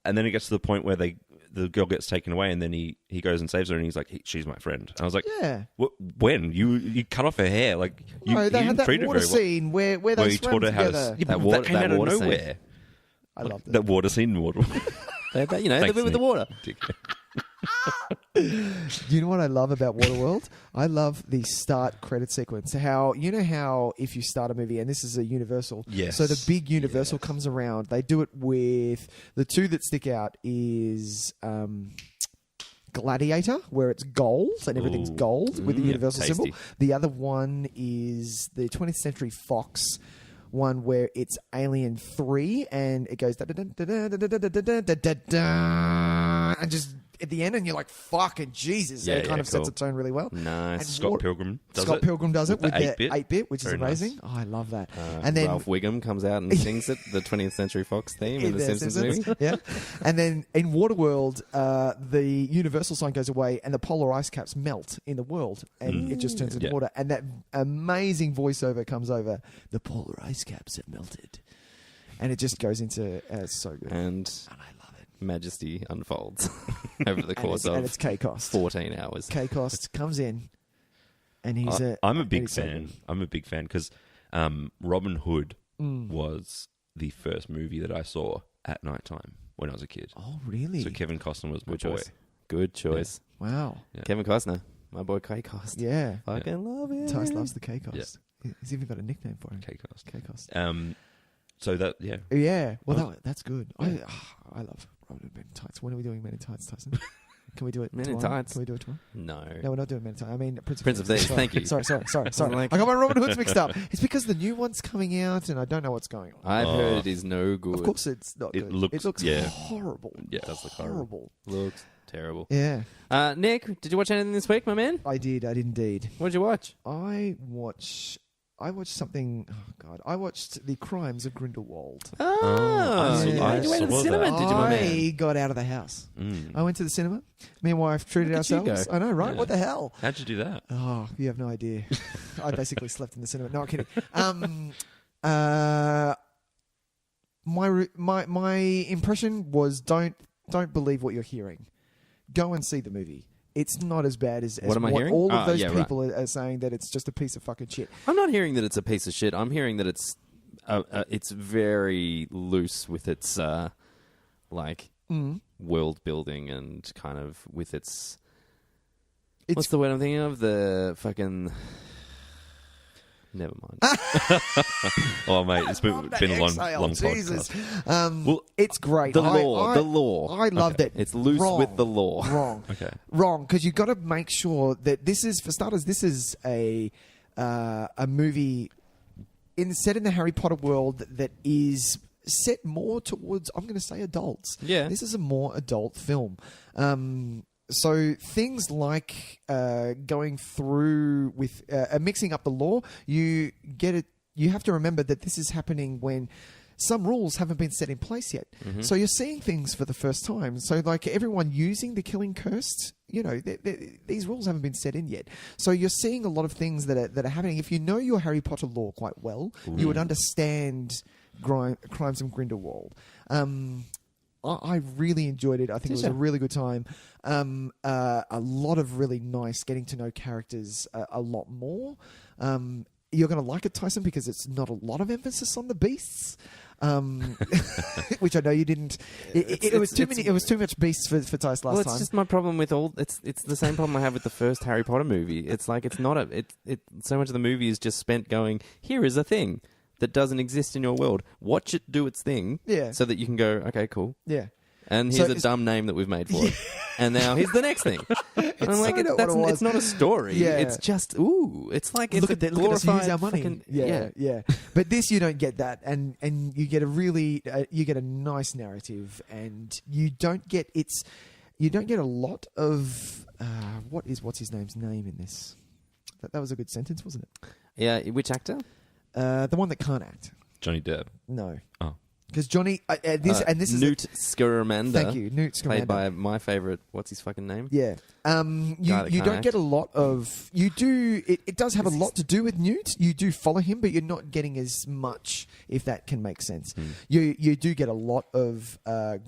then it gets to the point where the girl gets taken away, and then he goes and saves her, and he's like, she's my friend. And I was like, Yeah. when you cut off her hair, like you No, they didn't had that treat her water very well. scene where they Where he swam taught her how to. together. Yeah, That but water- that came that out of water scene. nowhere. I loved it. That water scene in Waterworld. The Thanks, bit with the Nick. water. You know what I love about Waterworld? I love the start credit sequence. How if you start a movie, and this is a Universal, Yes. so the big Universal comes around. They do it with the two that stick out is Gladiator, where it's gold and everything's Ooh. gold with the Universal tasty. symbol. The other one is the 20th Century Fox one, where it's Alien 3 and it goes and just at the end, and you're like, fucking Jesus. Yeah, it kind yeah, of sets cool. a tone really well. Nice. And Scott Pilgrim does Scott it. Pilgrim does it with the 8-bit. 8-bit, which is Very amazing. nice. Oh, I love that. And then Ralph Wiggum comes out and sings it, the 20th Century Fox theme in the Simpsons movie. Yeah. And then in Waterworld, the Universal sign goes away and the polar ice caps melt in the world and it just turns into Yeah. water. And that amazing voiceover comes over. The polar ice caps have melted. And it just goes into so good. And I love it. majesty unfolds over the course and of it's K-Cost. 14 hours. K-Cost comes in and he's I'm a and big he's so fan. good. I'm a big fan because Robin Hood Mm. was the first movie that I saw at night time when I was a kid. Oh, really? So Kevin Costner was my Good boy. choice. Good choice. Wow. Yeah. Kevin Costner, my boy K-Cost. Yeah. Fucking love it. Tice loves the K-Cost. He's even got a nickname for him. K-Cost. K-Cost. So that, yeah. Yeah. Well, that's good. I love Robin Men in Tights. When are we doing Men in Tights, Tyson? Can we do it Men in tomorrow? Tights? Can we do it tomorrow? No. No, we're not doing Men in Tights. I mean, Prince of Thieves, thank you. Sorry. Like- I got my Robin Hoods mixed up. It's because the new one's coming out and I don't know what's going on. I've heard it is no good. Of course it's not It good. looks- it looks yeah. horrible. Yeah, it does look horrible. Looks terrible. Yeah. Nick, did you watch anything this week, my man? I did indeed. What did you watch? I watched something. Oh God! I watched The Crimes of Grindelwald. Oh, I you went to the saw cinema, that. did you, my I man? got out of the house. Mm. I went to the cinema. Me and my wife treated Look at you ourselves. go. I know, right? Yeah. What the hell? How'd you do that? Oh, you have no idea. I basically slept in the cinema. No, I'm kidding. My impression was don't believe what you're hearing. Go and see the movie. It's not as bad as What am I hearing? all of those yeah, right. people are saying, that it's just a piece of fucking shit. I'm not hearing that it's a piece of shit. I'm hearing that it's very loose with its world building and kind of with its what's the word I'm thinking of? The fucking never mind. Oh, mate, it's been a long Jesus. podcast. Well, it's great. the law. I loved it. It's loose Wrong. with the law. Wrong. Okay. Wrong, because you've got to make sure that this is, for starters, this is a movie set in the Harry Potter world that is set more towards, I'm going to say, adults. Yeah. This is a more adult film. So things like going through with mixing up the law, you get it. You have to remember that this is happening when some rules haven't been set in place yet. Mm-hmm. So you're seeing things for the first time. So like everyone using the killing curse, you know, these rules haven't been set in yet. So you're seeing a lot of things that are happening. If you know your Harry Potter lore quite well, you would understand Crimes of Grindelwald. I really enjoyed it. I think it was a really good time. A lot of really nice getting to know characters a lot more. You're going to like it, Tyson, because it's not a lot of emphasis on the beasts, which I know you didn't. It was too many. It was too much beasts for Tyson last time. It's just my problem with all. It's the same problem I have with the first Harry Potter movie. It's like it's not a. So much of the movie is just spent going, here is a thing that doesn't exist in your world. Watch it do its thing, so that you can go, okay, cool. Yeah. And here's a dumb name that we've made for it. And now here's the next thing. And I'm like, it's not a story. Yeah. It's just, it's like it's look at us use our money. Yeah. But this, you don't get that, and you get a really you get a nice narrative, and you don't get a lot of what's his name's name in this. That was a good sentence, wasn't it? Yeah. Which actor? The one that can't act. Johnny Depp. No. Oh. Because Johnny, this is Newt Scamander. Thank you, Newt Scamander. Played by my favourite, what's his fucking name? Yeah. You don't get a lot of... You do... It does have a lot to do with Newt. You do follow him, but you're not getting as much, if that can make sense. You do get a lot of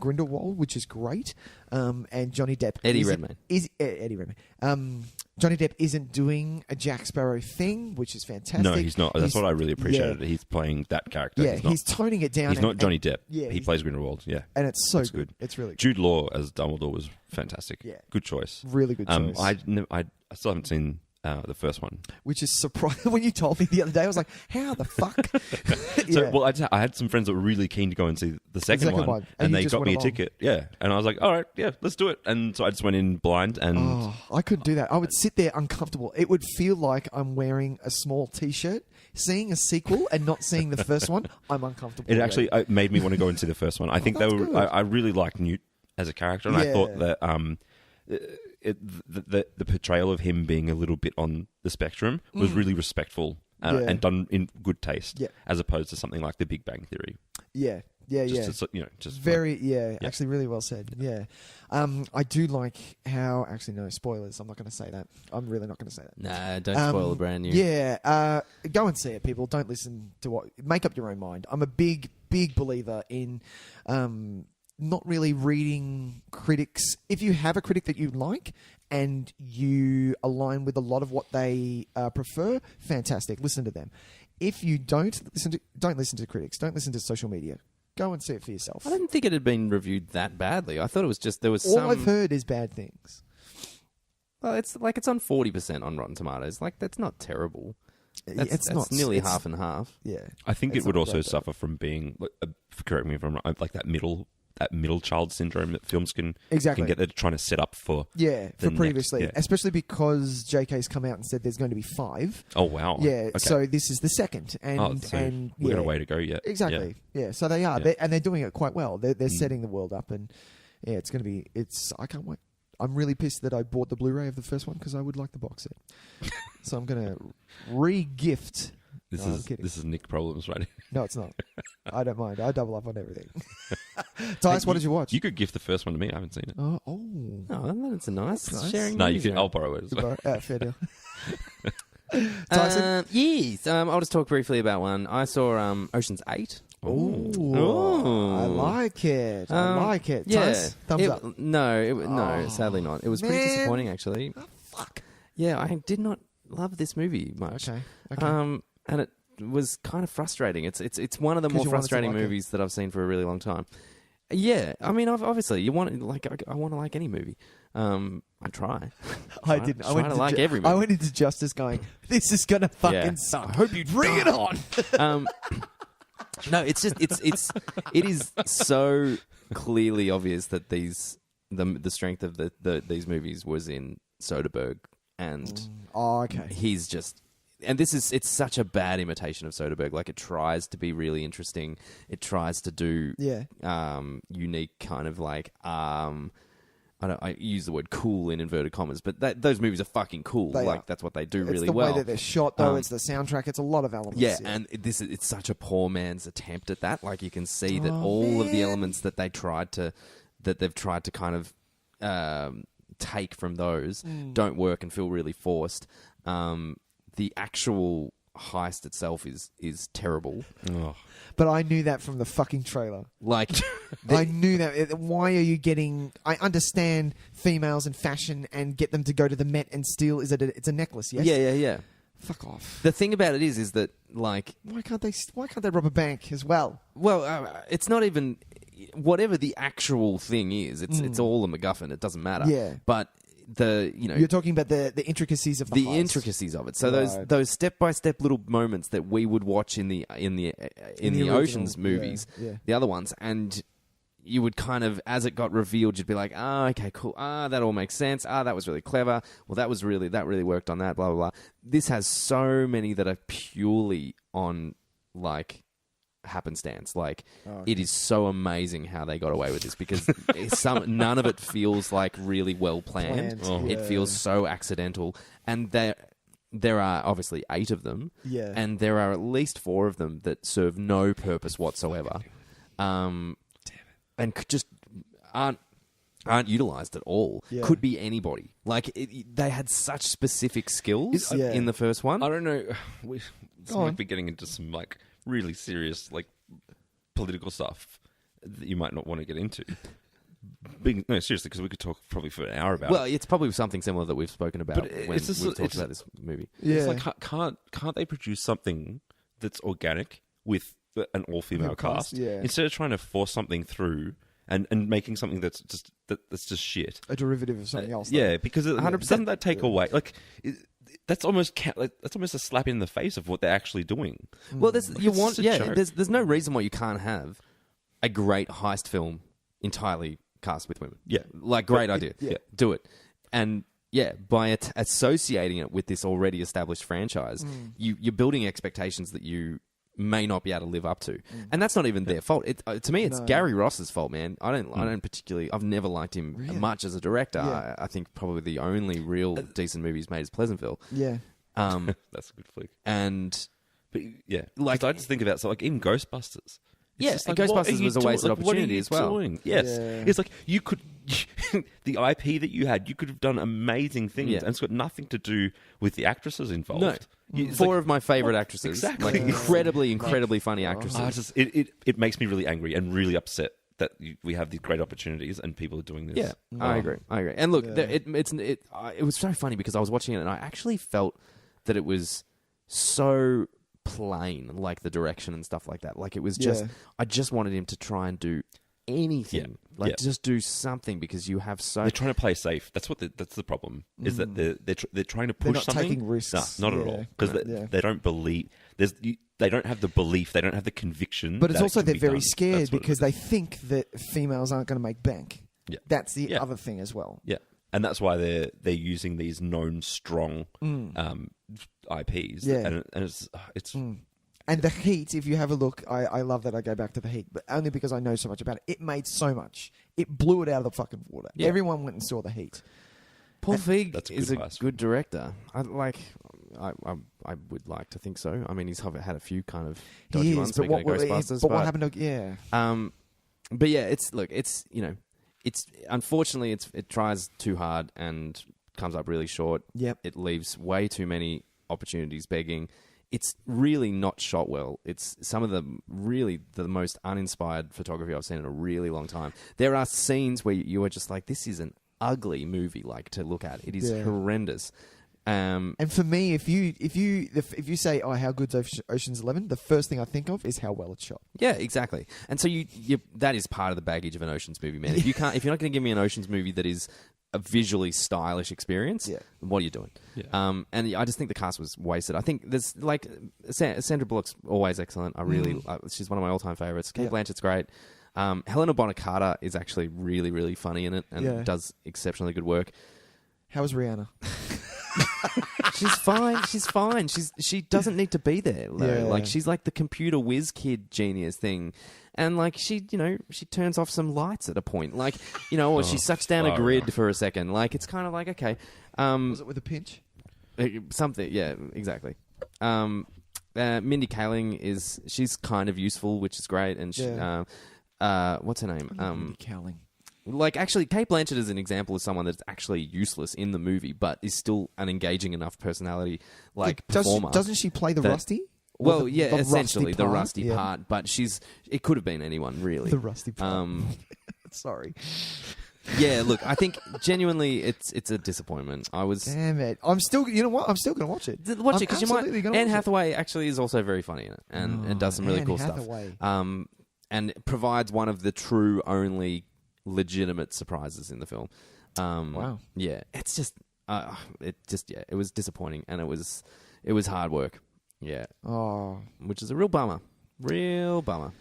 Grindelwald, which is great. And Johnny Depp... Eddie Redmayne. Eddie Redmayne. Johnny Depp isn't doing a Jack Sparrow thing, which is fantastic. No, he's not. That's what I really appreciated. He's playing that character. Yeah, he's toning it down. He's not Johnny Depp. Yeah, he plays Grindelwald. Yeah, and it's so good. It's really good. Jude Law as Dumbledore was fantastic. Yeah, good choice. Really good choice. I still haven't seen the first one, which is surprising. When you told me the other day, I was like, "How the fuck?" I had some friends that were really keen to go and see the second one, and they got me a ticket. Yeah, and I was like, "All right, yeah, let's do it." And so I just went in blind, and I couldn't do that. I would sit there uncomfortable. It would feel like I'm wearing a small T-shirt, seeing a sequel and not seeing the first one. I'm uncomfortable. It actually made me want to go and see the first one. I think they were. I really liked Newt as a character, and I thought that the portrayal of him being a little bit on the spectrum was really respectful and done in good taste, as opposed to something like The Big Bang Theory. Actually really well said. Yeah. I do like how, actually no, spoilers, I'm not going to say that. I'm really not going to say that. Nah, don't spoil the brand new. Yeah, go and see it, people. Don't listen to what, make up your own mind. I'm a big believer in not really reading critics. If you have a critic that you like and you align with a lot of what they prefer, fantastic. Listen to them. If you don't listen to critics. Don't listen to social media. Go and see it for yourself. I didn't think it had been reviewed that badly. I thought it was just there was all I've heard is bad things. Well, it's on 40% on Rotten Tomatoes. Like, that's not terrible. That's nearly half and half. Yeah, I think it would also suffer from being. Correct me if I'm wrong. Like that middle child syndrome that films can get. They're trying to set up for. Yeah, for previously, especially because JK's come out and said there's going to be 5. Oh wow! Yeah, okay. So this is the second, and we've got a way to go yet. Exactly. Yeah, so they are, they're doing it quite well. They're setting the world up, and it's going to be. I can't wait. I'm really pissed that I bought the Blu-ray of the first one because I would like the box set. So I'm going to re-gift. This is Nick problems, right? No, it's not. I don't mind. I double up on everything. Tice, what did you watch? You could gift the first one to me. I haven't seen it. Oh, that's a nice sharing. No, you can. I'll borrow it as well. Fair deal. Tyson? Yes. I'll just talk briefly about one. I saw Ocean's 8. Ooh. I like it. Yeah. Tice, thumbs up. No, sadly not. It was pretty disappointing, actually. Oh, fuck. Yeah, I did not love this movie much. Okay. And it was kind of frustrating. It's one of the more frustrating movies that I've seen for a really long time. Yeah, I mean, obviously, I want to like any movie. I try. I didn't. I went to like every movie. I went into Justice going, this is gonna fucking suck. I hope you bring it on. No, it's just it is so clearly obvious that the strength of these movies was in Soderbergh, and he's just. And it's such a bad imitation of Soderbergh. Like, it tries to be really interesting. It tries to do unique kind of like I use the word cool in inverted commas, but those movies are fucking cool. That's what they do really the well. Way that they're shot, though. It's the soundtrack. It's a lot of elements. Yeah, and it's such a poor man's attempt at that. Like, you can see that all of the elements that they've tried to kind of take from those don't work and feel really forced. The actual heist itself is terrible. Oh. But I knew that from the fucking trailer. Like, I knew that. Why are you getting... I understand females and fashion and get them to go to the Met and steal... It's a necklace, yes? Yeah. Fuck off. The thing about it is that, like... Why can't they rob a bank as well? Well, it's not even... Whatever the actual thing is, it's all a MacGuffin. It doesn't matter. Yeah. But you're talking about the intricacies of the heist. Intricacies of it. So those step by step little moments that we would watch in the Ocean's movies, the other ones, and you would kind of, as it got revealed, you'd be like, okay, cool. That all makes sense. That was really clever. Well, that really worked on that. Blah blah blah. This has so many that are purely on like happenstance. Like, it is so amazing how they got away with this, because none of it feels like really well planned. It feels so accidental, and there are obviously 8 of them, and there are at least 4 of them that serve no purpose whatsoever, and just aren't utilized at all. Could be anybody. Like, they had such specific skills in the first one. I don't know. This might be getting into some like really serious, like, political stuff that you might not want to get into. No, seriously, because we could talk probably for an hour about it. Well, it's probably something similar that we've spoken about when we've talked about this movie. It's like, can't they produce something that's organic with an all-female cast instead of trying to force something through and making something that's just shit, a derivative of something else? Yeah, because 100%. Doesn't that take away, like... That's almost a slap in the face of what they're actually doing. Well, there's no reason why you can't have a great heist film entirely cast with women. Yeah, like, great idea. Yeah, do it. And by associating it with this already established franchise, you're building expectations that you may not be able to live up to, and that's not even their fault. To me, it's Gary Ross's fault, man. I don't particularly. I've never liked him much as a director. I think probably the only real decent movie he's made is Pleasantville. Yeah, that's a good flick. But like, I just think about in Ghostbusters. Like, Ghostbusters was a wasted opportunity as well. Yes, it's like you could the IP that you had, you could have done amazing things, and it's got nothing to do with the actresses involved. No. Four of my favourite actresses. Exactly. Like, incredibly funny actresses. It makes me really angry and really upset that we have these great opportunities and people are doing this. Yeah, I agree. And look, it was so funny because I was watching it and I actually felt that it was so plain, like the direction and stuff like that. Like, it was just, I just wanted him to try and do anything. Just do something, because you have so... They're trying to play safe. That's the problem, is that they're trying to push they're not something. Taking risks. No, not at all. Because they don't believe... They don't have the belief, they don't have the conviction. But it's also they're very scared because they think that females aren't going to make bank. Yeah. That's the other thing as well. Yeah. And that's why they're using these known strong IPs. Yeah. And it's And The Heat, if you have a look, I love that I go back to The Heat, but only because I know so much about it. It made so much. It blew it out of the fucking water. Yeah. Everyone went and saw The Heat. Paul Feig is a good director. I would like to think so. I mean, he's had a few kind of dodgy ones. But what happened to... But yeah, it's unfortunately it tries too hard and comes up really short. Yep. It leaves way too many opportunities begging. It's really not shot well. It's some of the most uninspired photography I've seen in a really long time. There are scenes where you are just like, this is an ugly movie, like, to look at. It is horrendous. And for me, if you say, "Oh, how good's Ocean's 11?" the first thing I think of is how well it's shot. Yeah, exactly. And so you that is part of the baggage of an Ocean's movie, man. If you're not going to give me an Ocean's movie that is a visually stylish experience, what are you doing? Yeah. And I just think the cast was wasted. I think there's like Sandra Bullock's always excellent. I really she's one of my all-time favorites. Cate Blanchett's great. Helena Bonham Carter is actually really, really funny in it and does exceptionally good work. How was Rihanna? She's fine. She's fine. She doesn't need to be there. Though. Yeah. Like she's like the computer whiz kid genius thing, and like she turns off some lights at a point, like or she sucks down a grid for a second. Like it's kind of like okay. Was it with a pinch? Something. Yeah. Exactly. Mindy Kaling she's kind of useful, which is great, and she, what's her name? Mindy Kaling. Like, actually, Cate Blanchett is an example of someone that's actually useless in the movie, but is still an engaging enough personality, performer. Doesn't she play the Rusty? Well, the essentially the rusty yeah. part, but it could have been anyone, really. The rusty part. Sorry. Yeah, look, I think genuinely it's a disappointment. Damn it. I'm still, you know what? I'm still going to watch it. Watch it, because you might... Anne Hathaway actually is also very funny in it, and does some really cool stuff. And provides one of the true only... legitimate surprises in the film. Wow. Yeah, it's just it was disappointing, and it was hard work. Yeah. Oh, which is a real bummer. Real bummer.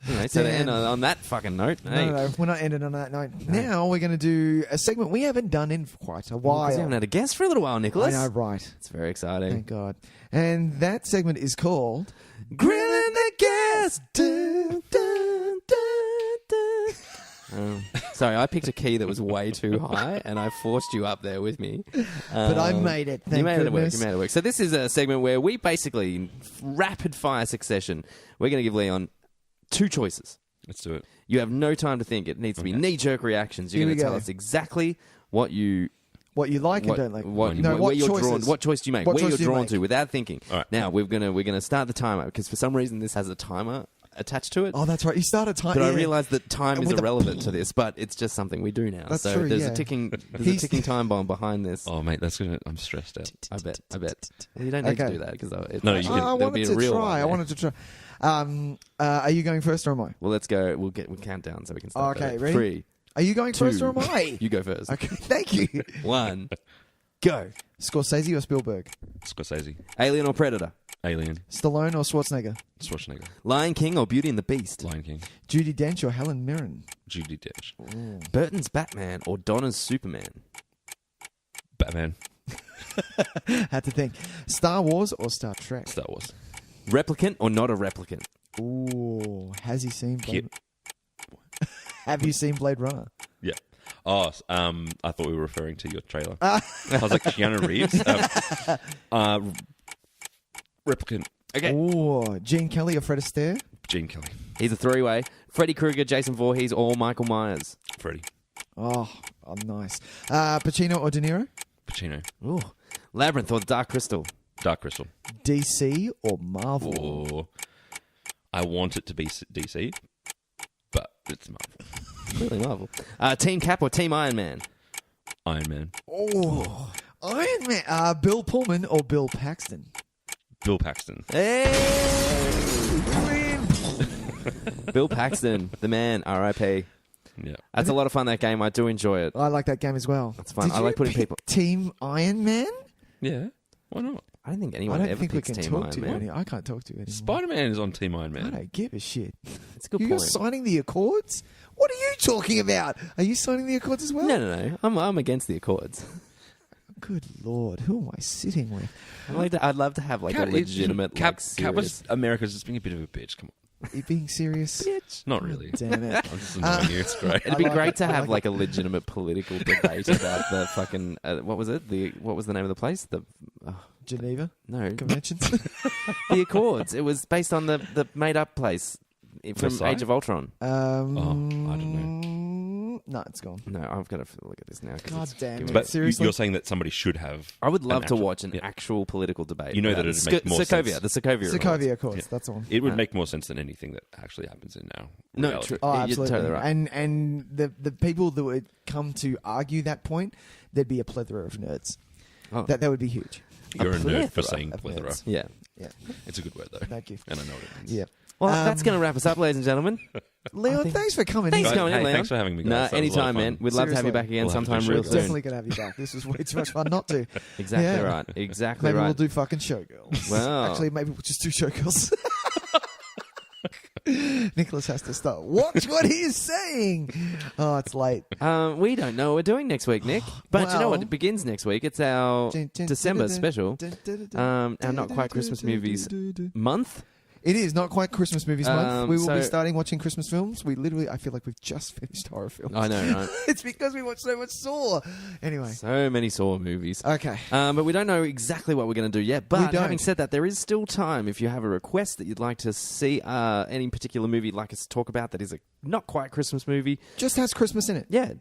Anyway, so to end on that fucking note. No, we're not ending on that note. No. Now we're going to do a segment we haven't done in quite a while. Because we haven't had a guest for a little while, Nicholas. I know, right? It's very exciting. Thank God. And that segment is called Grillin The Guest. Dun, dun, dun, dun. Sorry, I picked a key that was way too high, and I forced you up there with me. But I made it. Thank you made goodness. it work. So this is a segment where we basically, in rapid fire succession, we're going to give Leon 2 choices. Let's do it. You have no time to think. It needs to be knee-jerk reactions. You're going to tell us exactly what you like and don't like. Where you're drawn. What choice do you make? Where you're drawn to without thinking. All right. Now we're gonna start the timer, because for some reason this has a timer attached to it. Oh, that's right. You start a time. But I realised that time is irrelevant to this, but it's just something we do now. That's so true, there's yeah. a ticking time bomb behind this. Oh, mate, I'm stressed out. I bet. Well, you don't need to do that, because I wanted to try. I wanted to try. Are you going first or am I? Well, let's go. We'll count down so we can start. Okay, ready? 3. Are you going 2, first or am I? You go first. Okay, thank you. 1, go. Scorsese or Spielberg? Scorsese. Alien or Predator? Alien. Stallone or Schwarzenegger? Schwarzenegger. Lion King or Beauty and the Beast? Lion King. Judi Dench or Helen Mirren? Judi Dench. Burton's Batman or Donner's Superman? Batman. Had to think. Star Wars or Star Trek? Star Wars. Replicant or not a replicant? Ooh, has he seen Blade? Have you seen Blade Runner? Yeah. Oh, I thought we were referring to your trailer. I was like, Keanu Reeves? Replicant. Okay. Ooh, Gene Kelly or Fred Astaire? Gene Kelly. He's a 3-way. Freddy Krueger, Jason Voorhees, or Michael Myers? Freddy. Oh, nice. Pacino or De Niro? Pacino. Ooh. Labyrinth or The Dark Crystal? Dark Crystal. DC or Marvel? Oh, I want it to be DC, but it's Marvel. Really Marvel. Team Cap or Team Iron Man? Iron Man. Oh, Iron Man. Bill Pullman or Bill Paxton? Bill Paxton. Hey! Bill Paxton, the man, R.I.P. Yeah. That's a lot of fun, that game. I do enjoy it. I like that game as well. That's fun. Did I like putting pick people... Team Iron Man? Yeah. Why not? I don't think anyone ever think we picks can Team talk Iron to Man. you. I can't talk to you anymore. Spider-Man is on Team Iron Man. I don't give a shit. It's a good You're point. signing the Accords? What are you talking about? Are you signing the Accords as well? No. I'm against the Accords. Good Lord, who am I sitting with? I'd love to have like a legitimate Cap serious... was America's just being a bit of a bitch. Come on. Are you being serious? Bitch. Not really. Damn it. I'm just annoying you. It's great. It'd be great to have like a legitimate political debate about the fucking what was it? What was the name of the place? The Geneva? No. Conventions? The Accords. It was based on the made up place from Versailles? Age of Ultron. I don't know. No, it's gone. No, I've got to look at this now. God damn it. But Seriously? you're saying that somebody should have. I would love to actual- watch an yeah. actual political debate. You know about that it'd make more Sokovia, sense. the Sokovia Accords. Sokovia Accords, that's the one. It would make more sense than anything that actually happens in now. No, reality. true. Oh, You're absolutely. totally right. And the people that would come to argue that point, there'd be a plethora of nerds. Oh. That would be huge. You're a nerd for plethora saying of plethora. nerds. Yeah. Yeah. It's a good word, though. Thank you. And I know what it means. Yeah. Well, that's going to wrap us up, ladies and gentlemen. Leon, thanks for coming Thanks in. for coming in, Hey, Leon. thanks for having me, guys. No, That was a lot of anytime, fun. man. We'd love to have you Seriously. back again We'll have to sometime do real showgirls. soon. Definitely going to have you back. This was way too much fun not to. Exactly Yeah. right. Exactly Maybe right. we'll do fucking Showgirls. Wow. Actually, maybe we'll just do Showgirls. Nicholas has to stop. Watch what he's saying. Oh, it's late. We don't know what we're doing next week, Nick. But you know what? Well- It begins next week. It's our December special. Our Not Quite Christmas Movies month. It is not quite Christmas movies month. We will be so- starting watching Christmas films. I feel like we've just finished horror films. I know, right? It's because we watched so much Saw. Anyway. So many Saw movies. Okay. But we don't know exactly what we're going to do yet. We But don't. having said that, there is still time. If you have a request that you'd like to see any particular movie you'd like us to talk about that is a not quite Christmas movie. Just has Christmas in it. Yeah,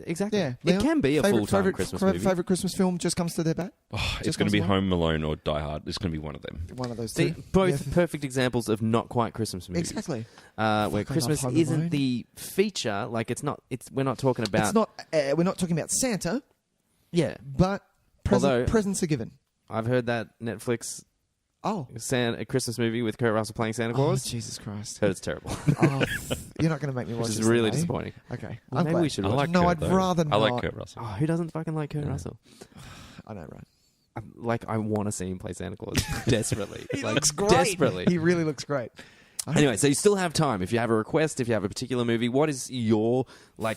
exactly. Yeah. It can be a full-time favorite, Christmas movie. Favorite Christmas film just comes to their bat? Oh, it's Just going to be comes along? Home Alone or Die Hard. It's going to be one of them. One of those See, two. both Yeah. perfect examples of not quite Christmas movies. Exactly. Where Fuck, I Christmas love Home isn't Alone. the feature. Like we're not talking about. It's not. We're not talking about Santa, Yeah. but Although- presents are given. I've heard that Netflix Oh. a Christmas movie with Kurt Russell playing Santa Oh, Claus. Jesus Christ. Heard it's terrible. Oh, you're not going to make me watch Which is this. really today. disappointing. Okay. Well, I'm maybe glad. we should I watch like No, Kurt, I'd though. rather I like not. Kurt Russell. Oh, who doesn't fucking like Kurt Russell? I know, right? I want to see him play Santa Claus desperately. He Like, looks great. desperately. He really looks great. Anyway, so you still have time. If you have a request, if you have a particular movie, what is your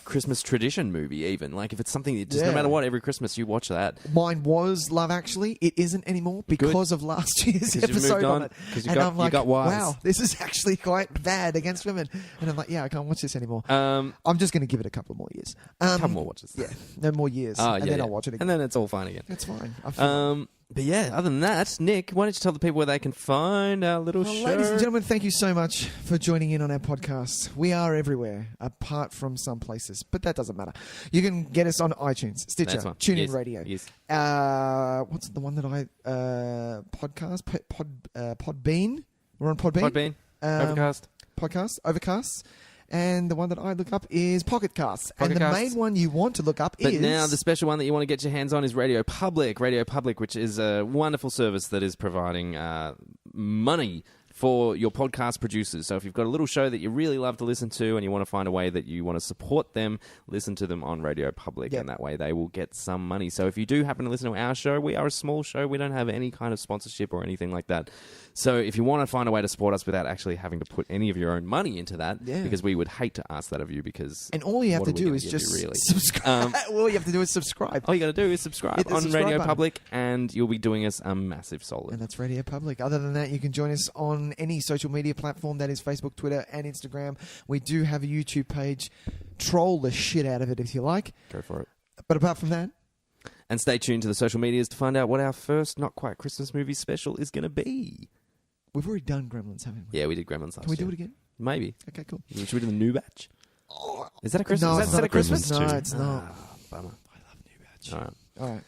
Christmas tradition movie? Even if it's something that just no Yeah. matter what, every Christmas you watch that. Mine was Love Actually. It isn't anymore because of last year's 'Cause you've episode moved on, on it. 'cause you And got- I'm you like, got wise. wow, this is actually quite bad against women. And I'm like, yeah, I can't watch this anymore. Um, I'm just going to give it a couple more years. couple more watches. Yeah, no more years. Oh, and yeah, then yeah. I'll watch it again. And then it's all fine again. It's fine. I feel But yeah, other than that, Nick, why don't you tell the people where they can find our little Well, show? ladies and gentlemen, thank you so much for joining in on our podcast. We are everywhere, apart from some places, but that doesn't matter. You can get us on iTunes, Stitcher, That's one. TuneIn Yes. Radio. Yes. What's the one that I podcast? Podbean. We're on Podbean. Podbean, Overcast. Overcast. And the one that I look up is Pocket Casts. And the Pocket main Casts. one you want to look up But is... now the special one that you want to get your hands on is Radio Public. Radio Public, which is a wonderful service that is providing money for your podcast producers. So if you've got a little show that you really love to listen to and you want to find a way that you want to support them, listen to them on Radio Public, Yep. and that way they will get some money. So if you do happen to listen to our show, we are a small show. We don't have any kind of sponsorship or anything like that. So if you want to find a way to support us without actually having to put any of your own money into that, Yeah. because we would hate to ask that of you, because And all you have what to are we do gonna is give just you, really? subscribe. All you have to do is subscribe. All you got to do is subscribe Hit the on subscribe Radio button. Public, and you'll be doing us a massive solid. And that's Radio Public. Other than that, you can join us on any social media platform, that is Facebook, Twitter, and Instagram. We do have a YouTube page. Troll the shit out of it if you like. Go for it. But apart from that, And stay tuned to the social medias to find out what our first Not Quite Christmas movie special is going to be. we've already done Gremlins, haven't we? Yeah, we did Gremlins last Can we do year. it again? Maybe. Okay, cool. Should we do the new batch? Is that a Christmas? No, is it's that not a Christmas? Gremlins No, too. it's not. Bummer. I love New Batch. All right. All right.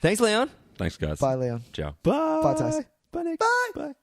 Thanks, Leon. Thanks, guys. Bye, Leon. Ciao. Bye. Bye, Tash. Bye, Nick. Bye. Bye.